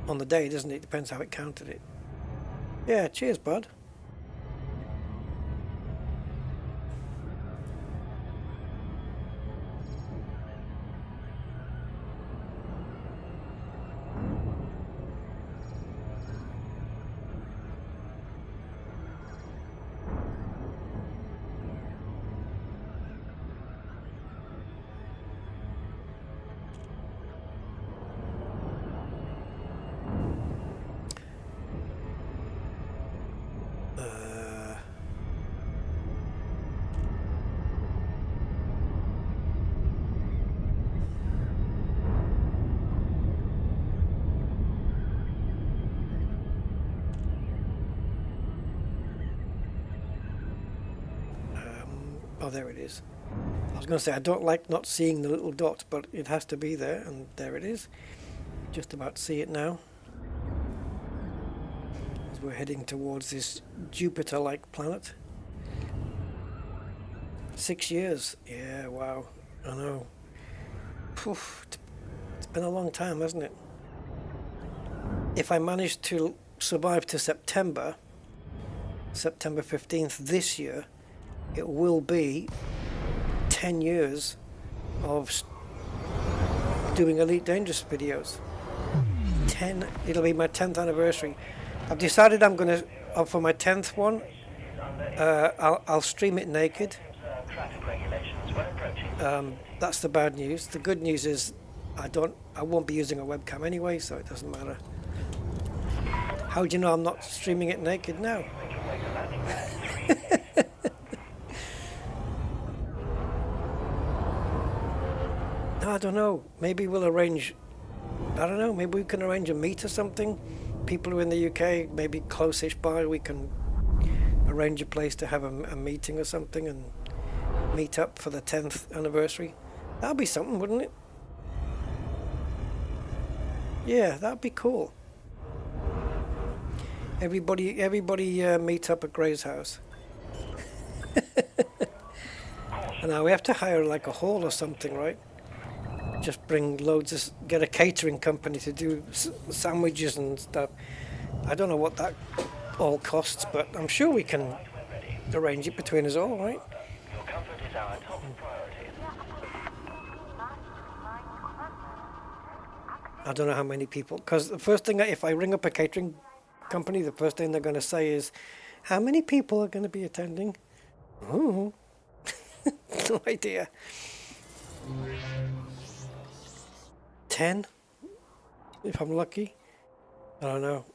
on the day, doesn't it? Depends how it counted it. Yeah, cheers, bud. Oh, there it is. I was going to say, I don't like not seeing the little dot, but it has to be there, and there it is. Just about to see it now. As we're heading towards this Jupiter-like planet. 6 years. Yeah, wow. I know. Poof. It's been a long time, hasn't it? If I manage to survive to September 15th this year, it will be 10 years of doing Elite Dangerous videos. It'll be my 10th anniversary. I've decided I'm going to, for my 10th one, I'll stream it naked. That's the bad news. The good news is I won't be using a webcam anyway, so it doesn't matter. How do you know I'm not streaming it naked now? I don't know. Maybe we'll arrange, I don't know, maybe we can arrange a meet or something. People who are in the UK, maybe close-ish by, we can arrange a place to have a meeting or something and meet up for the 10th anniversary. That'd be something, wouldn't it? Yeah, that'd be cool. Everybody meet up at Gray's house. And now we have to hire like a hall or something, right? Just bring loads of, get a catering company to do sandwiches and stuff. I don't know what that all costs, but I'm sure we can arrange it between us all, right? Your comfort is our top priority. I don't know how many people, because the first thing, if I ring up a catering company, the first thing they're going to say is, how many people are going to be attending? Oh, no idea. 10, if I'm lucky. I don't know.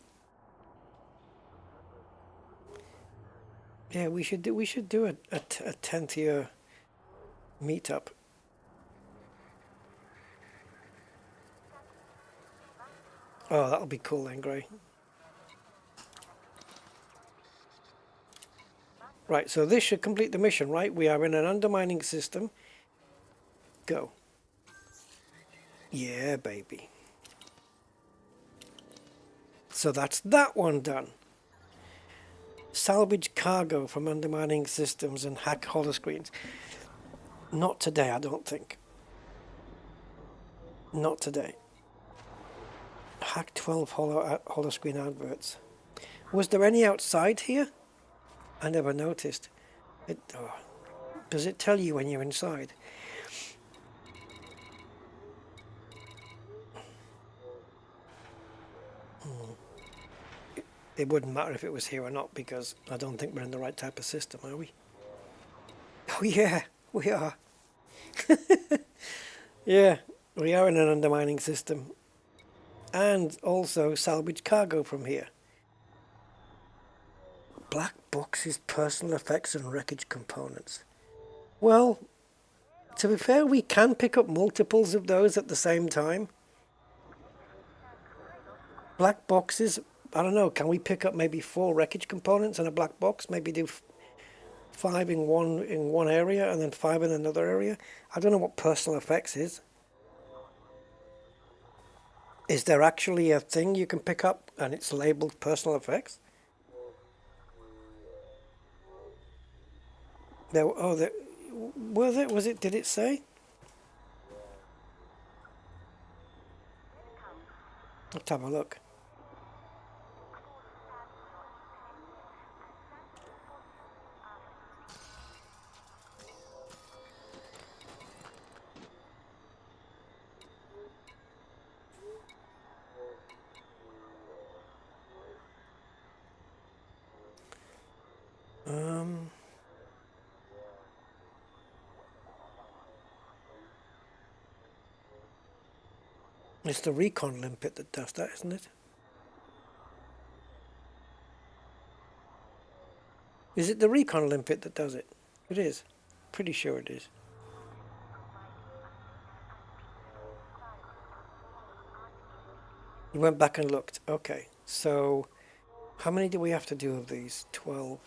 Yeah, we should do a 10th year meetup. Oh, that'll be cool then, Gray. Right, so this should complete the mission, right? We are in an undermining system. Go. Yeah, baby. So that's that one done. Salvage cargo from undermining systems and hack holoscreens. Not today, I don't think. Not today. Hack 12 holoscreen adverts. Was there any outside here? I never noticed. Does it tell you when you're inside? It wouldn't matter if it was here or not, because I don't think we're in the right type of system, are we? Oh yeah, we are. Yeah, we are in an undermining system. And also salvage cargo from here. Black boxes, personal effects and wreckage components. Well, to be fair, we can pick up multiples of those at the same time. Black boxes, I don't know, can we pick up maybe 4 wreckage components in a black box? Maybe do 5 in one area and then 5 in another area? I don't know what personal effects is. Is there actually a thing you can pick up and it's labeled personal effects? Was it, did it say? Let's have a look. It's the recon limpet that does that, isn't it? Is it the recon limpet that does it? It is. Pretty sure it is. You went back and looked. Okay, so how many do we have to do of these? 12.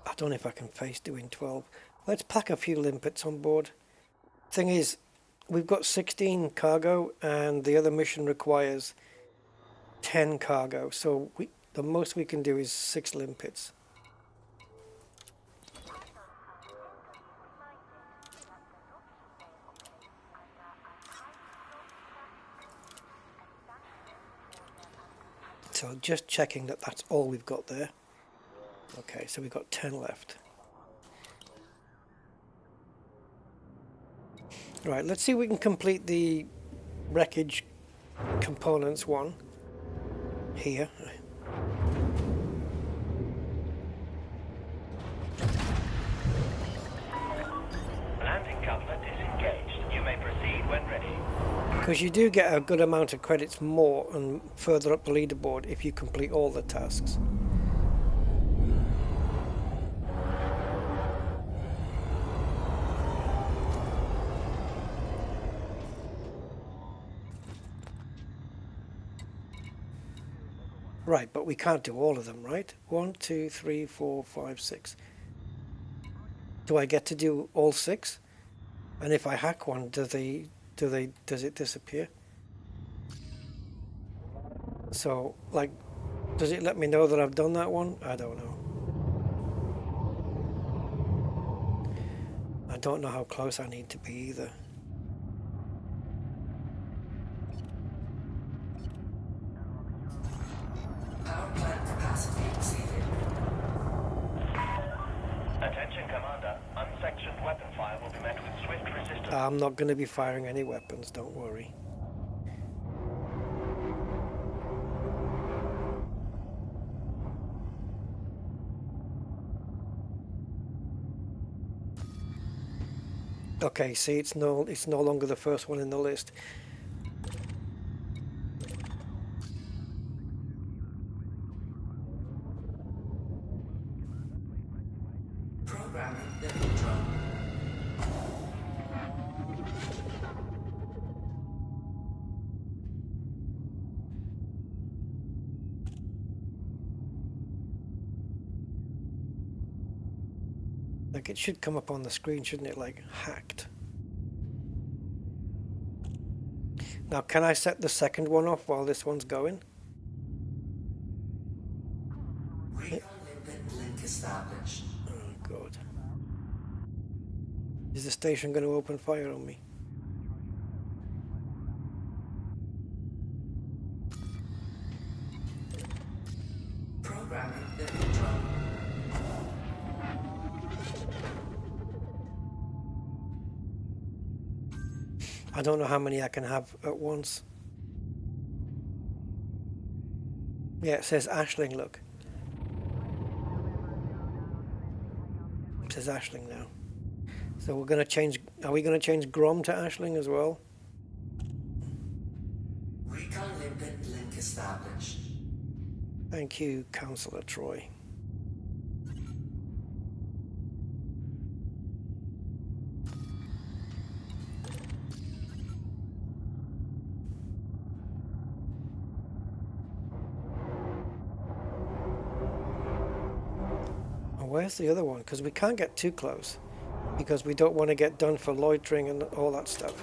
I don't know if I can face doing 12. Let's pack a few limpets on board. Thing is, we've got 16 cargo and the other mission requires 10 cargo, so the most we can do is 6 limpets. So just checking that that's all we've got there. Okay, so we've got 10 left. Right, let's see if we can complete the wreckage components one here. Landing coupler disengaged. You may proceed when ready. Because you do get a good amount of credits more and further up the leaderboard if you complete all the tasks. Right, but we can't do all of them, right? 1, 2, 3, 4, 5, 6. Do I get to do all 6? And if I hack one, does it disappear? So, like, does it let me know that I've done that one? I don't know. I don't know how close I need to be either. Power plant capacity exceeded. Attention, Commander. Unsectioned weapon fire will be met with swift resistance. I'm not going to be firing any weapons, don't worry. Okay, see, it's no longer the first one in the list. Like it should come up on the screen, shouldn't it? Like hacked. Now, can I set the second one off while this one's going? Recon limpet link established. Oh, God. Is the station going to open fire on me? Programming the control. I don't know how many I can have at once. Yeah, it says Ashling, look. It says Ashling now. So we're going to change, are we going to change Grom to Ashling as well? Recon limpet link established. Thank you, Councillor Troy. Where's the other one? Because we can't get too close. Because we don't want to get done for loitering and all that stuff.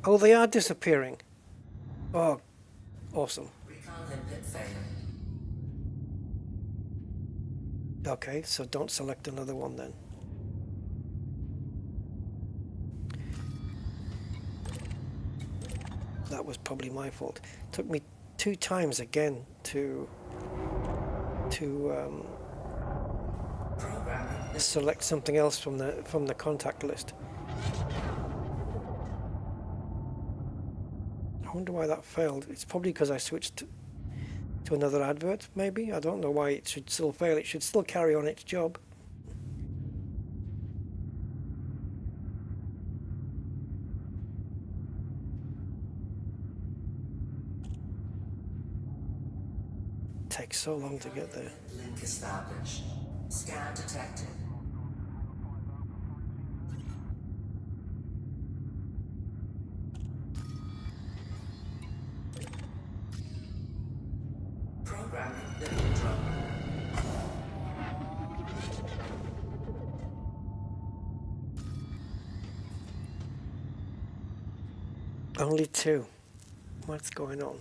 Oh, they are disappearing. Oh, awesome. Recon limpet failing. Okay, so don't select another one then. That was probably my fault. Took me 2 times again to select something else from the contact list. I wonder why that failed. It's probably because I switched to another advert, maybe. I don't know why it should still fail. It should still carry on its job. Takes so long to get there. Link established. Scan detected. Programming the control. Only 2. What's going on?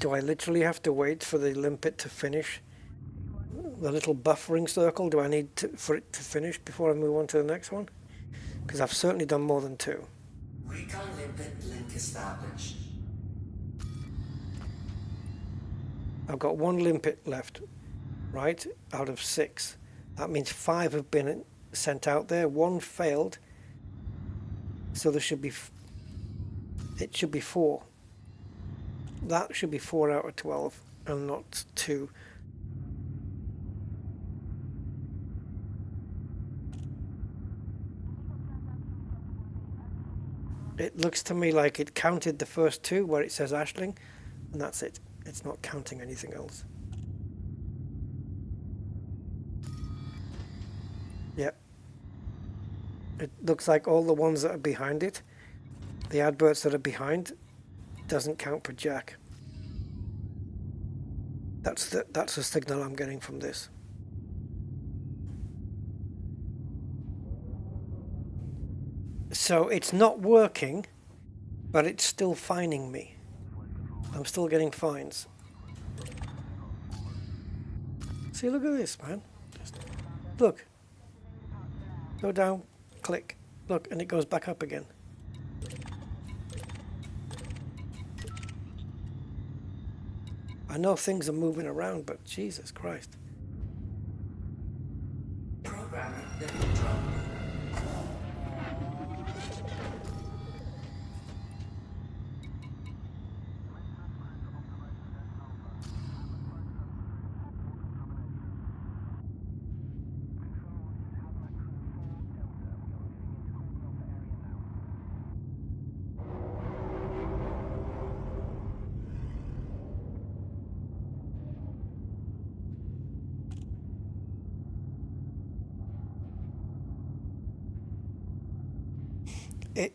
Do I literally have to wait for the limpet to finish? The little buffering circle, do I need for it to finish before I move on to the next one? Because I've certainly done more than 2. Recon limpet link established. I've got 1 limpet left, right, out of 6. That means 5 have been sent out there, 1 failed. So there should be, it should be 4. That should be 4 out of 12 and not 2. It looks to me like it counted the first 2 where it says Ashling, and that's it. It's not counting anything else. Yep. It looks like all the ones that are behind it, the adverts that are behind, doesn't count per jack. That's the signal I'm getting from this. So it's not working, but it's still fining me. I'm still getting fines. See, look at this, man. Just look. Go down, click, look, and it goes back up again. I know things are moving around, but Jesus Christ. Programming the control.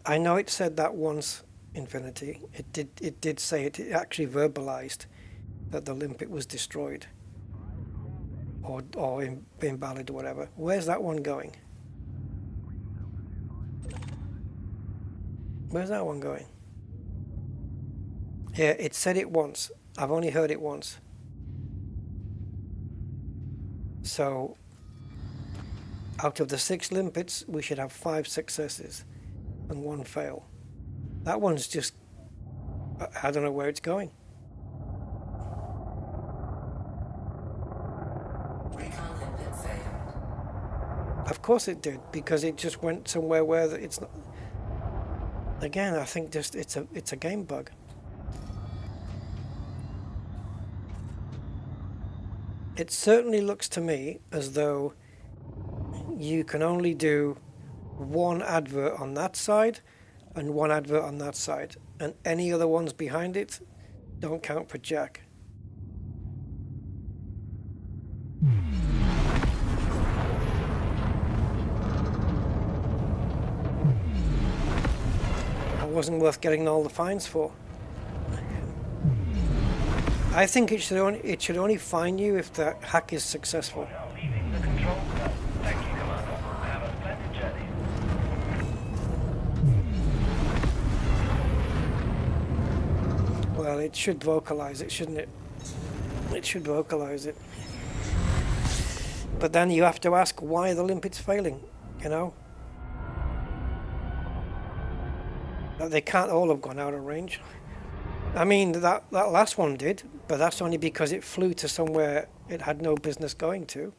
I know it said that once, Infinity. It did say it. It actually verbalized that the limpet was destroyed or invalid or whatever. Where's that one going? Where's that one going? Yeah, it said it once. I've only heard it once. So, out of the 6 limpets, we should have 5 successes and 1 fail. That one's just... I don't know where it's going. Recon limpet failed. Of course it did, because it just went somewhere where it's not... Again, I think just it's a game bug. It certainly looks to me as though you can only do 1 advert on that side and 1 advert on that side, and any other ones behind it don't count for jack. That wasn't worth getting all the fines for. I think it should only fine you if the hack is successful. Leaving the control cell. Thank you, Commander. Have a splendid journey. Well, it should vocalize it, shouldn't it? It should vocalize it. But then you have to ask why the limpet's failing, you know? They can't all have gone out of range. I mean, that last one did, but that's only because it flew to somewhere it had no business going to.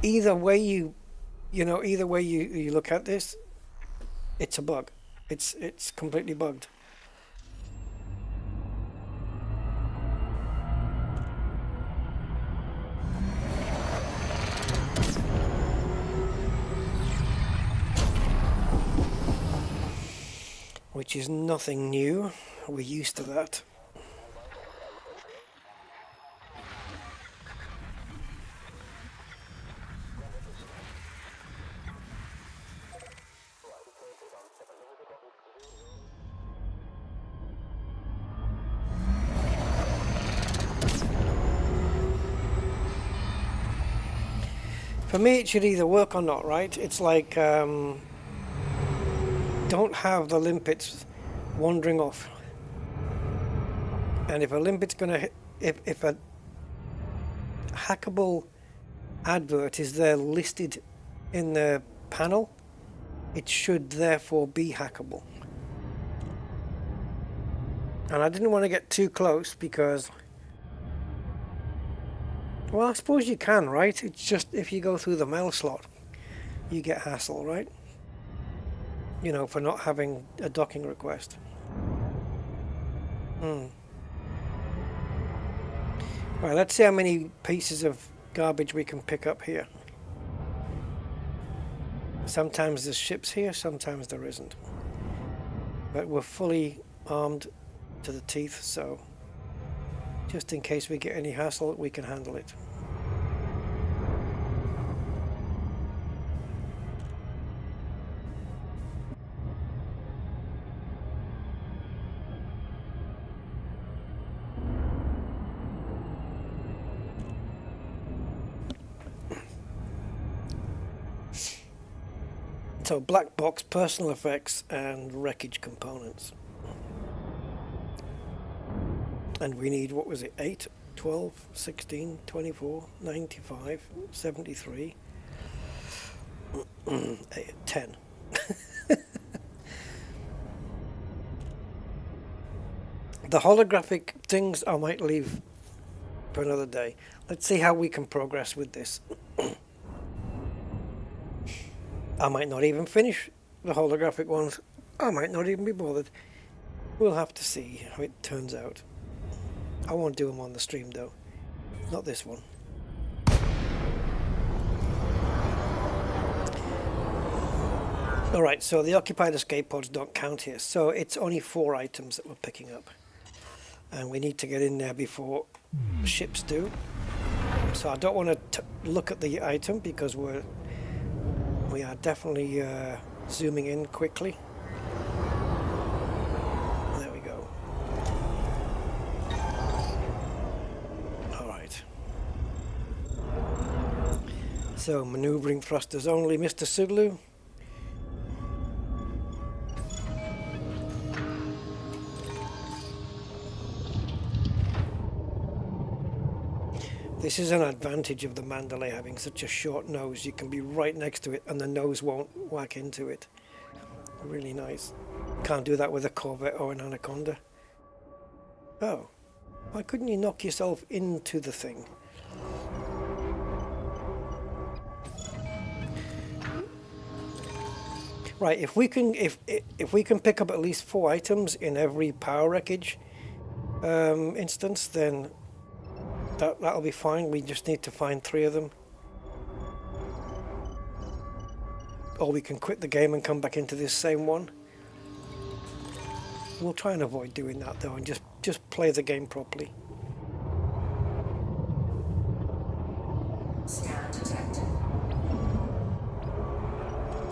Either way you look at this, it's a bug. It's completely bugged. Which is nothing new. We're used to that. For me, it should either work or not, right? It's like don't have the limpets wandering off. And if a limpet's gonna hit, if a hackable advert is there listed in the panel, it should therefore be hackable. And I didn't want to get too close because, well, I suppose you can, right? It's just if you go through the mail slot, you get hassle, right? You know, for not having a docking request. Right, let's see how many pieces of garbage we can pick up here. Sometimes there's ships here, sometimes there isn't. But we're fully armed to the teeth, so just in case we get any hassle, we can handle it. So black box, personal effects, and wreckage components. And we need, what was it, 8, 12, 16, 24, 95, 73, 10. The holographic things I might leave for another day. Let's see how we can progress with this. I might not even finish the holographic ones. I might not even be bothered. We'll have to see how it turns out. I won't do them on the stream though. Not this one. Alright, so the occupied escape pods don't count here. So it's only 4 items that we're picking up. And we need to get in there before ships do. So I don't want to look at the item because we are definitely zooming in quickly. There we go. All right. So maneuvering thrusters only, Mr. Sudlu. This is an advantage of the Mandalay having such a short nose. You can be right next to it and the nose won't whack into it. Really nice. Can't do that with a Corvette or an Anaconda. Oh, why couldn't you knock yourself into the thing? Right, if we can pick up at least 4 items in every power wreckage instance, then that'll be fine. We just need to find 3 of them. Or we can quit the game and come back into this same one. We'll try and avoid doing that though, and just play the game properly. Scan detected.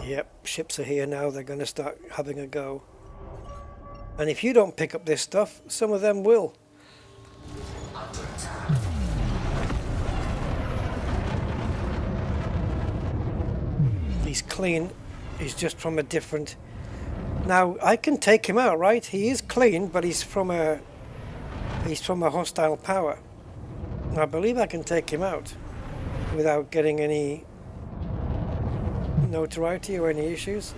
Yep, ships are here now. They're going to start having a go. And if you don't pick up this stuff, some of them will. Under attack. He's clean. He's just from a different... Now, I can take him out, right? He is clean, but he's from a hostile power. I believe I can take him out without getting any notoriety or any issues.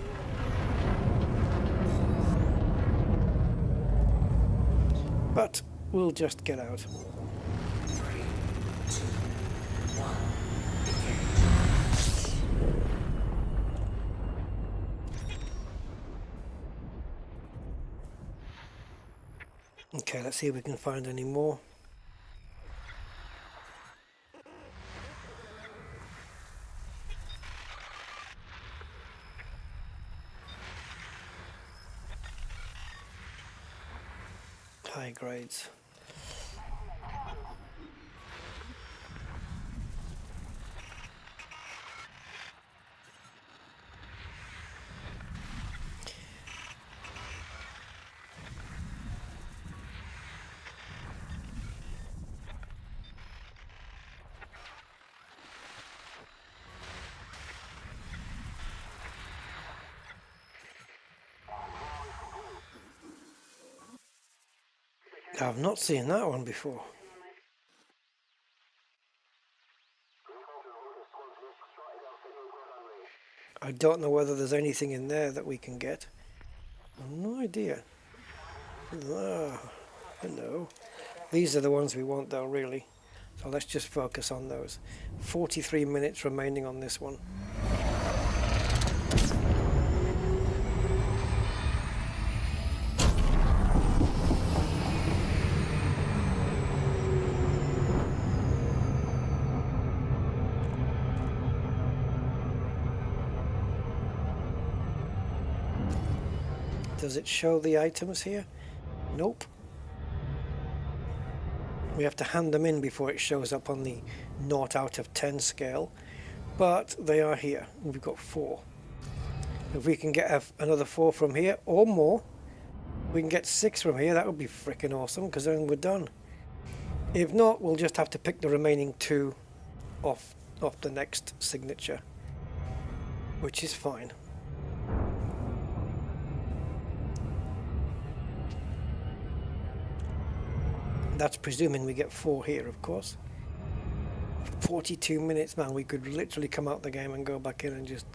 But we'll just get out. 3, 2, 1. Okay, let's see if we can find any more. High grades. I've not seen that one before. I don't know whether there's anything in there that we can get. I've no idea. Ah, hello. These are the ones we want though, really. So let's just focus on those. 43 minutes remaining on this one. Does it show the items here? Nope. We have to hand them in before it shows up on the 0 out of 10 scale. But they are here. We've got 4. If we can get another 4 from here or more, we can get 6 from here. That would be freaking awesome because then we're done. If not, we'll just have to pick the remaining 2 off the next signature, which is fine. That's presuming we get 4 here, of course. 42 minutes, man. We could literally come out the game and go back in and just...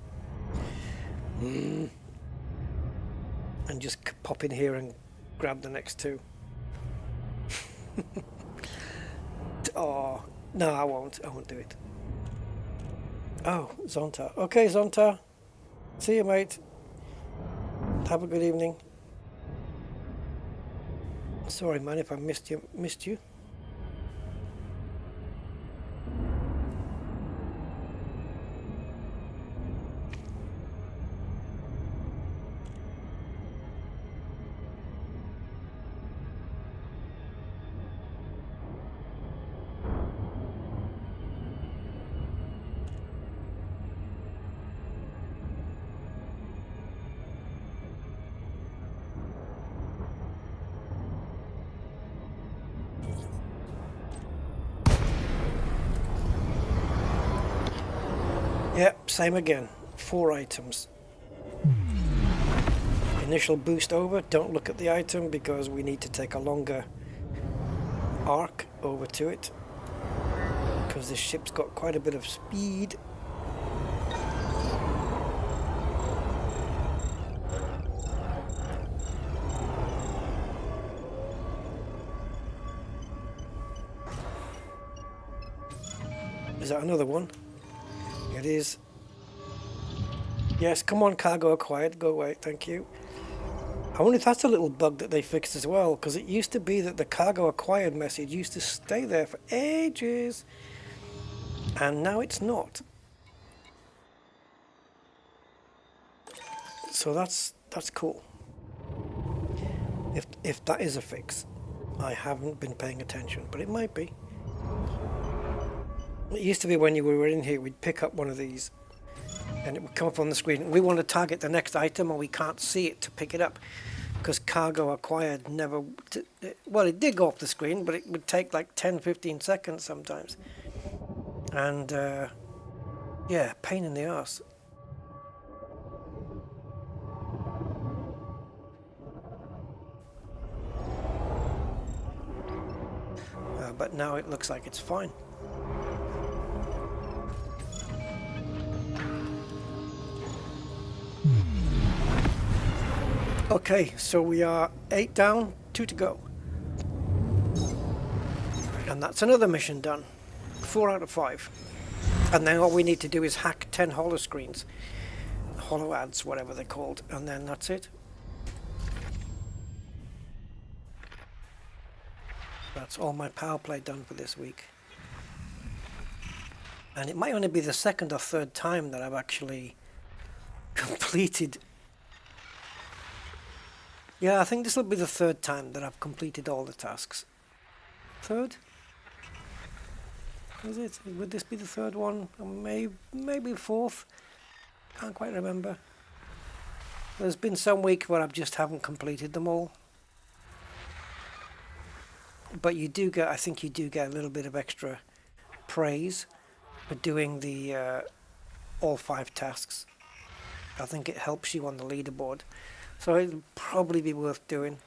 and just pop in here and grab the next 2. Oh, no, I won't. I won't do it. Oh, Zonta. Okay, Zonta. See you, mate. Have a good evening. Sorry, man, if I missed you. same again, 4 items. Initial boost over, don't look at the item because we need to take a longer arc over to it because this ship's got quite a bit of speed. Is that another one? It is. Yes, come on, cargo acquired. Go away, thank you. I wonder if that's a little bug that they fixed as well, because it used to be that the cargo acquired message used to stay there for ages, and now it's not. So that's cool. If that is a fix, I haven't been paying attention, but it might be. It used to be when you were in here, we'd pick up one of these and it would come up on the screen. We want to target the next item and we can't see it to pick it up because cargo acquired never... Well, it did go off the screen, but it would take like 10-15 seconds sometimes. And, yeah, pain in the arse. But now it looks like it's fine. Okay, so we are 8 down, 2 to go. And that's another mission done. 4 out of 5. And then all we need to do is hack 10 holo screens. Holo ads, whatever they're called. And then that's it. That's all my PowerPlay done for this week. And it might only be the 2nd or 3rd time that I've actually completed. Yeah, I think this will be the 3rd time that I've completed all the tasks. 3rd? Is it? Would this be the 3rd one? Or maybe 4th? Can't quite remember. There's been some week where I just haven't completed them all. But you do get, I think you do get a little bit of extra praise for doing the all 5 tasks. I think it helps you on the leaderboard. So it'll probably be worth doing.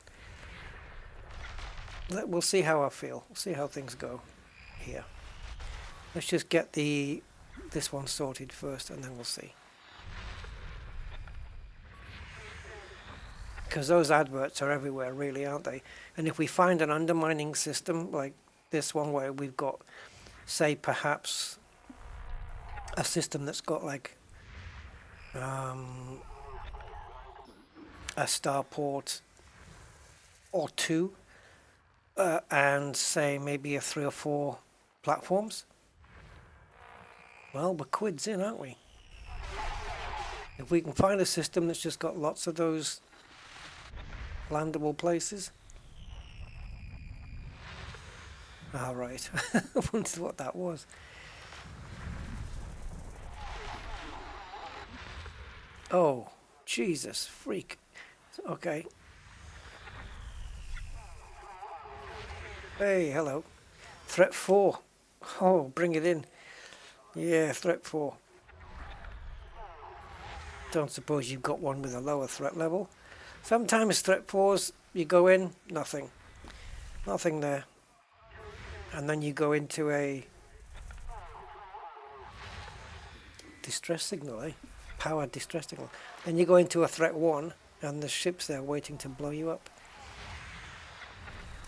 We'll see how I feel. We'll see how things go here. Let's just get this one sorted first and then we'll see. Because those adverts are everywhere really, aren't they? And if we find an undermining system like this one where we've got, say perhaps a system that's got like a starport or 2 and say maybe a 3 or 4 platforms, well, we're quids in, aren't we? If we can find a system that's just got lots of those landable places. All right. I wondered what that was. Oh, Jesus, freak. Okay. Hey, hello. Threat 4. Oh, bring it in. Yeah, threat 4. Don't suppose you've got one with a lower threat level. Sometimes threat 4s, you go in, nothing. Nothing there. And then you go into a distress signal, eh? Power distress signal. Then you go into a threat 1 and the ship's there waiting to blow you up.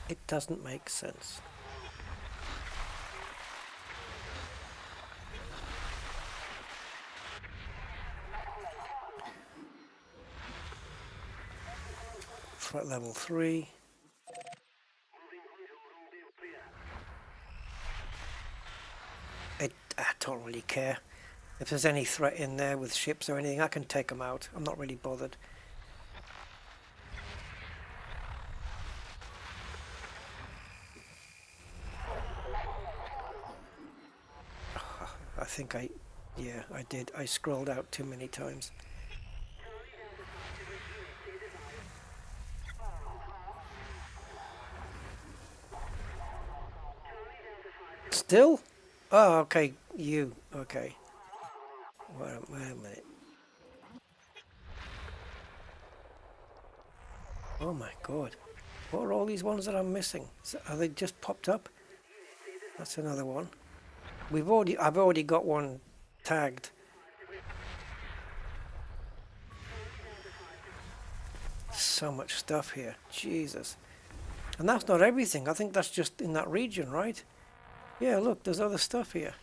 It doesn't make sense. Threat level 3. I don't really care. If there's any threat in there with ships or anything, I can take them out. I'm not really bothered. I think I did. I scrolled out too many times. Still? Oh, okay. You. Okay. Wait a minute. Oh my god. What are all these ones that I'm missing? Are they just popped up? That's another one. I've already got one tagged. So much stuff here. Jesus. And that's not everything. I think that's just in that region, right? Yeah, look, there's other stuff here.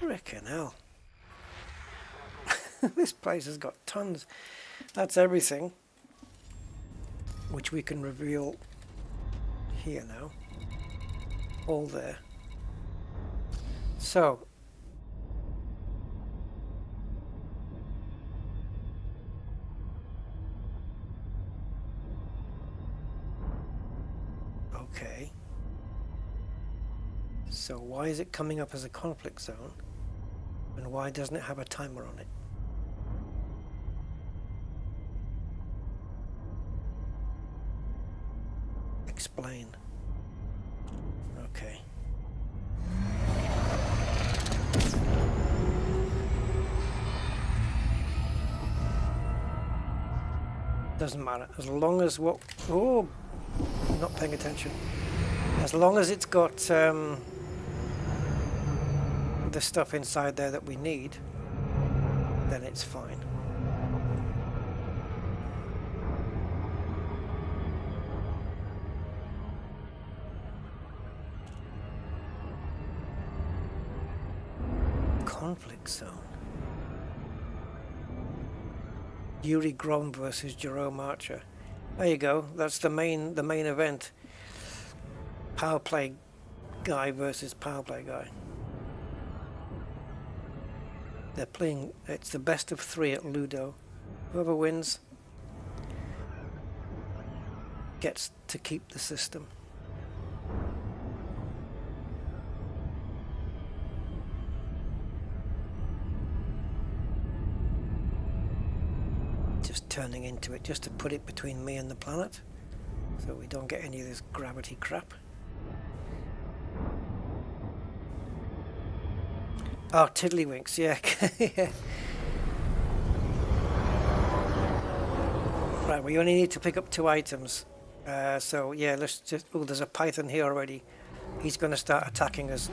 Frickin' hell. This place has got tons. That's everything, which we can reveal here now. All there. So, okay. So why is it coming up as a conflict zone? And why doesn't it have a timer on it? Explain. Okay. Doesn't matter. As long as what... Oh! I'm not paying attention. As long as it's got the stuff inside there that we need, then it's fine. Conflict zone. Yuri Grom versus Jerome Archer. There you go. That's the main event. PowerPlay guy versus PowerPlay guy. They're playing. It's the best of 3 at Ludo. Whoever wins gets to keep the system. Just turning into it just to put it between me and the planet, so we don't get any of this gravity crap. Oh, tiddlywinks, yeah. Yeah. Right, we only need to pick up 2 items. So yeah, let's just... Oh, there's a python here already. He's going to start attacking us.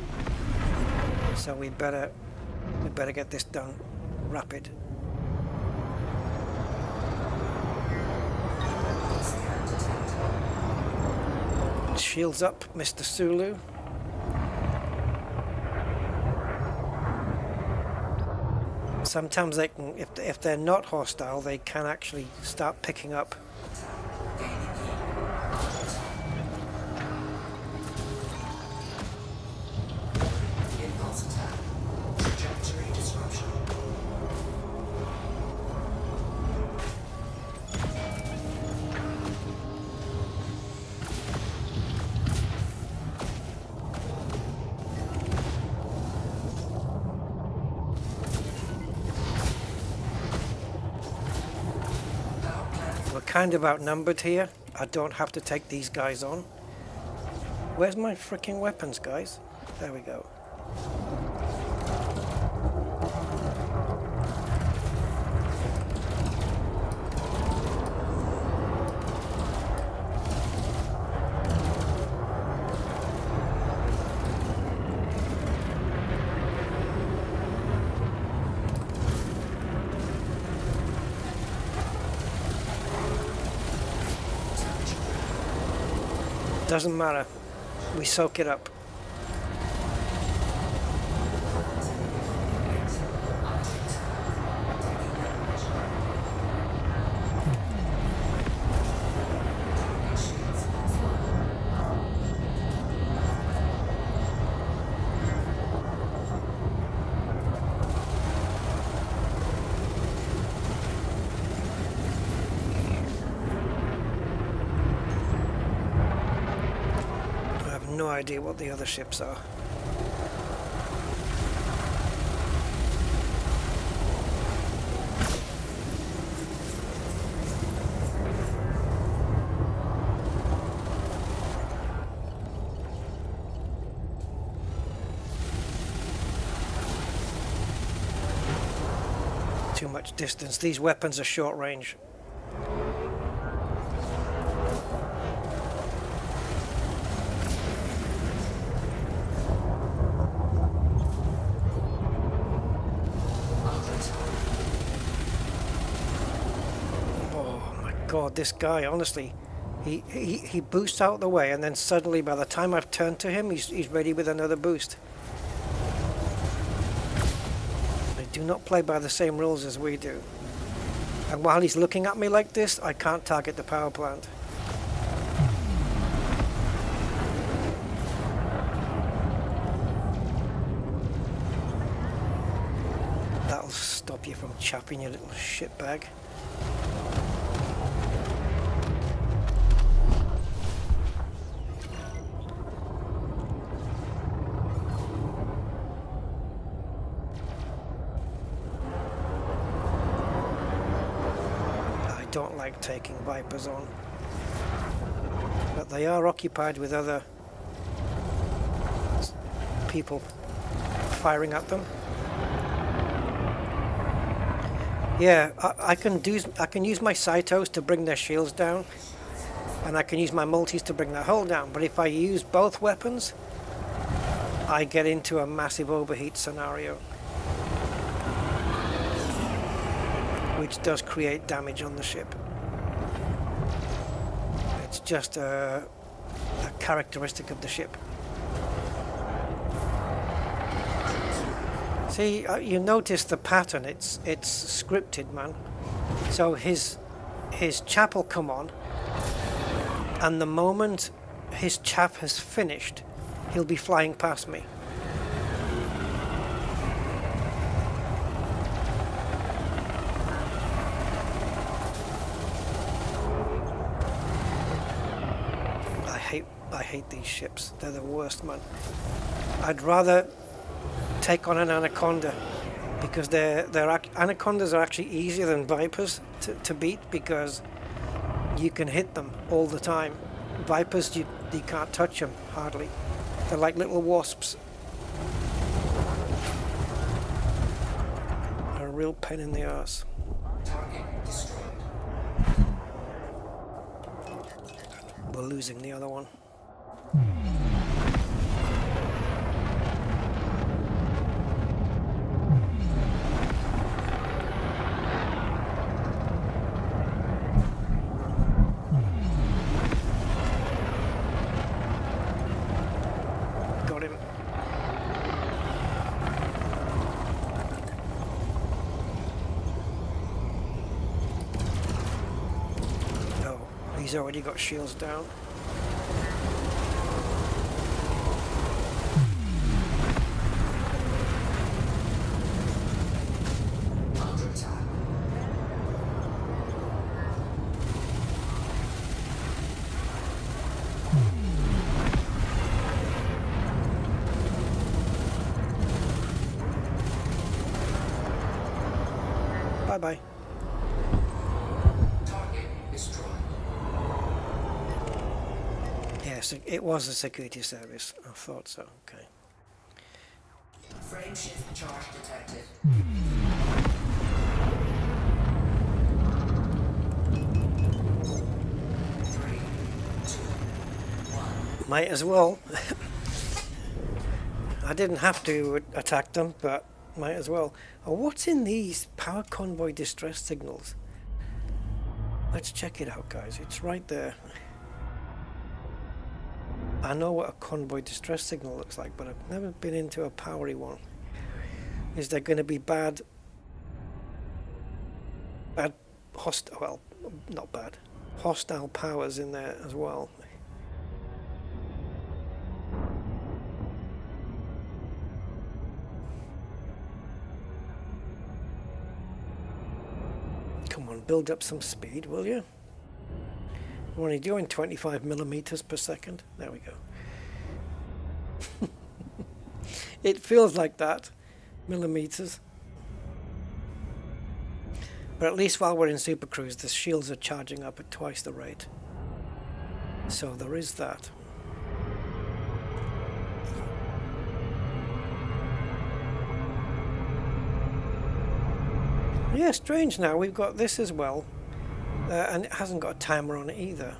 So we better get this done rapid. Shields up, Mr. Sulu. Sometimes they can, if they're not hostile, they can actually start picking up. Impulse attack. Trajectory disruption. Kind of outnumbered here. I don't have to take these guys on. Where's my freaking weapons, guys? There we go. Doesn't matter. We soak it up. No idea what the other ships are. too much distance. These weapons are short range. God, this guy, honestly, he boosts out the way, and then suddenly by the time I've turned to him, he's ready with another boost. They do not play by the same rules as we do. And while he's looking at me like this, I can't target the power plant. That'll stop you from chapping, you little shitbag. Don't like taking Vipers on, but they are occupied with other people firing at them. Yeah, I can use my Cytos to bring their shields down, and I can use my multis to bring their hull down, but if I use both weapons, I get into a massive overheat scenario, which does create damage on the ship. It's just a characteristic of the ship. See, you notice the pattern. It's scripted, man. So his chap will come on, and the moment his chap has finished, he'll be flying past me. I hate these ships. They're the worst, man. I'd rather take on an Anaconda, because Anacondas are actually easier than Vipers to beat, because you can hit them all the time. Vipers, you can't touch them hardly. They're like little wasps. They're a real pain in the ass. We're losing the other one. Got him. Oh, he's already got shields down. Bye-bye. Yes, it was a security service. I thought so. Okay. Frame shift charge detected. Might as well. I didn't have to attack them, but might as well. Oh, what's in these power convoy distress signals? Let's check it out, guys. It's right there. I know what a convoy distress signal looks like, but I've never been into a powery one. Is there going to be bad hostile, well, not bad, hostile powers in there as well? Come on, build up some speed, will you? We're only doing 25 millimeters per second. There we go. It feels like that, millimeters. But at least while we're in Super Cruise, the shields are charging up at twice the rate. So there is that. Yeah, strange now. We've got this as well. And it hasn't got a timer on it either.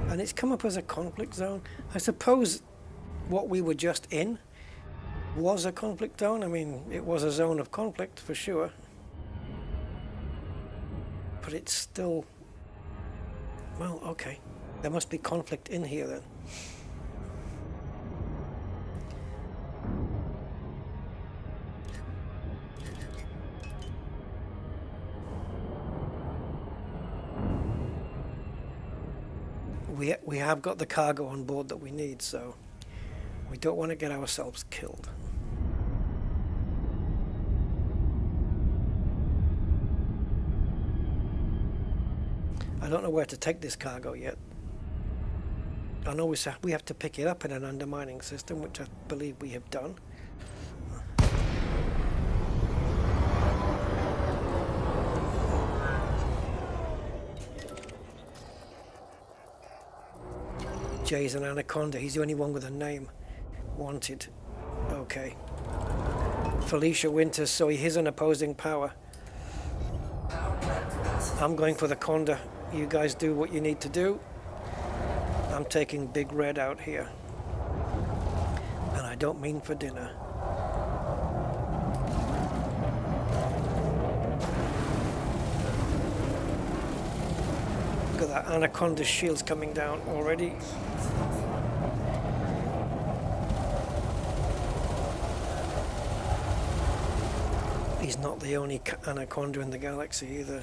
And it's come up as a conflict zone. I suppose what we were just in was a conflict zone. I mean, it was a zone of conflict for sure. But it's still... Well, okay. There must be conflict in here then. We have got the cargo on board that we need, so we don't want to get ourselves killed. I don't know where to take this cargo yet. I know we have to pick it up in an undermining system, which I believe we have done. Jay's an anaconda. He's the only one with a name. Wanted. Okay. Felicia Winters, so he is an opposing power. I'm going for the conda. You guys do what you need to do. I'm taking Big Red out here. And I don't mean for dinner. Look at that anaconda's shield's coming down already. He's not the only anaconda in the galaxy either.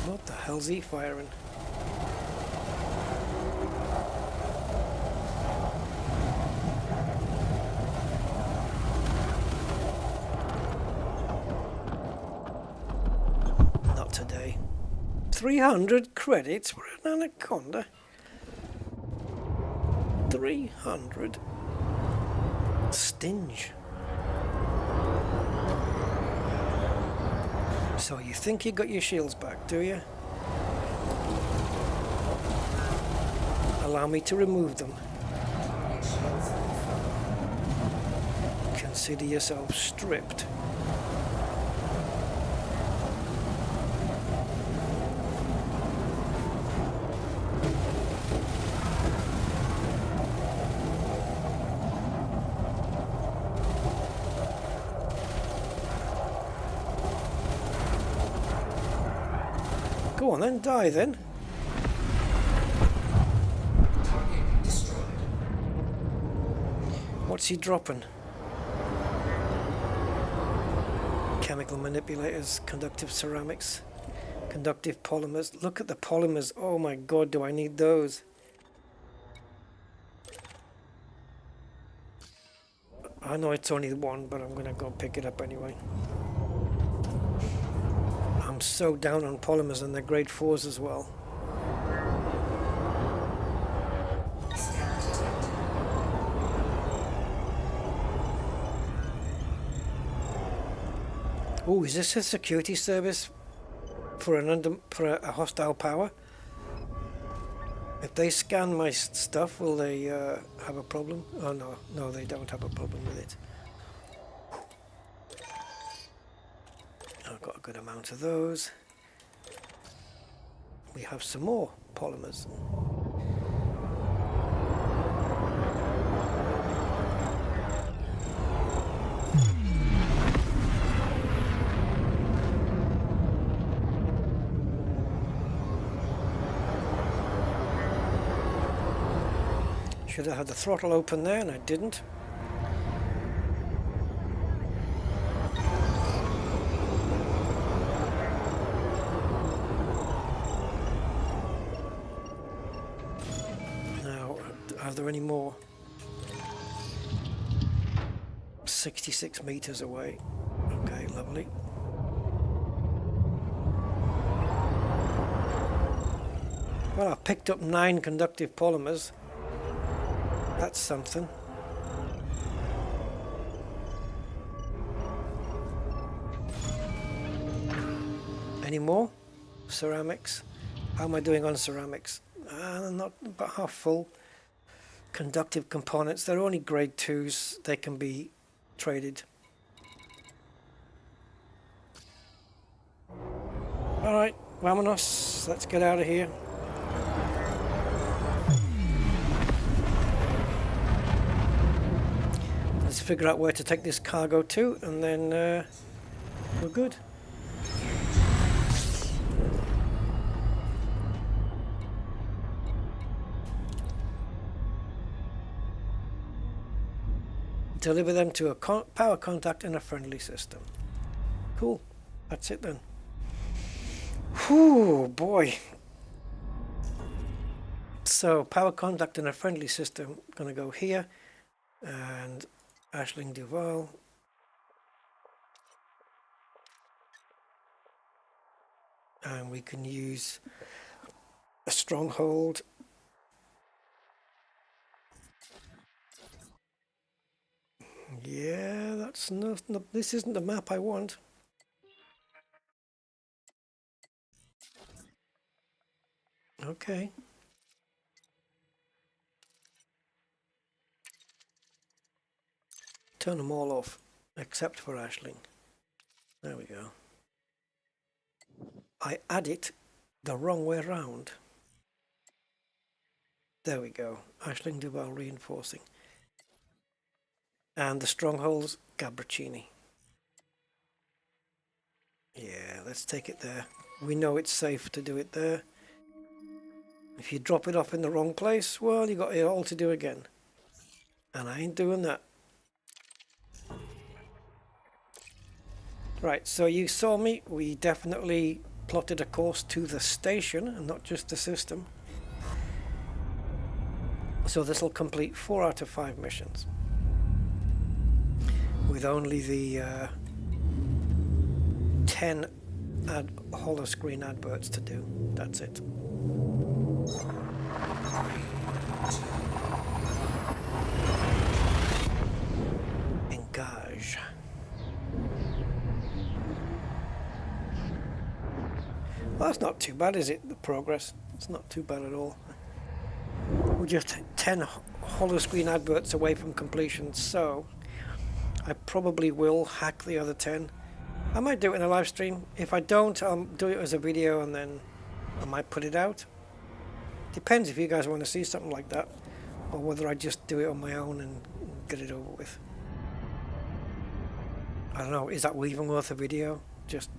What the hell's he firing? Not today. 300 credits for an anaconda. 300. Stinge. So you think you got your shields back, do you? Allow me to remove them. Consider yourself stripped. Go on then, die then. What's he dropping? Chemical manipulators, conductive ceramics, conductive polymers. Look at the polymers. Oh my god, do I need those? I know it's only one, but I'm gonna go pick it up anyway. I'm so down on polymers, and they're grade 4s as well. Oh, is this a security service for a hostile power? If they scan my stuff, will they have a problem? Oh no, they don't have a problem with it. I've got a good amount of those. We have some more polymers. Should have had the throttle open there, and I didn't. Are there any more? 66 meters away. Okay, lovely. Well, I've picked up 9 conductive polymers. That's something. Any more? Ceramics. How am I doing on ceramics? Not about half full. conductive components. They're only grade 2s. They can be traded. Alright, vámonos. Let's get out of here. Let's figure out where to take this cargo to, and then we're good. Deliver them to a power contact in a friendly system. Cool. That's it then. Whew, boy. So, power contact in a friendly system. Gonna go here. And Ashling Duval. And we can use a stronghold. Yeah, that's not, this isn't the map I want. Okay. Turn them all off, except for Ashling. There we go. I add it the wrong way round. There we go. Ashling Duval reinforcing. And the strongholds, Gabricini. Yeah, let's take it there. We know it's safe to do it there. If you drop it off in the wrong place, well, you got it all to do again. And I ain't doing that. Right, so you saw me. We definitely plotted a course to the station and not just the system. So this will complete 4 out of 5 missions. With only the 10 holoscreen adverts to do. That's it. Engage. Well, that's not too bad, is it? The progress. It's not too bad at all. We're just 10 holoscreen adverts away from completion, so I probably will hack the other 10. I might do it in a live stream. If I don't, I'll do it as a video and then I might put it out. Depends if you guys want to see something like that, or whether I just do it on my own and get it over with. I don't know, is that even worth a video? Just,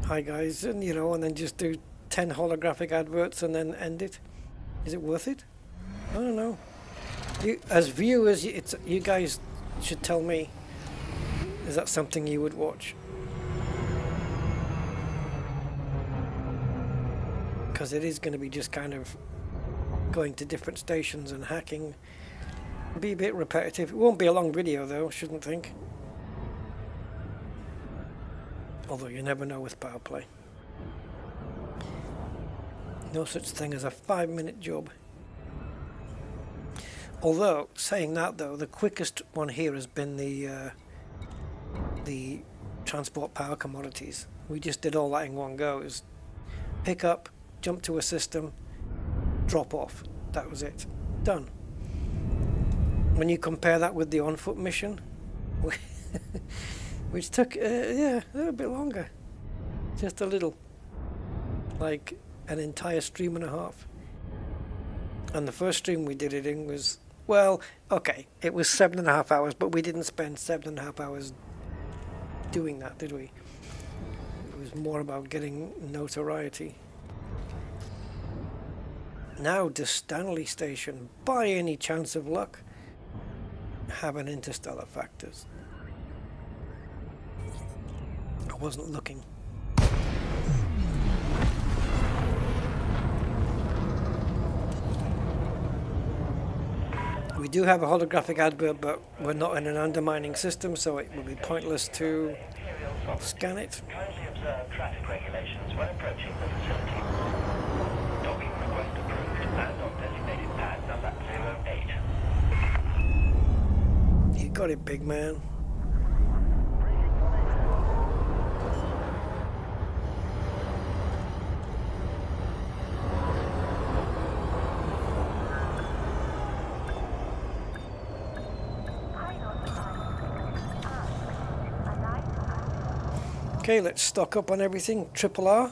hi guys, and you know, and then just do 10 holographic adverts and then end it. Is it worth it? I don't know. You, as viewers, you guys should tell me. Is that something you would watch? Because it is going to be just kind of going to different stations and hacking. It'll be a bit repetitive. It won't be a long video though, shouldn't think. Although you never know with PowerPlay. No such thing as a 5-minute job. Although, saying that though, the quickest one here has been the transport power commodities. We just did all that in one go. It was pick up, jump to a system, drop off. That was it. Done. When you compare that with the on-foot mission, which took, yeah, a little bit longer. Just a little. Like an entire stream and a half. And the first stream we did it in was, well, okay, it was 7.5 hours, but we didn't spend 7.5 hours doing that, did we? It was more about getting notoriety. Now, does Stanley Station, by any chance of luck, have an interstellar factors? I wasn't looking. We do have a holographic advert, but we're not in an undermining system, so it will be pointless to scan it. Kindly observe traffic regulations when approaching the facility. Docking request approved. Land on designated pad number 08. You got it, big man. Okay, let's stock up on everything. Triple R,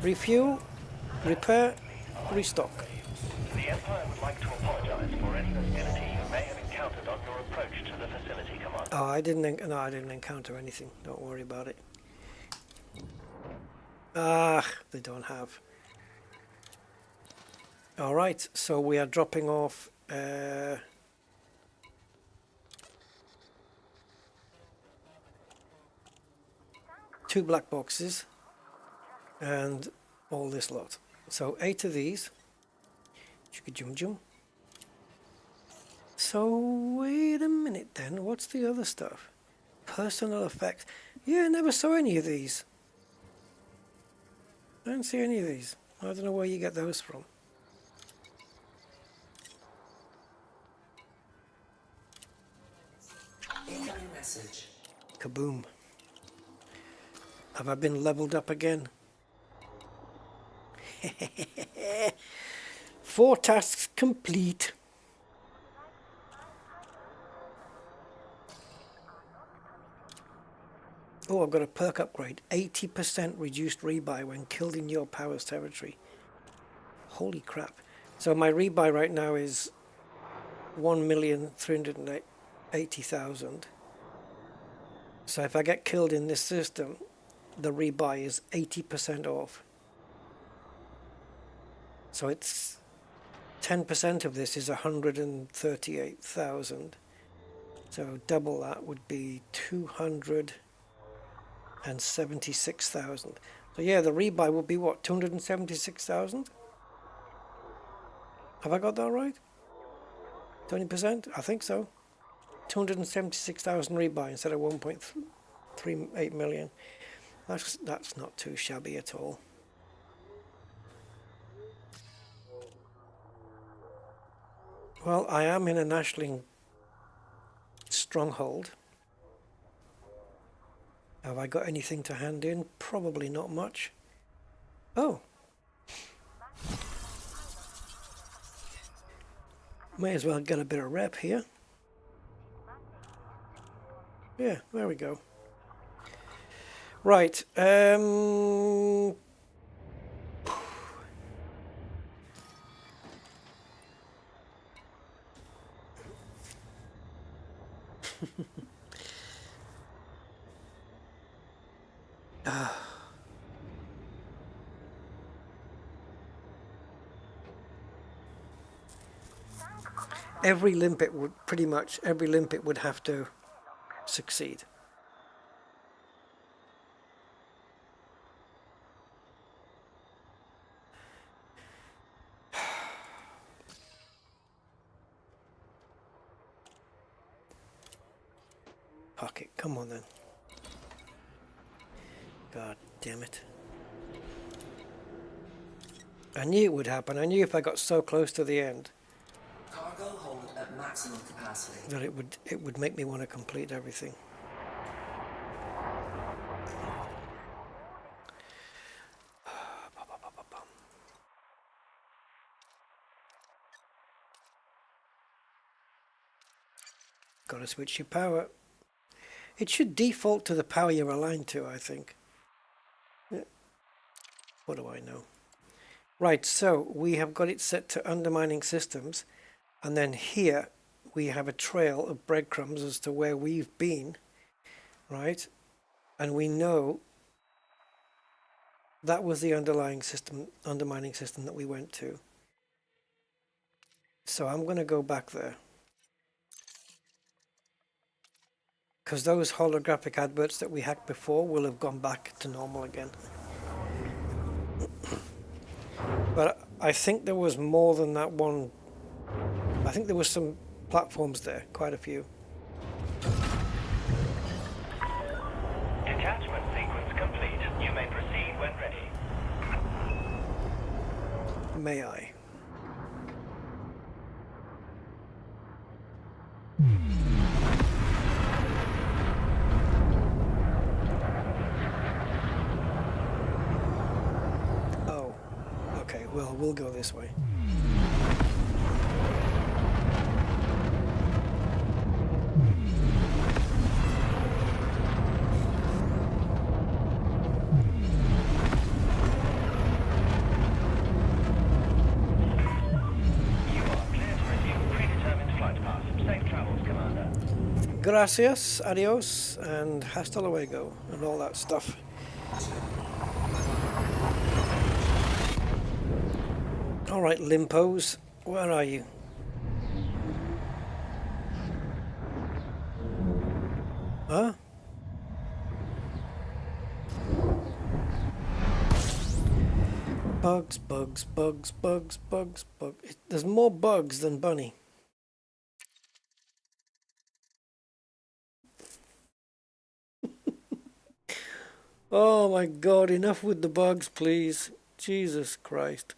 refuel, repair, restock. The Empire would like to apologize for any hostility you may have encountered on your approach to the facility, Commander. Oh, I didn't encounter anything. Don't worry about it. Ah, they don't have. All right, so we are dropping off. Two black boxes and all this lot. So 8 of these. Jum. So wait a minute then, what's the other stuff? Personal effects. Yeah, I never saw any of these. I don't see any of these. I don't know where you get those from. Incoming message. Kaboom. Have I been leveled up again? 4 tasks complete. Oh, I've got a perk upgrade. 80% reduced rebuy when killed in your power's territory. Holy crap. So my rebuy right now is 1,380,000. So if I get killed in this system, the rebuy is 80% off. So it's 10% of this is 138,000. So double that would be 276,000. So yeah, the rebuy would be what, 276,000? Have I got that right? 20%? I think so. 276,000 rebuy instead of 1.38 million. That's not too shabby at all. Well, I am in a Nashling stronghold. Have I got anything to hand in? Probably not much. Oh. May as well get a bit of rep here. Yeah, there we go. Right. Every limpet would have to succeed. Pocket, come on then. God damn it. I knew it would happen. I knew if I got so close to the end Cargo hold at maximum capacity. that it would make me want to complete everything. Gotta switch your power. It should default to the power you're aligned to, I think. Yeah. What do I know? Right, so we have got it set to undermining systems, and then here we have a trail of breadcrumbs as to where we've been, right? And we know that was the undermining system that we went to. So I'm going to go back there, because those holographic adverts that we hacked before will have gone back to normal again. But I think there was more than that one. I think there was some platforms there, quite a few. Detachment sequence complete. You may proceed when ready. May I? Oh, okay, well, we'll go this way. gracias, adios, and hasta luego, and all that stuff. All right, limpos, where are you? Huh? Bugs, bugs, bugs, bugs, bugs, bugs. There's more bugs than Bunny. Oh my God, enough with the bugs, please. Jesus Christ.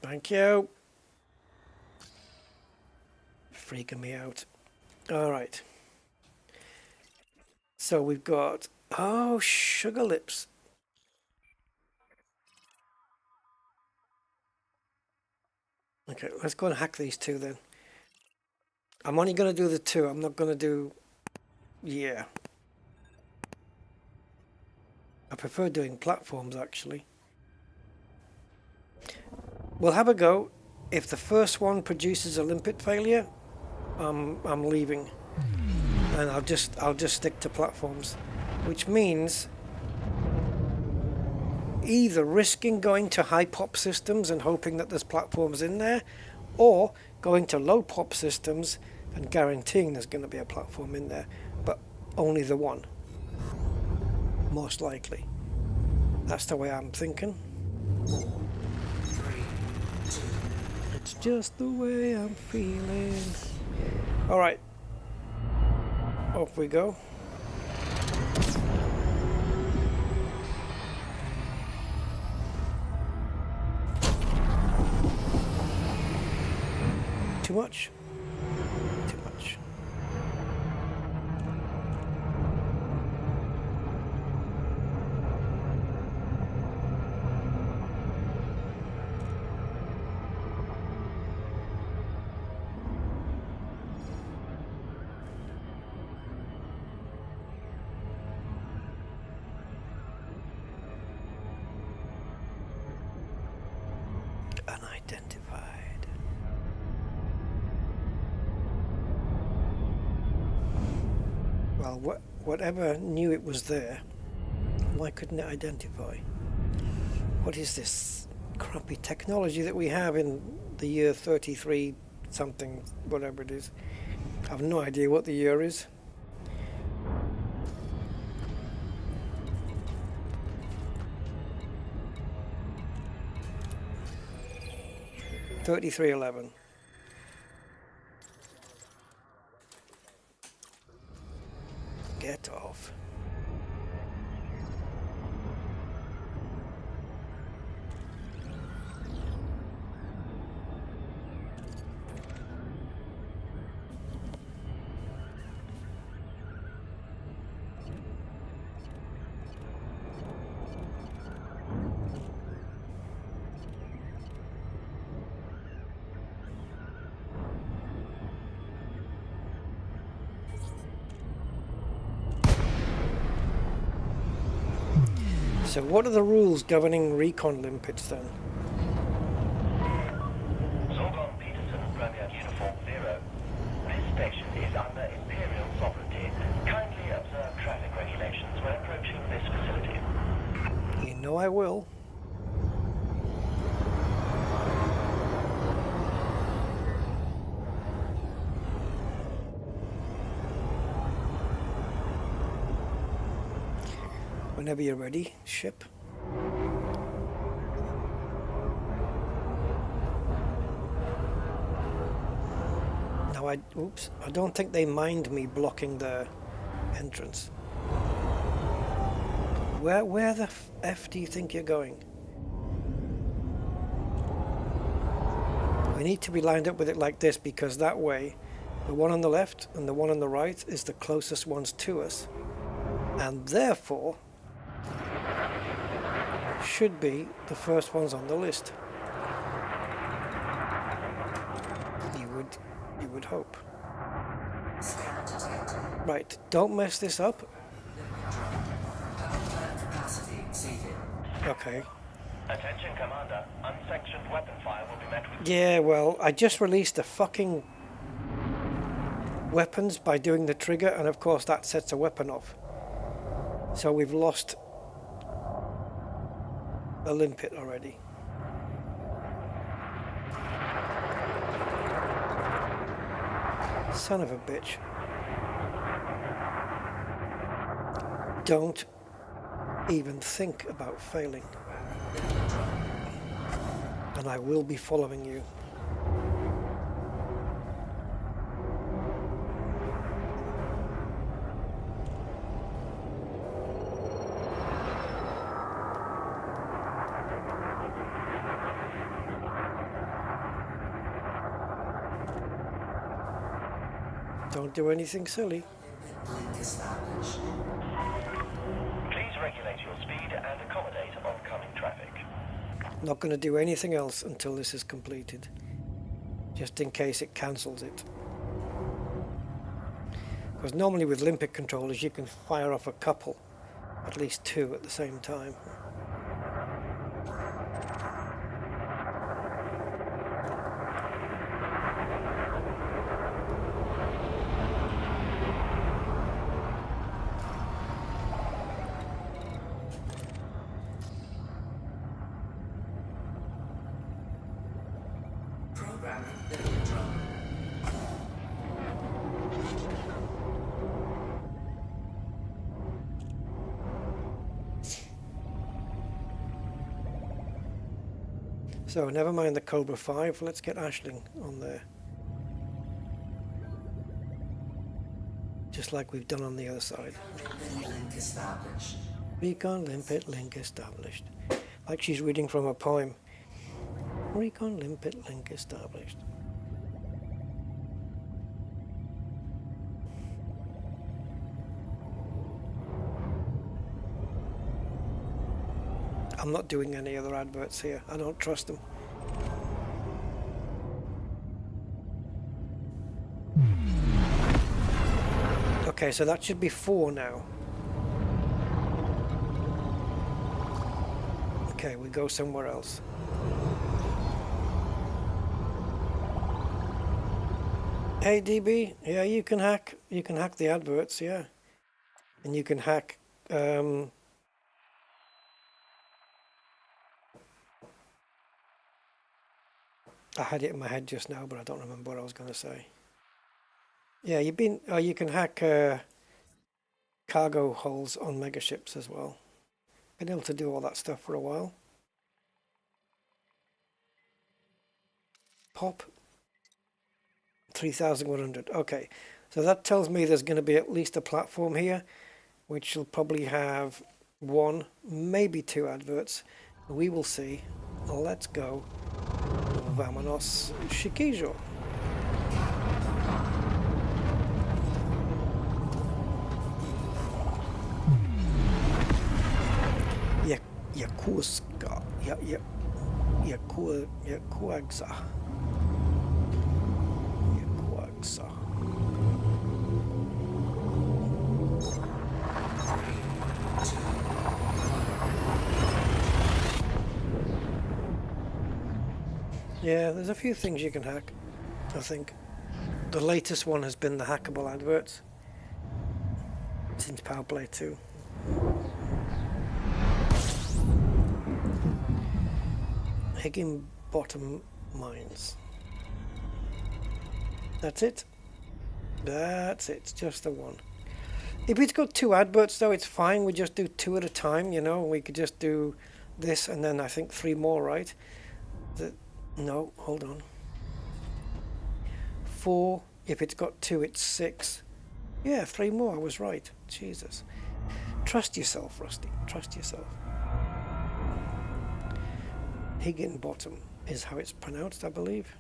Thank you. Freaking me out. All right. So we've got, oh, sugar lips. Okay, let's go and hack these two then. I'm only going to do the two. I'm not going to do, yeah. I prefer doing platforms, actually. We'll have a go. If the first one produces a limpet failure, I'm leaving, and I'll just stick to platforms, which means either risking going to high pop systems and hoping that there's platforms in there, or going to low pop systems and guaranteeing there's going to be a platform in there, but only the one, most likely. That's the way I'm thinking. 4, 3, 2. It's just the way I'm feeling. All right, off we go. Too much? Too much. Unidentified. Well, whatever knew it was there, why couldn't it identify? What is this crappy technology that we have in the year 33 something, whatever it is? I have no idea what the year is. $33.11. Get off. So what are the rules governing recon limpets then? Zorgon Peterson, Romeo Uniform 0. This station is under Imperial sovereignty. Kindly observe traffic regulations when approaching this facility. You know I will. Whenever you're ready, ship. Now I don't think they mind me blocking the entrance. Where the F do you think you're going? We need to be lined up with it like this, because that way the one on the left and the one on the right is the closest ones to us, and therefore should be the first ones on the list. You would hope. Right, don't mess this up. Okay. Attention, Commander. Unsanctioned weapon fire will be met with... Yeah, well, I just released the fucking weapons by doing the trigger, and of course that sets a weapon off. So we've lost a limpet already. Son of a bitch. Don't even think about failing. And I will be following you. Don't do anything silly. Please regulate your speed and accommodate oncoming traffic. Not going to do anything else until this is completed, just in case it cancels it. Because normally with limpet controllers you can fire off a couple, at least two at the same time. So never mind the Cobra 5, let's get Ashling on there. Just like we've done on the other side. Recon limpet link established. Like she's reading from a poem. Recon limpet link established. I'm not doing any other adverts here. I don't trust them. Okay, so that should be 4 now. Okay, we go somewhere else. Hey DB, yeah, you can hack the adverts, yeah. And you can hack I had it in my head just now, but I don't remember what I was going to say. Yeah, you can hack cargo holes on megaships as well. Been able to do all that stuff for a while. Pop 3,100. Okay, so that tells me there's going to be at least a platform here, which will probably have 1, maybe 2 adverts. We will see. Let's go. Vámonos, chiquillo. Yakuska, Yakuagsa. Yeah, there's a few things you can hack, I think. The latest one has been the hackable adverts since PowerPlay 2. Higginbottom mines. That's it. That's it, just the one. If it's got 2 adverts though, it's fine. We just do 2 at a time, you know. We could just do this and then I think 3 more, right? No, hold on. 4, if it's got 2, it's 6. Yeah, 3 more, I was right. Jesus. Trust yourself, Rusty. Trust yourself. Higginbottom is how it's pronounced, I believe.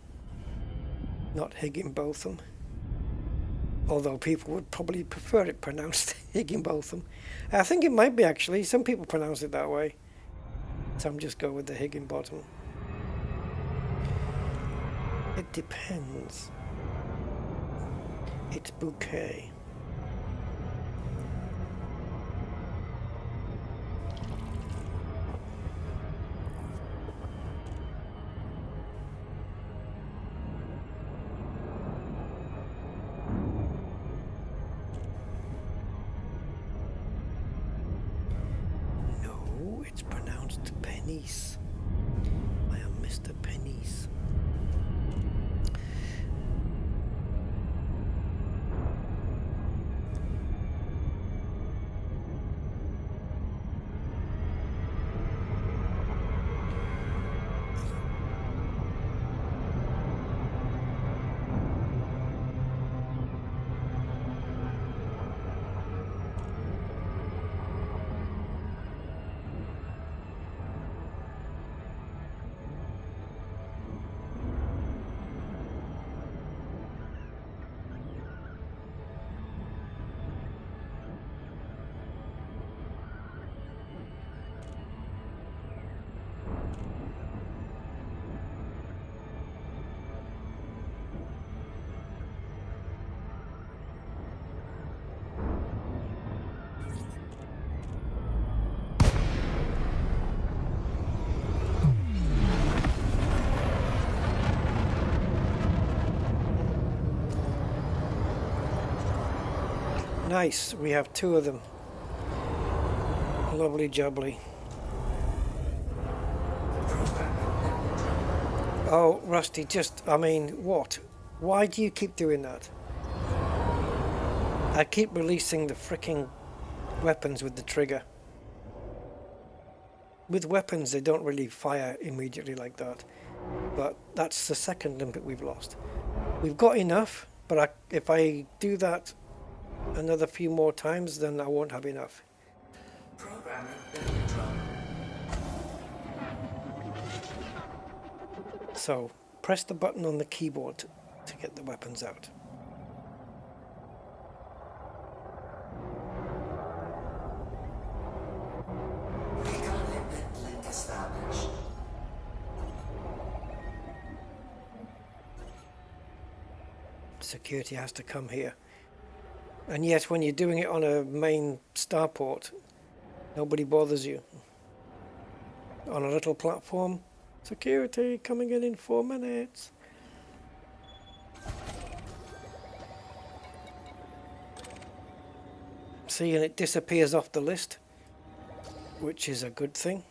Not Higginbotham. Although people would probably prefer it pronounced Higginbotham. I think it might be actually. Some people pronounce it that way. Some just go with the Higginbottom. It depends. It's bouquet. Pennies. I am Mr. Pennies. Nice, we have two of them. Lovely jubbly. Oh, Rusty, I mean, what? Why do you keep doing that? I keep releasing the fricking weapons with the trigger. With weapons, they don't really fire immediately like that. But that's the second limpet we've lost. We've got enough, but if I do that another few more times, then I won't have enough. So press the button on the keyboard to get the weapons out. Security has to come here. And yet when you're doing it on a main starport, nobody bothers you. On a little platform, security coming in 4 minutes. See, and it disappears off the list, which is a good thing.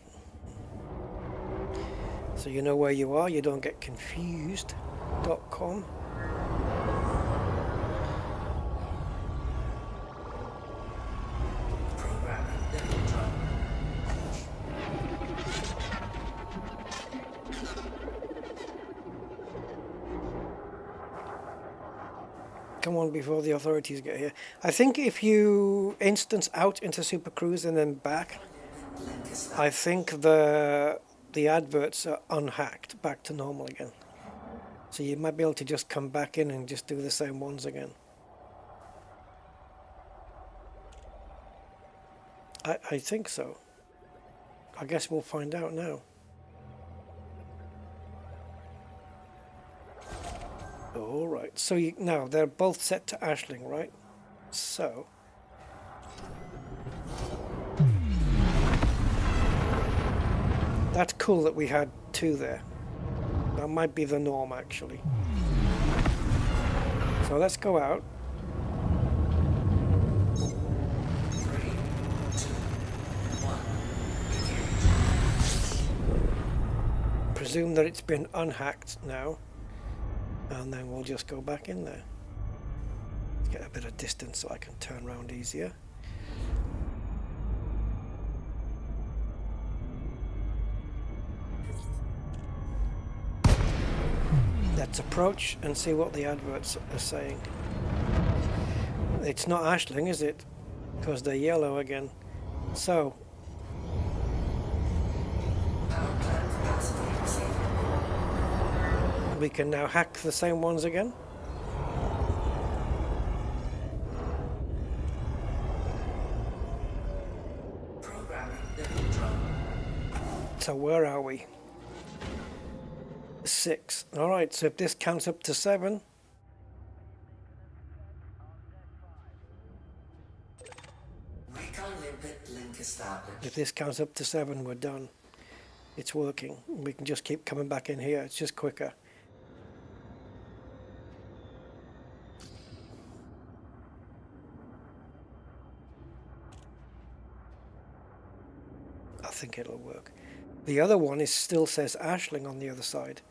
So you know where you are, you don't get confused. .com. Come on before the authorities get here. I think if you instance out into Super Cruise and then back, I think the adverts are unhacked back to normal again. So you might be able to just come back in and just do the same ones again. I think so. I guess we'll find out now. All right, so now they're both set to Ashling, right? So that's cool that we had two there. That might be the norm, actually. So let's go out. 3, 2, 1. Presume that it's been unhacked now. And then we'll just go back in there. Let's get a bit of distance so I can turn around easier. Let's approach and see what the adverts are saying. It's not Ashling, is it? Because they're yellow again. So we can now hack the same ones again. So where are we? 6. Alright, so if this counts up to 7. If this counts up to 7, we're done. It's working. We can just keep coming back in here. It's just quicker. I think it'll work. The other one is still says Ashling on the other side.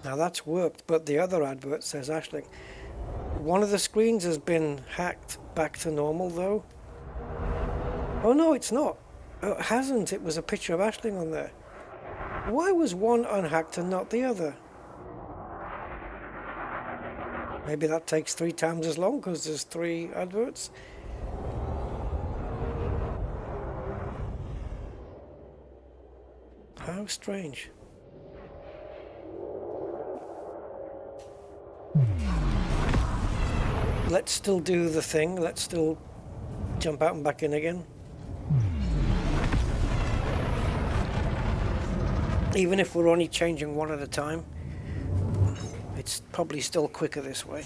Now that's worked, but the other advert says Ashling. One of the screens has been hacked back to normal though. Oh no, it's not. Oh, it hasn't. It was a picture of Ashling on there. Why was one unhacked and not the other? Maybe that takes 3 times as long because there's 3 adverts. How strange. Let's still do the thing. Let's still jump out and back in again. Even if we're only changing one at a time, it's probably still quicker this way.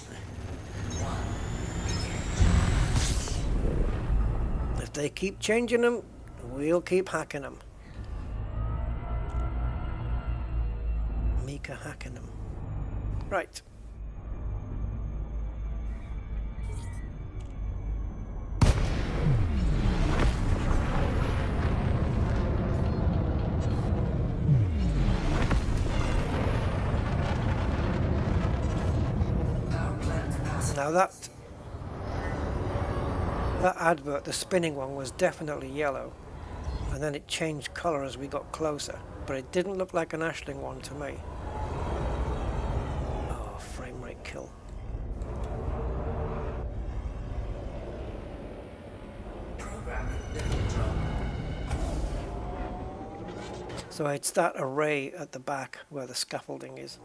If they keep changing them, we'll keep hacking them. Mika hacking them. Right. Now that advert, the spinning one, was definitely yellow, and then it changed color as we got closer, but it didn't look like an Ashling one to me. Oh, frame rate kill. So it's that array at the back where the scaffolding is.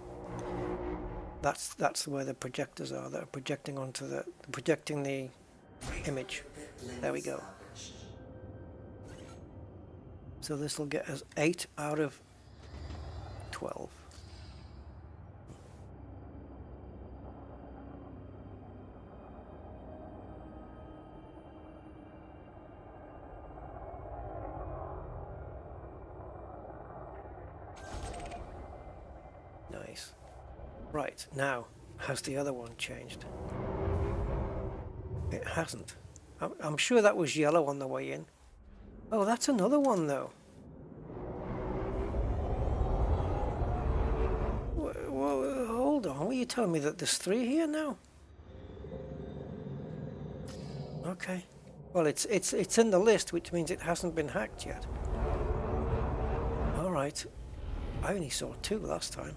That's where the projectors are that are projecting onto projecting the image. There we go. So this will get us 8 out of 12. Nice. Right, now, has the other one changed? It hasn't. I'm sure that was yellow on the way in. Oh, that's another one though. Well, hold on, were you telling me that there's 3 here now? Okay. Well, it's in the list, which means it hasn't been hacked yet. All right. I only saw 2 last time.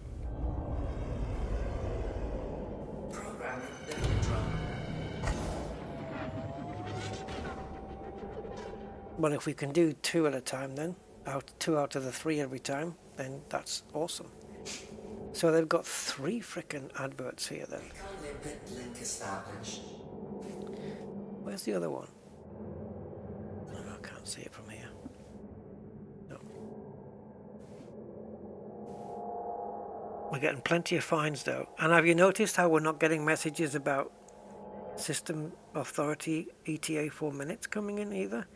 Well, if we can do 2 at a time then, 2 out of the 3 every time, then that's awesome. So they've got 3 frickin' adverts here then. Where's the other one? Oh, I can't see it from here. No. We're getting plenty of fines though. And have you noticed how we're not getting messages about System Authority ETA 4 minutes coming in either?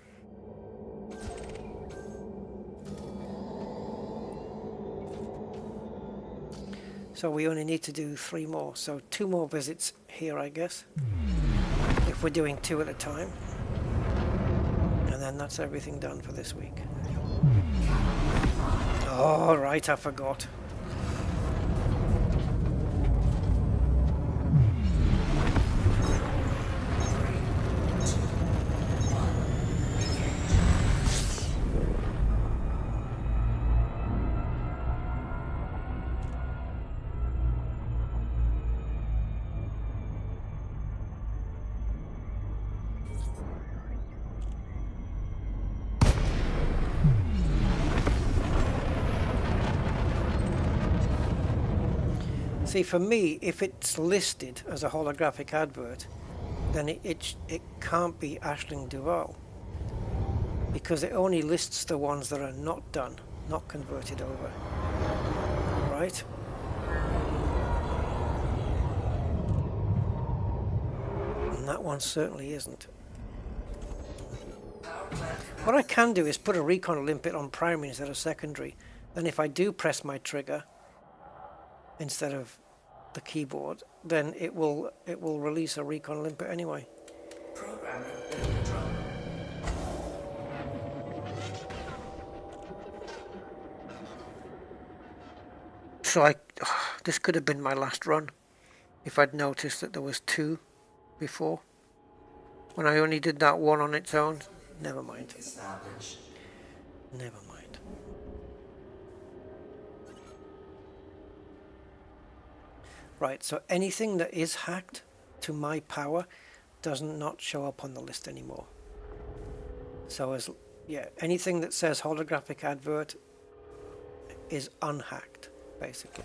So we only need to do 3 more. So 2 more visits here, I guess. If we're doing 2 at a time. And then that's everything done for this week. Oh, right, I forgot. See, for me, if it's listed as a holographic advert, then it can't be Ashling Duval, because it only lists the ones that are not done, not converted over, right? And that one certainly isn't. What I can do is put a recon limpet on primary instead of secondary. Then if I do press my trigger instead of the keyboard, then it will release a recon limpet anyway. So this could have been my last run if I'd noticed that there was 2 before. When I only did that one on its own. Never mind. Never mind. Right, so anything that is hacked to my power does not show up on the list anymore. So anything that says holographic advert is unhacked, basically.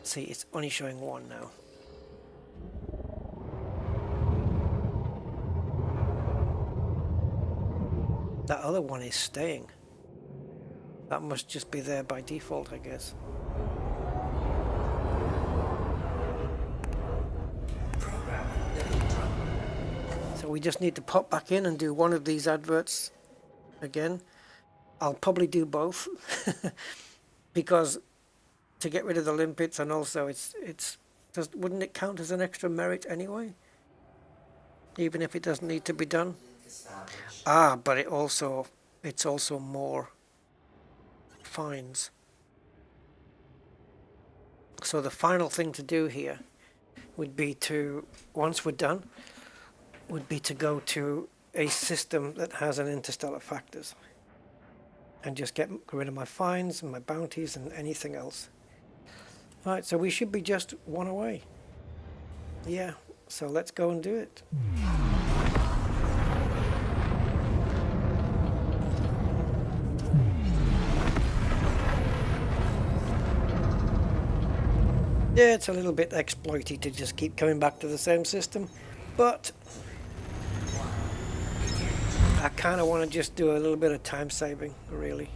See, it's only showing 1 now. That other one is staying. That must just be there by default, I guess. So we just need to pop back in and do one of these adverts again. I'll probably do both because to get rid of the limpets, and also wouldn't it count as an extra merit anyway? Even if it doesn't need to be done? But it's also more fines. So the final thing to do here would be to, once we're done, would be to go to a system that has an interstellar factors and just get rid of my fines and my bounties and anything else. Right, so we should be just 1 away. Yeah, so let's go and do it. Yeah, it's a little bit exploity to just keep coming back to the same system, but I kind of want to just do a little bit of time saving, really.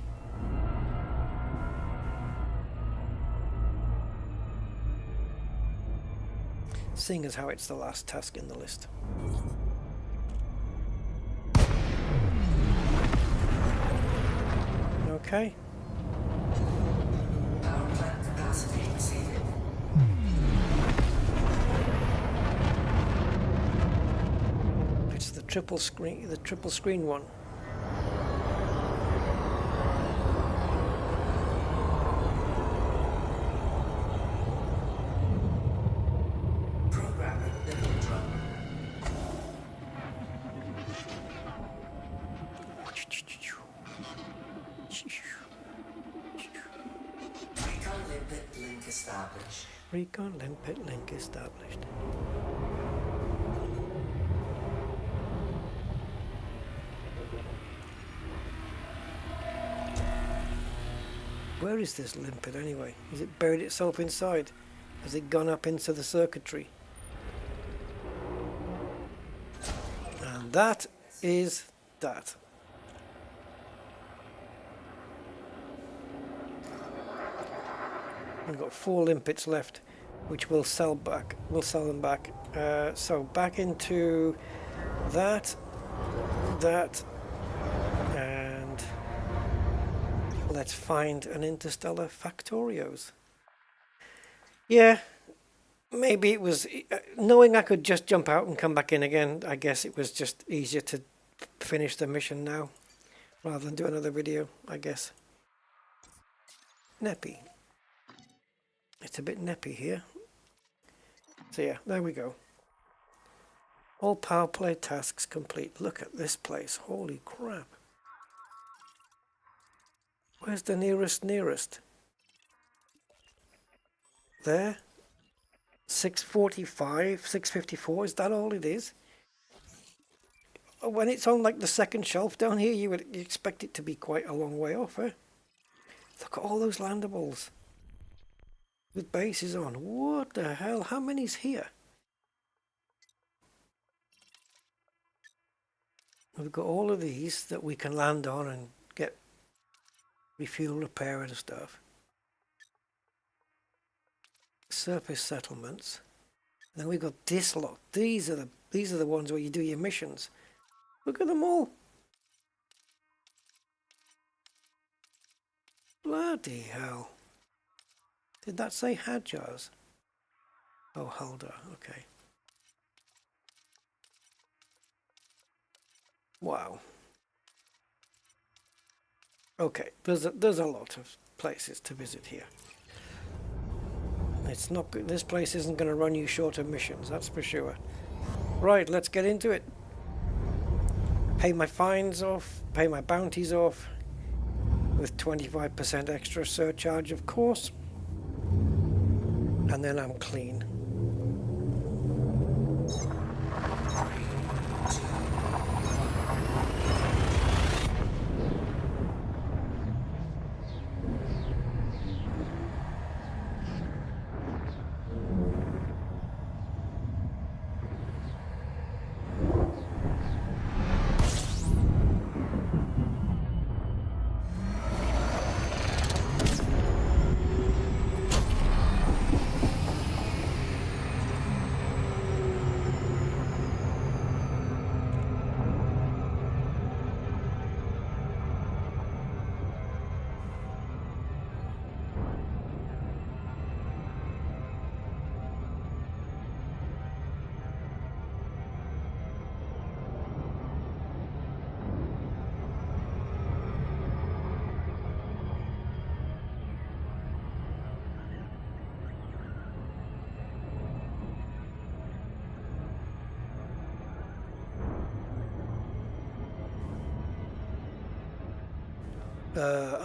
Seeing as how it's the last task in the list. Okay. It's the triple screen one. Recon limpet link established. Where is this limpet anyway? Has it buried itself inside? Has it gone up into the circuitry? And that is that. We've got 4 limpets left, which we'll sell back. We'll sell them back. So back into that, and let's find an interstellar Factorios. Yeah, maybe it was knowing I could just jump out and come back in again. I guess it was just easier to finish the mission now rather than do another video, I guess. Neppy. It's a bit neppy here. So yeah, there we go. All PowerPlay tasks complete. Look at this place. Holy crap. Where's the nearest? There? 645, 654, is that all it is? When it's on like the second shelf down here, you would expect it to be quite a long way off, eh? Look at all those landables. With bases on. What the hell? How many's here? We've got all of these that we can land on and get refuel, repair and stuff. Surface settlements. And then we've got this lot. These are the ones where you do your missions. Look at them all. Bloody hell. Did that say Hadjars? Oh, Haldar, okay. Wow. Okay, there's a lot of places to visit here. It's not good. This place isn't going to run you short of missions, that's for sure. Right, let's get into it. Pay my fines off, pay my bounties off, with 25% extra surcharge, of course. And then I'm clean.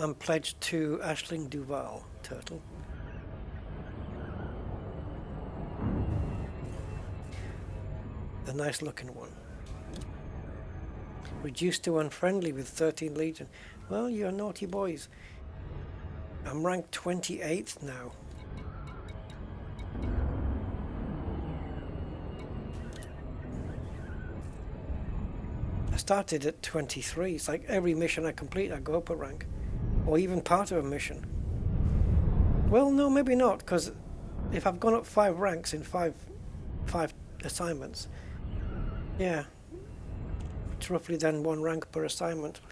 I'm pledged to Ashling Duval, Turtle. The nice looking one. Reduced to unfriendly with 13 Legion. Well, you're naughty boys. I'm ranked 28th now. I started at 23. It's like every mission I complete, I go up a rank. Or even part of a mission. Well, no, maybe not, because if I've gone up 5 ranks in five assignments, yeah, it's roughly then 1 rank per assignment.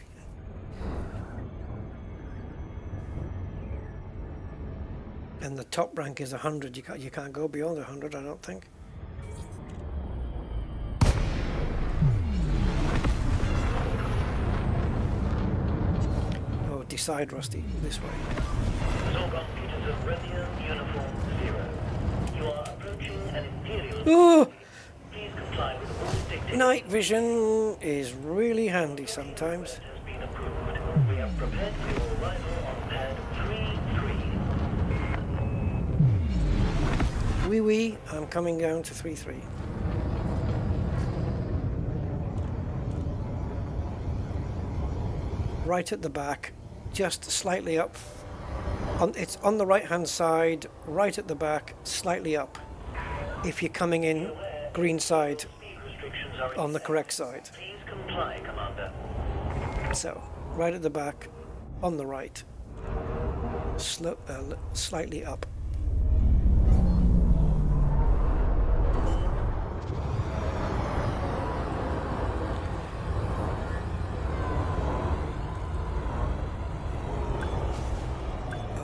And the top rank is 100. You can't go beyond 100, I don't think. Oh, decide, Rusty, this way. Zorgon Peterson, Romeo, Uniform 0. You are approaching an Imperial. Oh! Please comply with all dictates. Night vision is really handy sometimes. Has been approved. We have prepared for your arrival on pad 3-3. Wee wee, I'm coming down to 3-3. Right at the back, just slightly up. It's on the right hand side, right at the back, slightly up. If you're coming in green side, on the correct side. Please comply, Commander. So, right at the back, on the right, slightly up.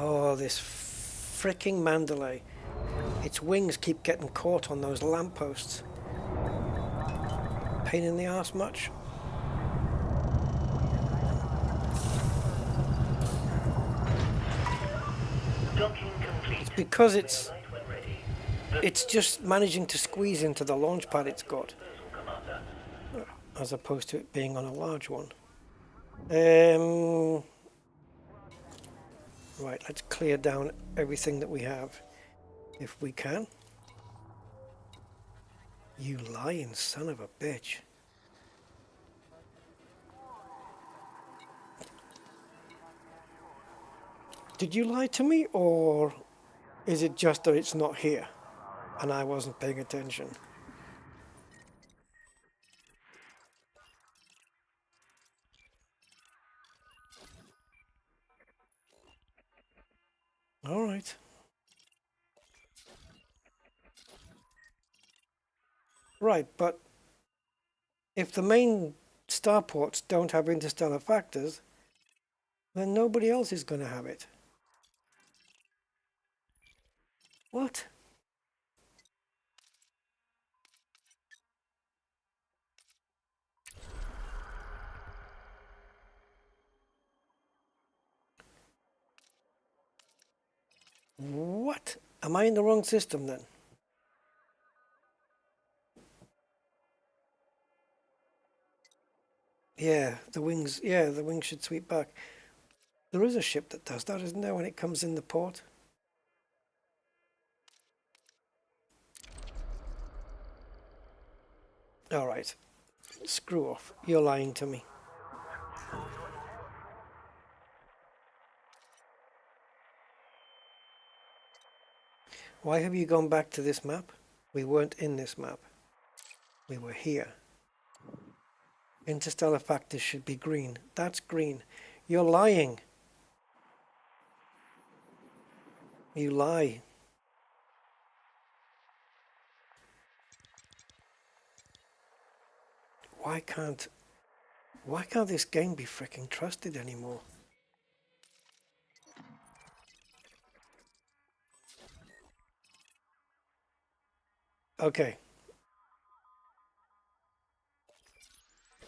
Oh, this fricking Mandalay. Its wings keep getting caught on those lampposts. Pain in the arse much? It's because it's just managing to squeeze into the launch pad it's got, as opposed to it being on a large one. Right, let's clear down everything that we have, if we can. You lying son of a bitch. Did you lie to me, or is it just that it's not here and I wasn't paying attention? All right. Right, but if the main starports don't have interstellar factors, then nobody else is going to have it. What? Am I in the wrong system then? Yeah, the wings should sweep back. There is a ship that does that, isn't there, when it comes in the port? All right. Screw off. You're lying to me. Why have you gone back to this map? We weren't in this map. We were here. Interstellar factors should be green. That's green. You're lying. You lie. Why can't this game be freaking trusted anymore? Okay.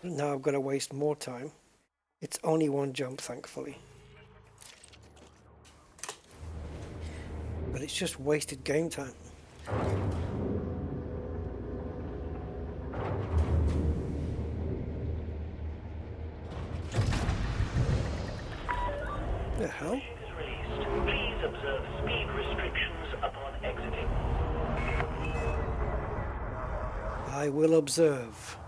Now I've got to waste more time. It's only one jump, thankfully. But it's just wasted game time. The hell? Please observe speed restrictions upon exiting. I will observe.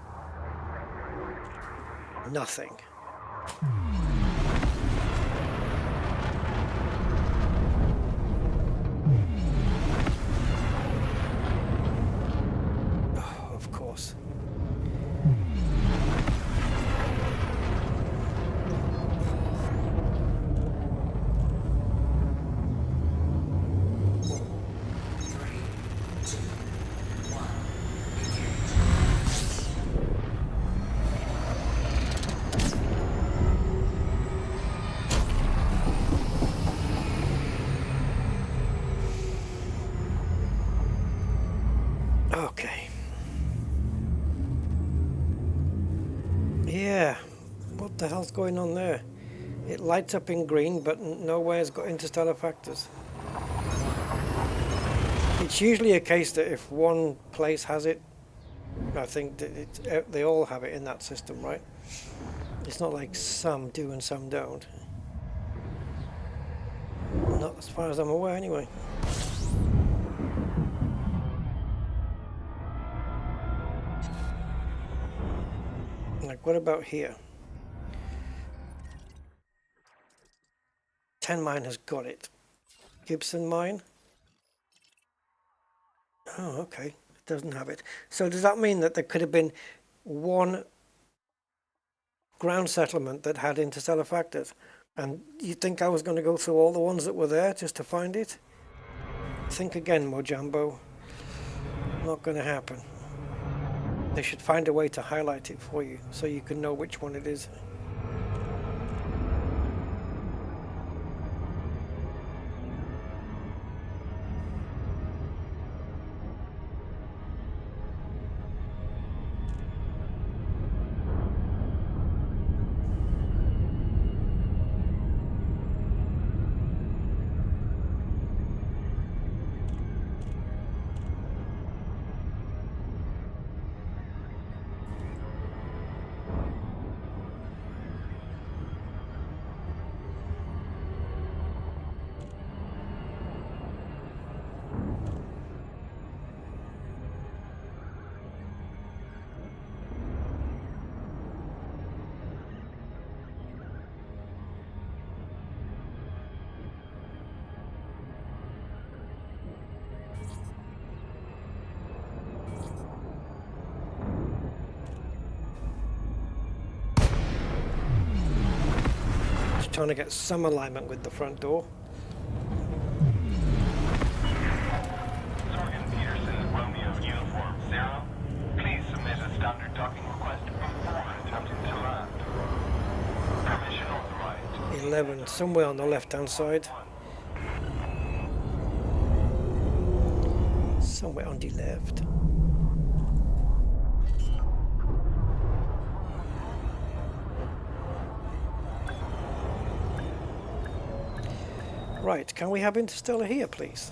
Nothing. Oh, of course. Okay. Yeah. What the hell's going on there? It lights up in green, but nowhere's got interstellar factors. It's usually a case that if one place has it, I think that they all have it in that system, right? It's not like some do and some don't. Not as far as I'm aware, anyway. Like, what about here? 10 mine has got it. Gibson mine? Oh, okay. It doesn't have it. So does that mean that there could have been one ground settlement that had interstellar factors? And you think I was going to go through all the ones that were there just to find it? Think again, Mojambo. Not going to happen. They should find a way to highlight it for you so you can know which one it is. Trying to get some alignment with the front door. Sergeant Peterson, Romeo Uniform 0. Please submit a standard docking request before attempting to land. Permission authorized. 11, somewhere on the left-hand side. Somewhere on the left. Right, can we have interstellar here, please?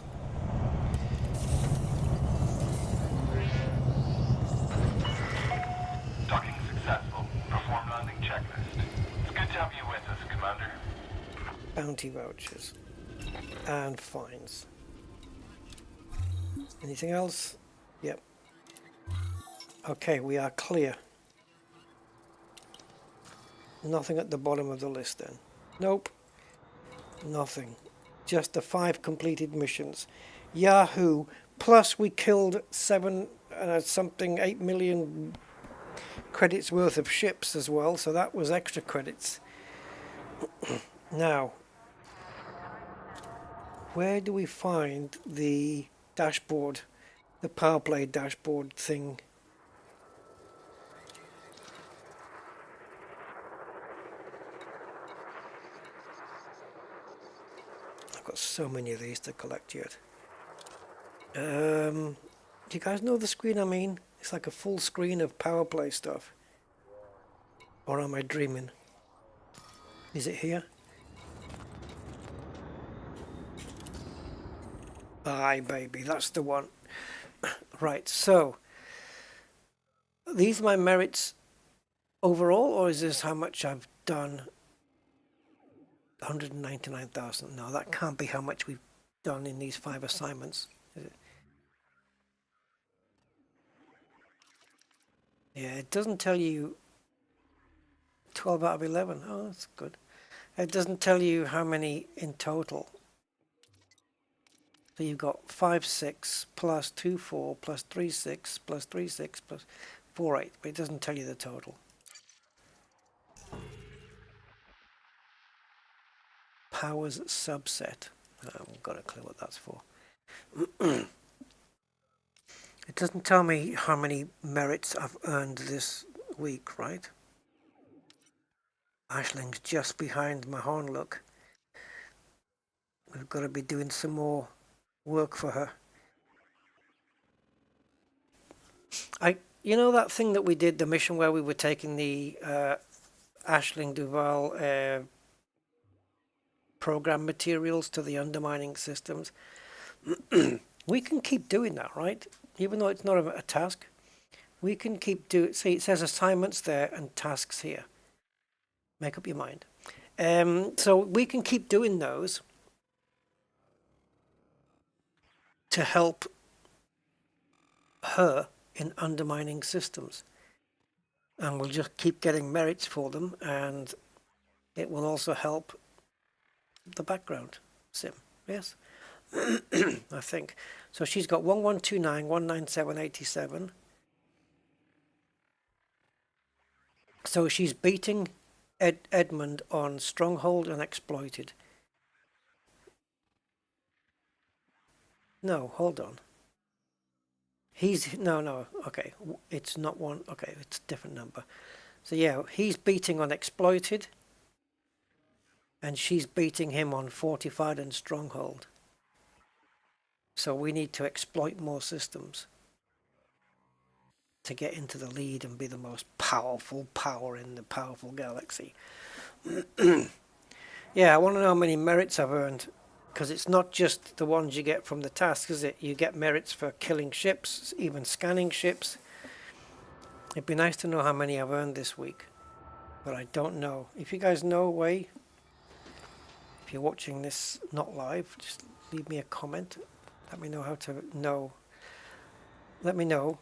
bounty vouchers, and fines. Anything else? Yep. Okay, we are clear. Nothing at the bottom of the list then. Nope. Nothing. Just the 5 completed missions. Yahoo! Plus we killed 8 million credits worth of ships as well, so that was extra credits. Now, where do we find the dashboard, the PowerPlay dashboard thing? I've got so many of these to collect yet. Do you guys know the screen I mean? It's like a full screen of PowerPlay stuff. Or am I dreaming? Is it here? Aye, baby, that's the one. Right, so are these my merits overall, or is this how much I've done? 199,000. No, that can't be how much we've done in these 5 assignments, is it? Yeah, it doesn't tell you 12 out of 11. Oh, that's good. It doesn't tell you how many in total. So you've got 5, 6, plus 2, 4, plus 3, 6, plus 3, 6, plus 4, 8. But it doesn't tell you the total. Powers subset. I haven't got a clue what that's for. It doesn't tell me how many merits I've earned this week, right? Ashling's just behind my horn, look. We've got to be doing some more work for her. You know that thing that we did, the mission where we were taking the Ashling Duval program materials to the undermining systems? We can keep doing that, right? Even though it's not a task, we can keep doing. See, it says assignments there and tasks here. Make up your mind. So we can keep doing those to help her in undermining systems, and we'll just keep getting merits for them, and it will also help the background sim. Yes. I think so. She's got 1129, 197, 87. So she's beating Edmund on Stronghold and Exploited. No, hold on. He's no. Okay, it's not one. Okay, it's a different number. So yeah, he's beating on Exploited, and she's beating him on Fortified and Stronghold. So we need to exploit more systems to get into the lead and be the most powerful power in the powerful galaxy. Yeah, I want to know how many merits I've earned, because it's not just the ones you get from the tasks, is it? You get merits for killing ships, even scanning ships. It'd be nice to know how many I've earned this week, but I don't know. If you guys know a way, if you're watching this not live, just leave me a comment. Let me know how to know. Let me know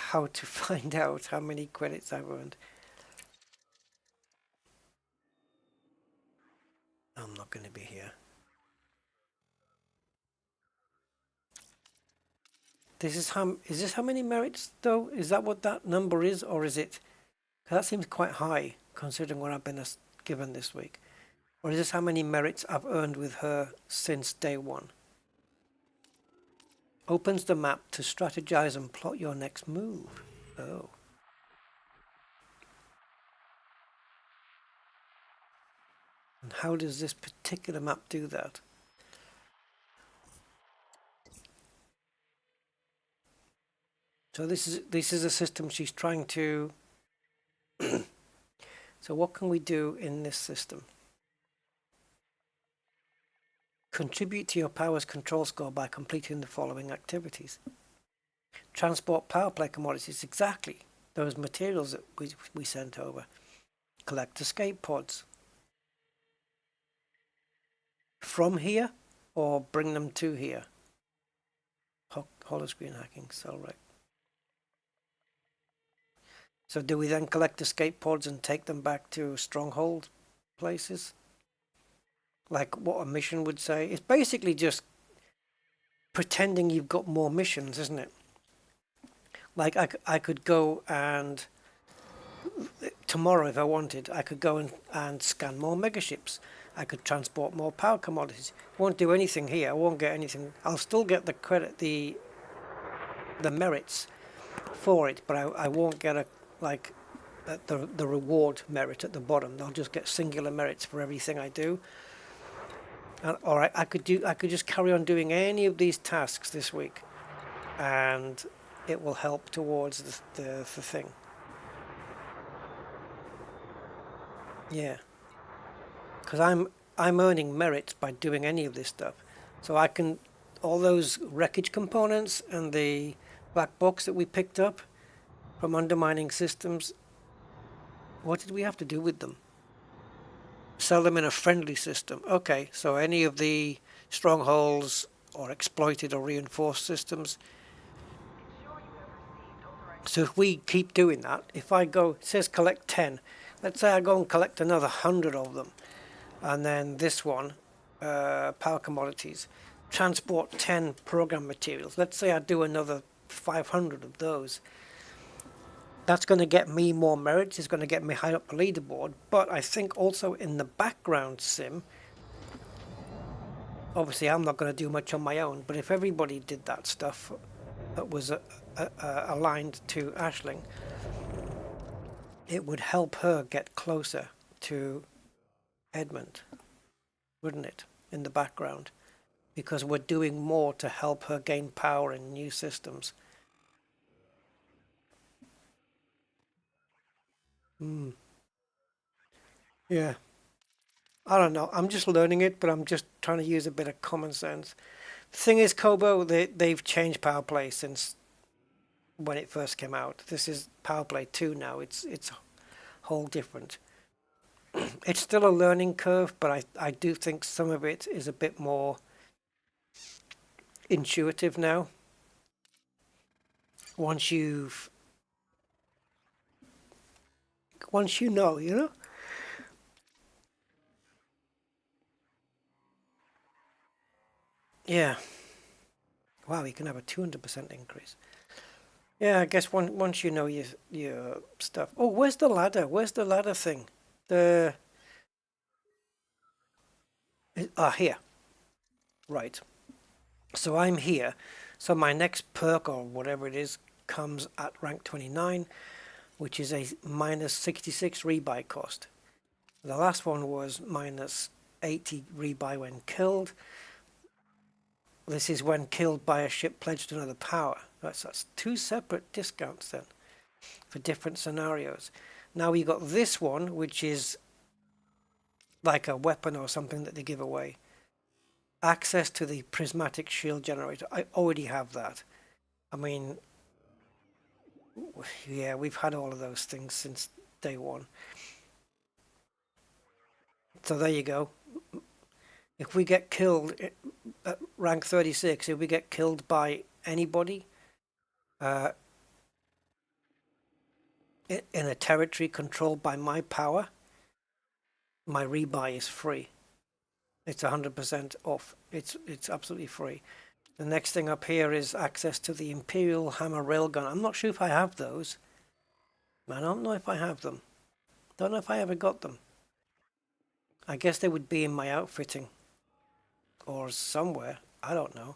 how to find out how many credits I've earned. I'm not going to be here. Is this how many merits though? Is that what that number is, or is it? That seems quite high considering what I've been given this week. Or is this how many merits I've earned with her since day one? Opens the map to strategize and plot your next move. Oh. And how does this particular map do that? So this is a system she's trying to. So what can we do in this system? Contribute to your power's control score by completing the following activities. Transport PowerPlay commodities, exactly those materials that we sent over. Collect escape pods. from here or bring them to here? Hollow screen hacking, so right. So do we then collect escape pods and take them back to stronghold places? Like what a mission would say? It's basically just pretending you've got more missions, isn't it? Like I could go and tomorrow, if I wanted, I could go and scan more megaships. I could transport more power commodities. Won't do anything here. I won't get anything. I'll still get the credit, the merits for it, but I won't get the reward merit at the bottom. I'll just get singular merits for everything I do. Or I could just carry on doing any of these tasks this week, and it will help towards the thing. Yeah, because I'm earning merits by doing any of this stuff, so I can all those wreckage components and the black box that we picked up from undermining systems. What did we have to do with them? Sell them in a friendly system. Okay, so any of the strongholds or exploited or reinforced systems. So if we keep doing that, if I go, it says collect 10. Let's say I go and collect another 100 of them. And then this one, power commodities, transport 10 program materials. Let's say I do another 500 of those. That's going to get me more merits. It's going to get me high up the leaderboard. But I think also in the background sim, obviously I'm not going to do much on my own, but if everybody did that stuff that was aligned to Aisling, it would help her get closer to Edmund, wouldn't it, in the background? Because we're doing more to help her gain power in new systems. Yeah. I don't know. I'm just learning it, but I'm just trying to use a bit of common sense. The thing is, Kobo, they've changed PowerPlay since when it first came out. This is PowerPlay 2 now. It's whole different. It's still a learning curve, but I do think some of it is a bit more intuitive now. Once you know, you know? Yeah. Wow, you can have a 200% increase. Yeah, I guess once you know your stuff. Oh, where's the ladder? Where's the ladder thing? Here. Right. So I'm here. So my next perk or whatever it is comes at rank 29, which is a minus 66 rebuy cost. The last one was minus 80 rebuy when killed. This is when killed by a ship pledged to another power. Right, so that's two separate discounts then for different scenarios. Now we got this one, which is like a weapon or something that they give away. Access to the prismatic shield generator. I already have that. I mean, yeah, we've had all of those things since day one. So there you go. If we get killed at rank 36, if we get killed by anybody in a territory controlled by my power, my rebuy is free. It's 100% off. It's absolutely free. The next thing up here is access to the Imperial Hammer Railgun. I'm not sure if I have those. I don't know if I have them. Don't know if I ever got them. I guess they would be in my outfitting. Or somewhere. I don't know.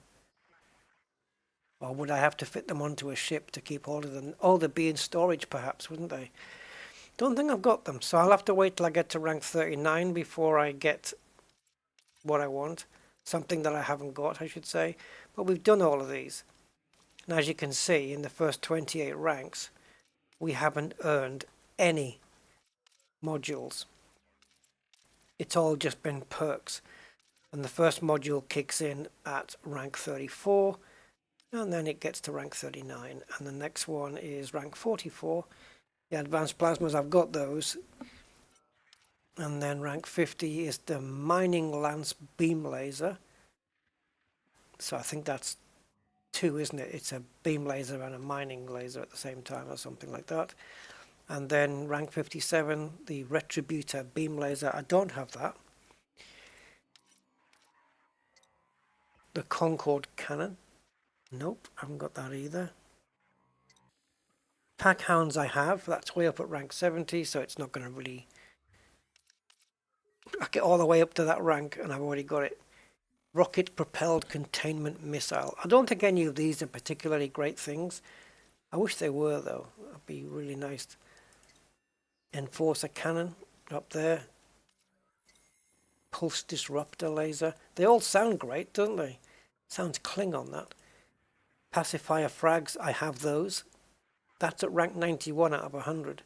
Or would I have to fit them onto a ship to keep hold of them? Oh, they'd be in storage perhaps, wouldn't they? Don't think I've got them. So I'll have to wait till I get to rank 39 before I get what I want. Something that I haven't got, I should say. But we've done all of these. And as you can see, in the first 28 ranks, we haven't earned any modules. It's all just been perks. And the first module kicks in at rank 34, and then it gets to rank 39. And the next one is rank 44. The advanced plasmas, I've got those. And then rank 50 is the Mining Lance Beam Laser. So I think that's 2, isn't it? It's a beam laser and a mining laser at the same time or something like that. And then rank 57, the Retributor Beam Laser. I don't have that. The Concorde Cannon. Nope, I haven't got that either. Pack Hounds I have. That's way up at rank 70, so it's not going to really... I get all the way up to that rank and I've already got it. Rocket Propelled Containment Missile. I don't think any of these are particularly great things. I wish they were, though. That'd be really nice. Enforcer Cannon up there. Pulse Disruptor Laser. They all sound great, don't they? Sounds Klingon, that. Pacifier Frags, I have those. That's at rank 91 out of 100.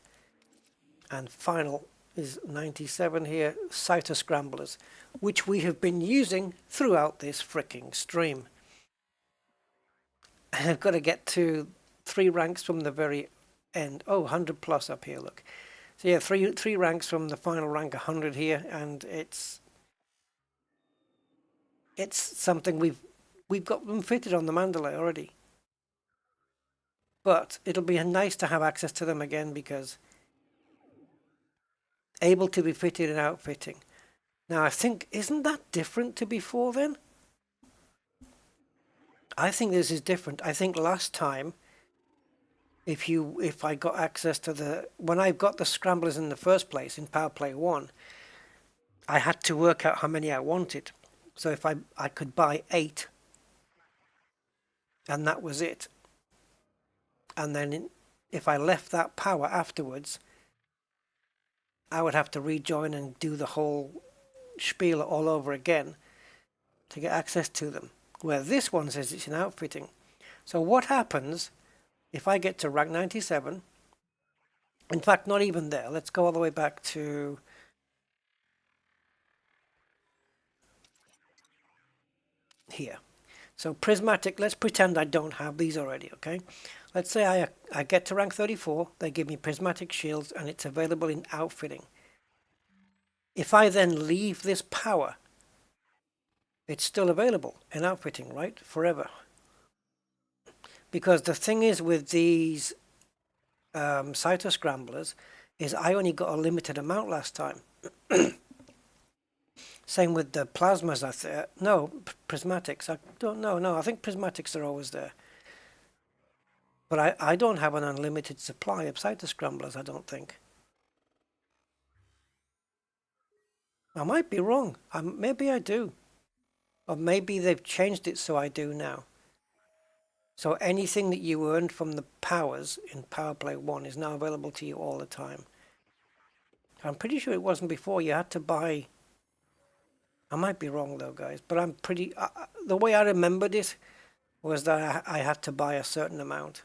And final is 97 here, Cyto Scramblers, which we have been using throughout this fricking stream. And I've got to get to 3 ranks from the very end. Oh, 100 plus up here, look. So yeah, three ranks from the final rank, 100 here, and it's something we've got them fitted on the Mandalay already. But it'll be nice to have access to them again, because able to be fitted in outfitting. Now I think, isn't that different to before then? I think this is different. I think last time, if I got access to when I got the scramblers in the first place in PowerPlay 1, I had to work out how many I wanted. So if I could buy 8, and that was it. And then if I left that power afterwards, I would have to rejoin and do the whole spiel all over again to get access to them. Where this one says it's in outfitting. So what happens if I get to rank 97? In fact, not even there. Let's go all the way back to... here. So prismatic, let's pretend I don't have these already, okay? Let's say I get to rank 34, they give me prismatic shields, and it's available in outfitting. If I then leave this power, it's still available in outfitting, right? Forever. Because the thing is with these Cyto Scramblers is I only got a limited amount last time. Same with the plasmas. Prismatics. I don't know. No, I think prismatics are always there. But I don't have an unlimited supply of Cyto Scramblers, I don't think. I might be wrong. Maybe I do. Or maybe they've changed it so I do now. So anything that you earned from the powers in PowerPlay 1 is now available to you all the time. I'm pretty sure it wasn't before. You had to buy... I might be wrong though, guys. But I'm pretty... the way I remembered it was that I had to buy a certain amount.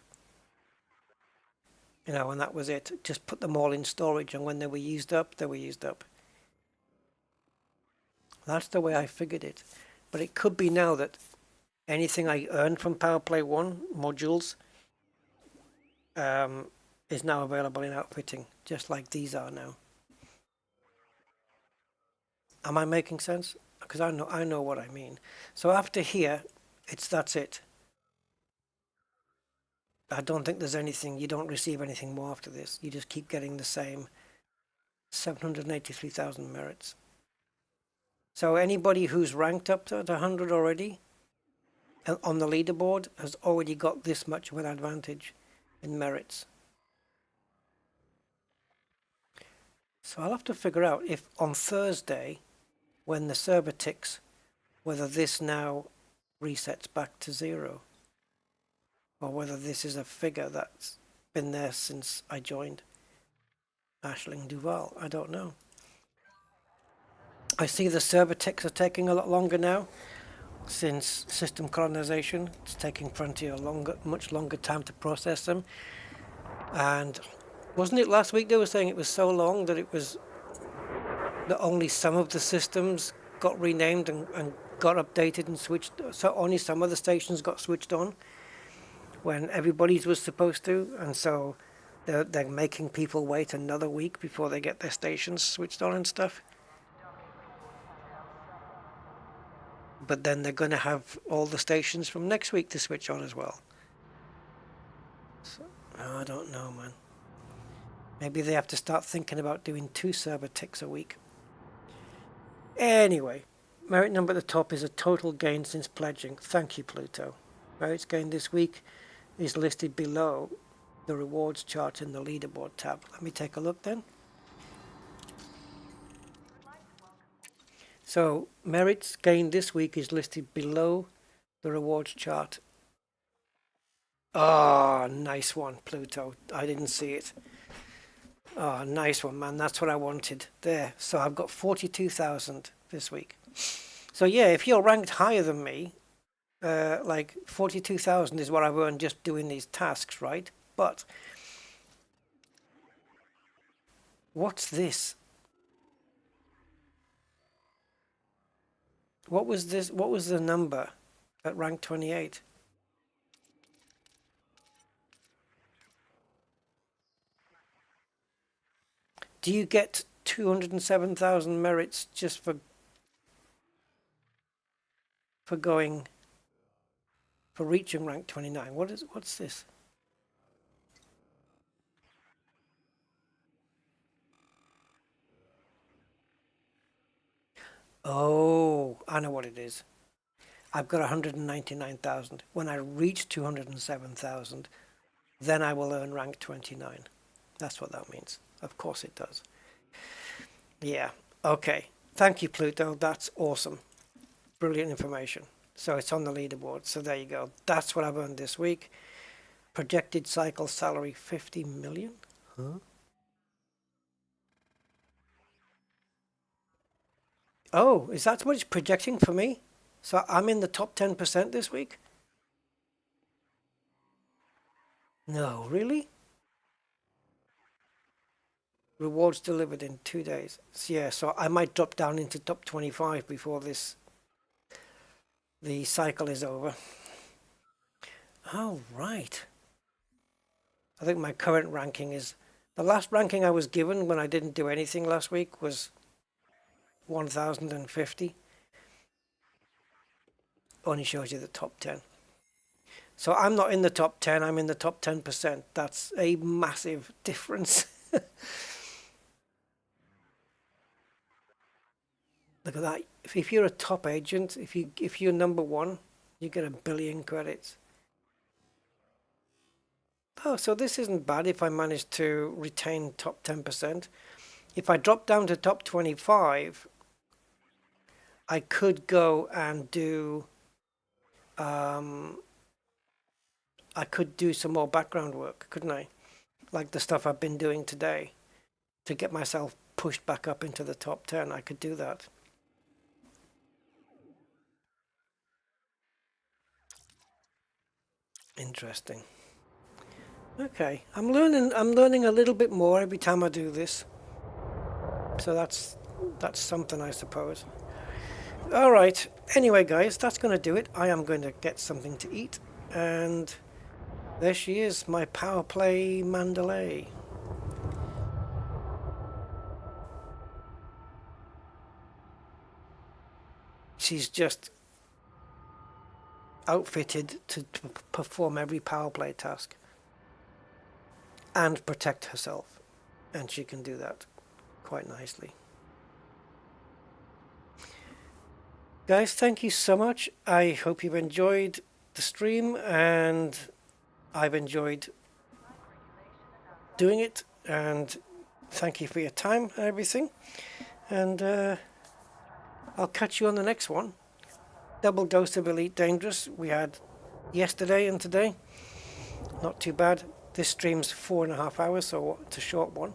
You know, and that was it. Just put them all in storage, and when they were used up, they were used up. That's the way I figured it. But it could be now that anything I earned from PowerPlay 1 modules is now available in outfitting, just like these are now. Am I making sense? Because I know what I mean. So after here, that's it. I don't think there's anything, you don't receive anything more after this. You just keep getting the same 783,000 merits. So anybody who's ranked up to 100 already on the leaderboard has already got this much of an advantage in merits. So I'll have to figure out if on Thursday, when the server ticks, whether this now resets back to 0. Or whether this is a figure that's been there since I joined Ashling Duval. I don't know. I see the server ticks are taking a lot longer now since system colonization. It's taking Frontier much longer time to process them. And wasn't it last week they were saying it was so long that it was that only some of the systems got renamed and got updated and switched, so only some of the stations got switched on when everybody's was supposed to, and so They're making people wait another week before they get their stations switched on and stuff. But then they're going to have all the stations from next week to switch on as well. So, I don't know, man. Maybe they have to start thinking about doing 2 server ticks a week. Anyway, merit number at the top is a total gain since pledging. Thank you, Pluto. Merits gained this week is listed below the rewards chart in the leaderboard tab. Let me take a look then. So, merits gained this week is listed below the rewards chart. Oh, nice one, Pluto. I didn't see it. Oh, nice one, man. That's what I wanted. There. So I've got 42,000 this week. So yeah, if you're ranked higher than me, like 42,000 is what I've earned just doing these tasks, right? But what's this? What was this? What was the number at rank 28? Do you get 207,000 merits just for reaching rank 29? What's this? Oh, I know what it is. I've got 199,000. When I reach 207,000, then I will earn rank 29. That's what that means. Of course it does. Yeah. Okay. Thank you, Pluto. That's awesome. Brilliant information. So it's on the leaderboard. So there you go. That's what I've earned this week. Projected cycle salary 50 million. Huh? Oh, is that what it's projecting for me? So I'm in the top 10% this week? No, really? Rewards delivered in 2 days. So yeah, so I might drop down into top 25 before the cycle is over. Oh, right. I think my current ranking is... The last ranking I was given when I didn't do anything last week was 1050. Only shows you the top 10. So I'm not in the top 10, I'm in the top 10%. That's a massive difference. Look at that. If you're a top agent, if you're number 1, you get 1 billion credits. Oh, so this isn't bad if I manage to retain top 10%. If I drop down to top 25, I could go and do I could do some more background work, couldn't I? Like the stuff I've been doing today to get myself pushed back up into the top 10. I could do that. Interesting. Okay, I'm learning a little bit more every time I do this. So that's something, I suppose. All right. Anyway, guys, that's going to do it. I am going to get something to eat, and there she is, my PowerPlay Mandalay. She's just outfitted to perform every PowerPlay task and protect herself, and she can do that quite nicely. Guys, thank you so much. I hope you've enjoyed the stream, and I've enjoyed doing it, and thank you for your time and everything, and I'll catch you on the next one. Double dose of Elite Dangerous we had yesterday and today. Not too bad. This stream's 4.5 hours, so it's a short one.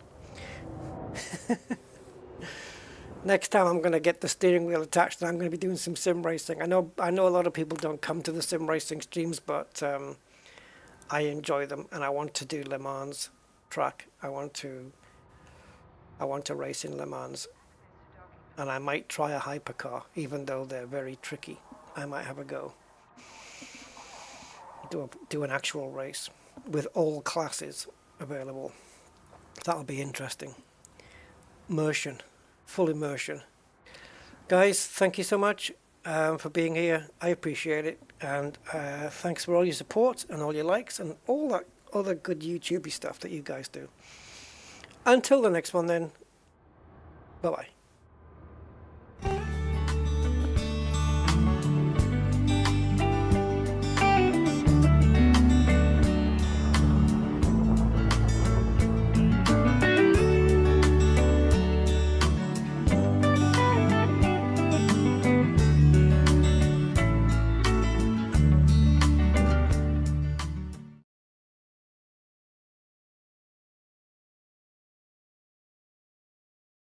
Next time I'm going to get the steering wheel attached, and I'm going to be doing some sim racing. I know a lot of people don't come to the sim racing streams, but I enjoy them, and I want to do Le Mans track. I want to race in Le Mans, and I might try a hypercar, even though they're very tricky. I might have a go. Do an actual race with all classes available. That'll be interesting. Immersion, full immersion. Guys, thank you so much for being here. I appreciate it, and thanks for all your support and all your likes and all that other good YouTubey stuff that you guys do. Until the next one then, bye bye.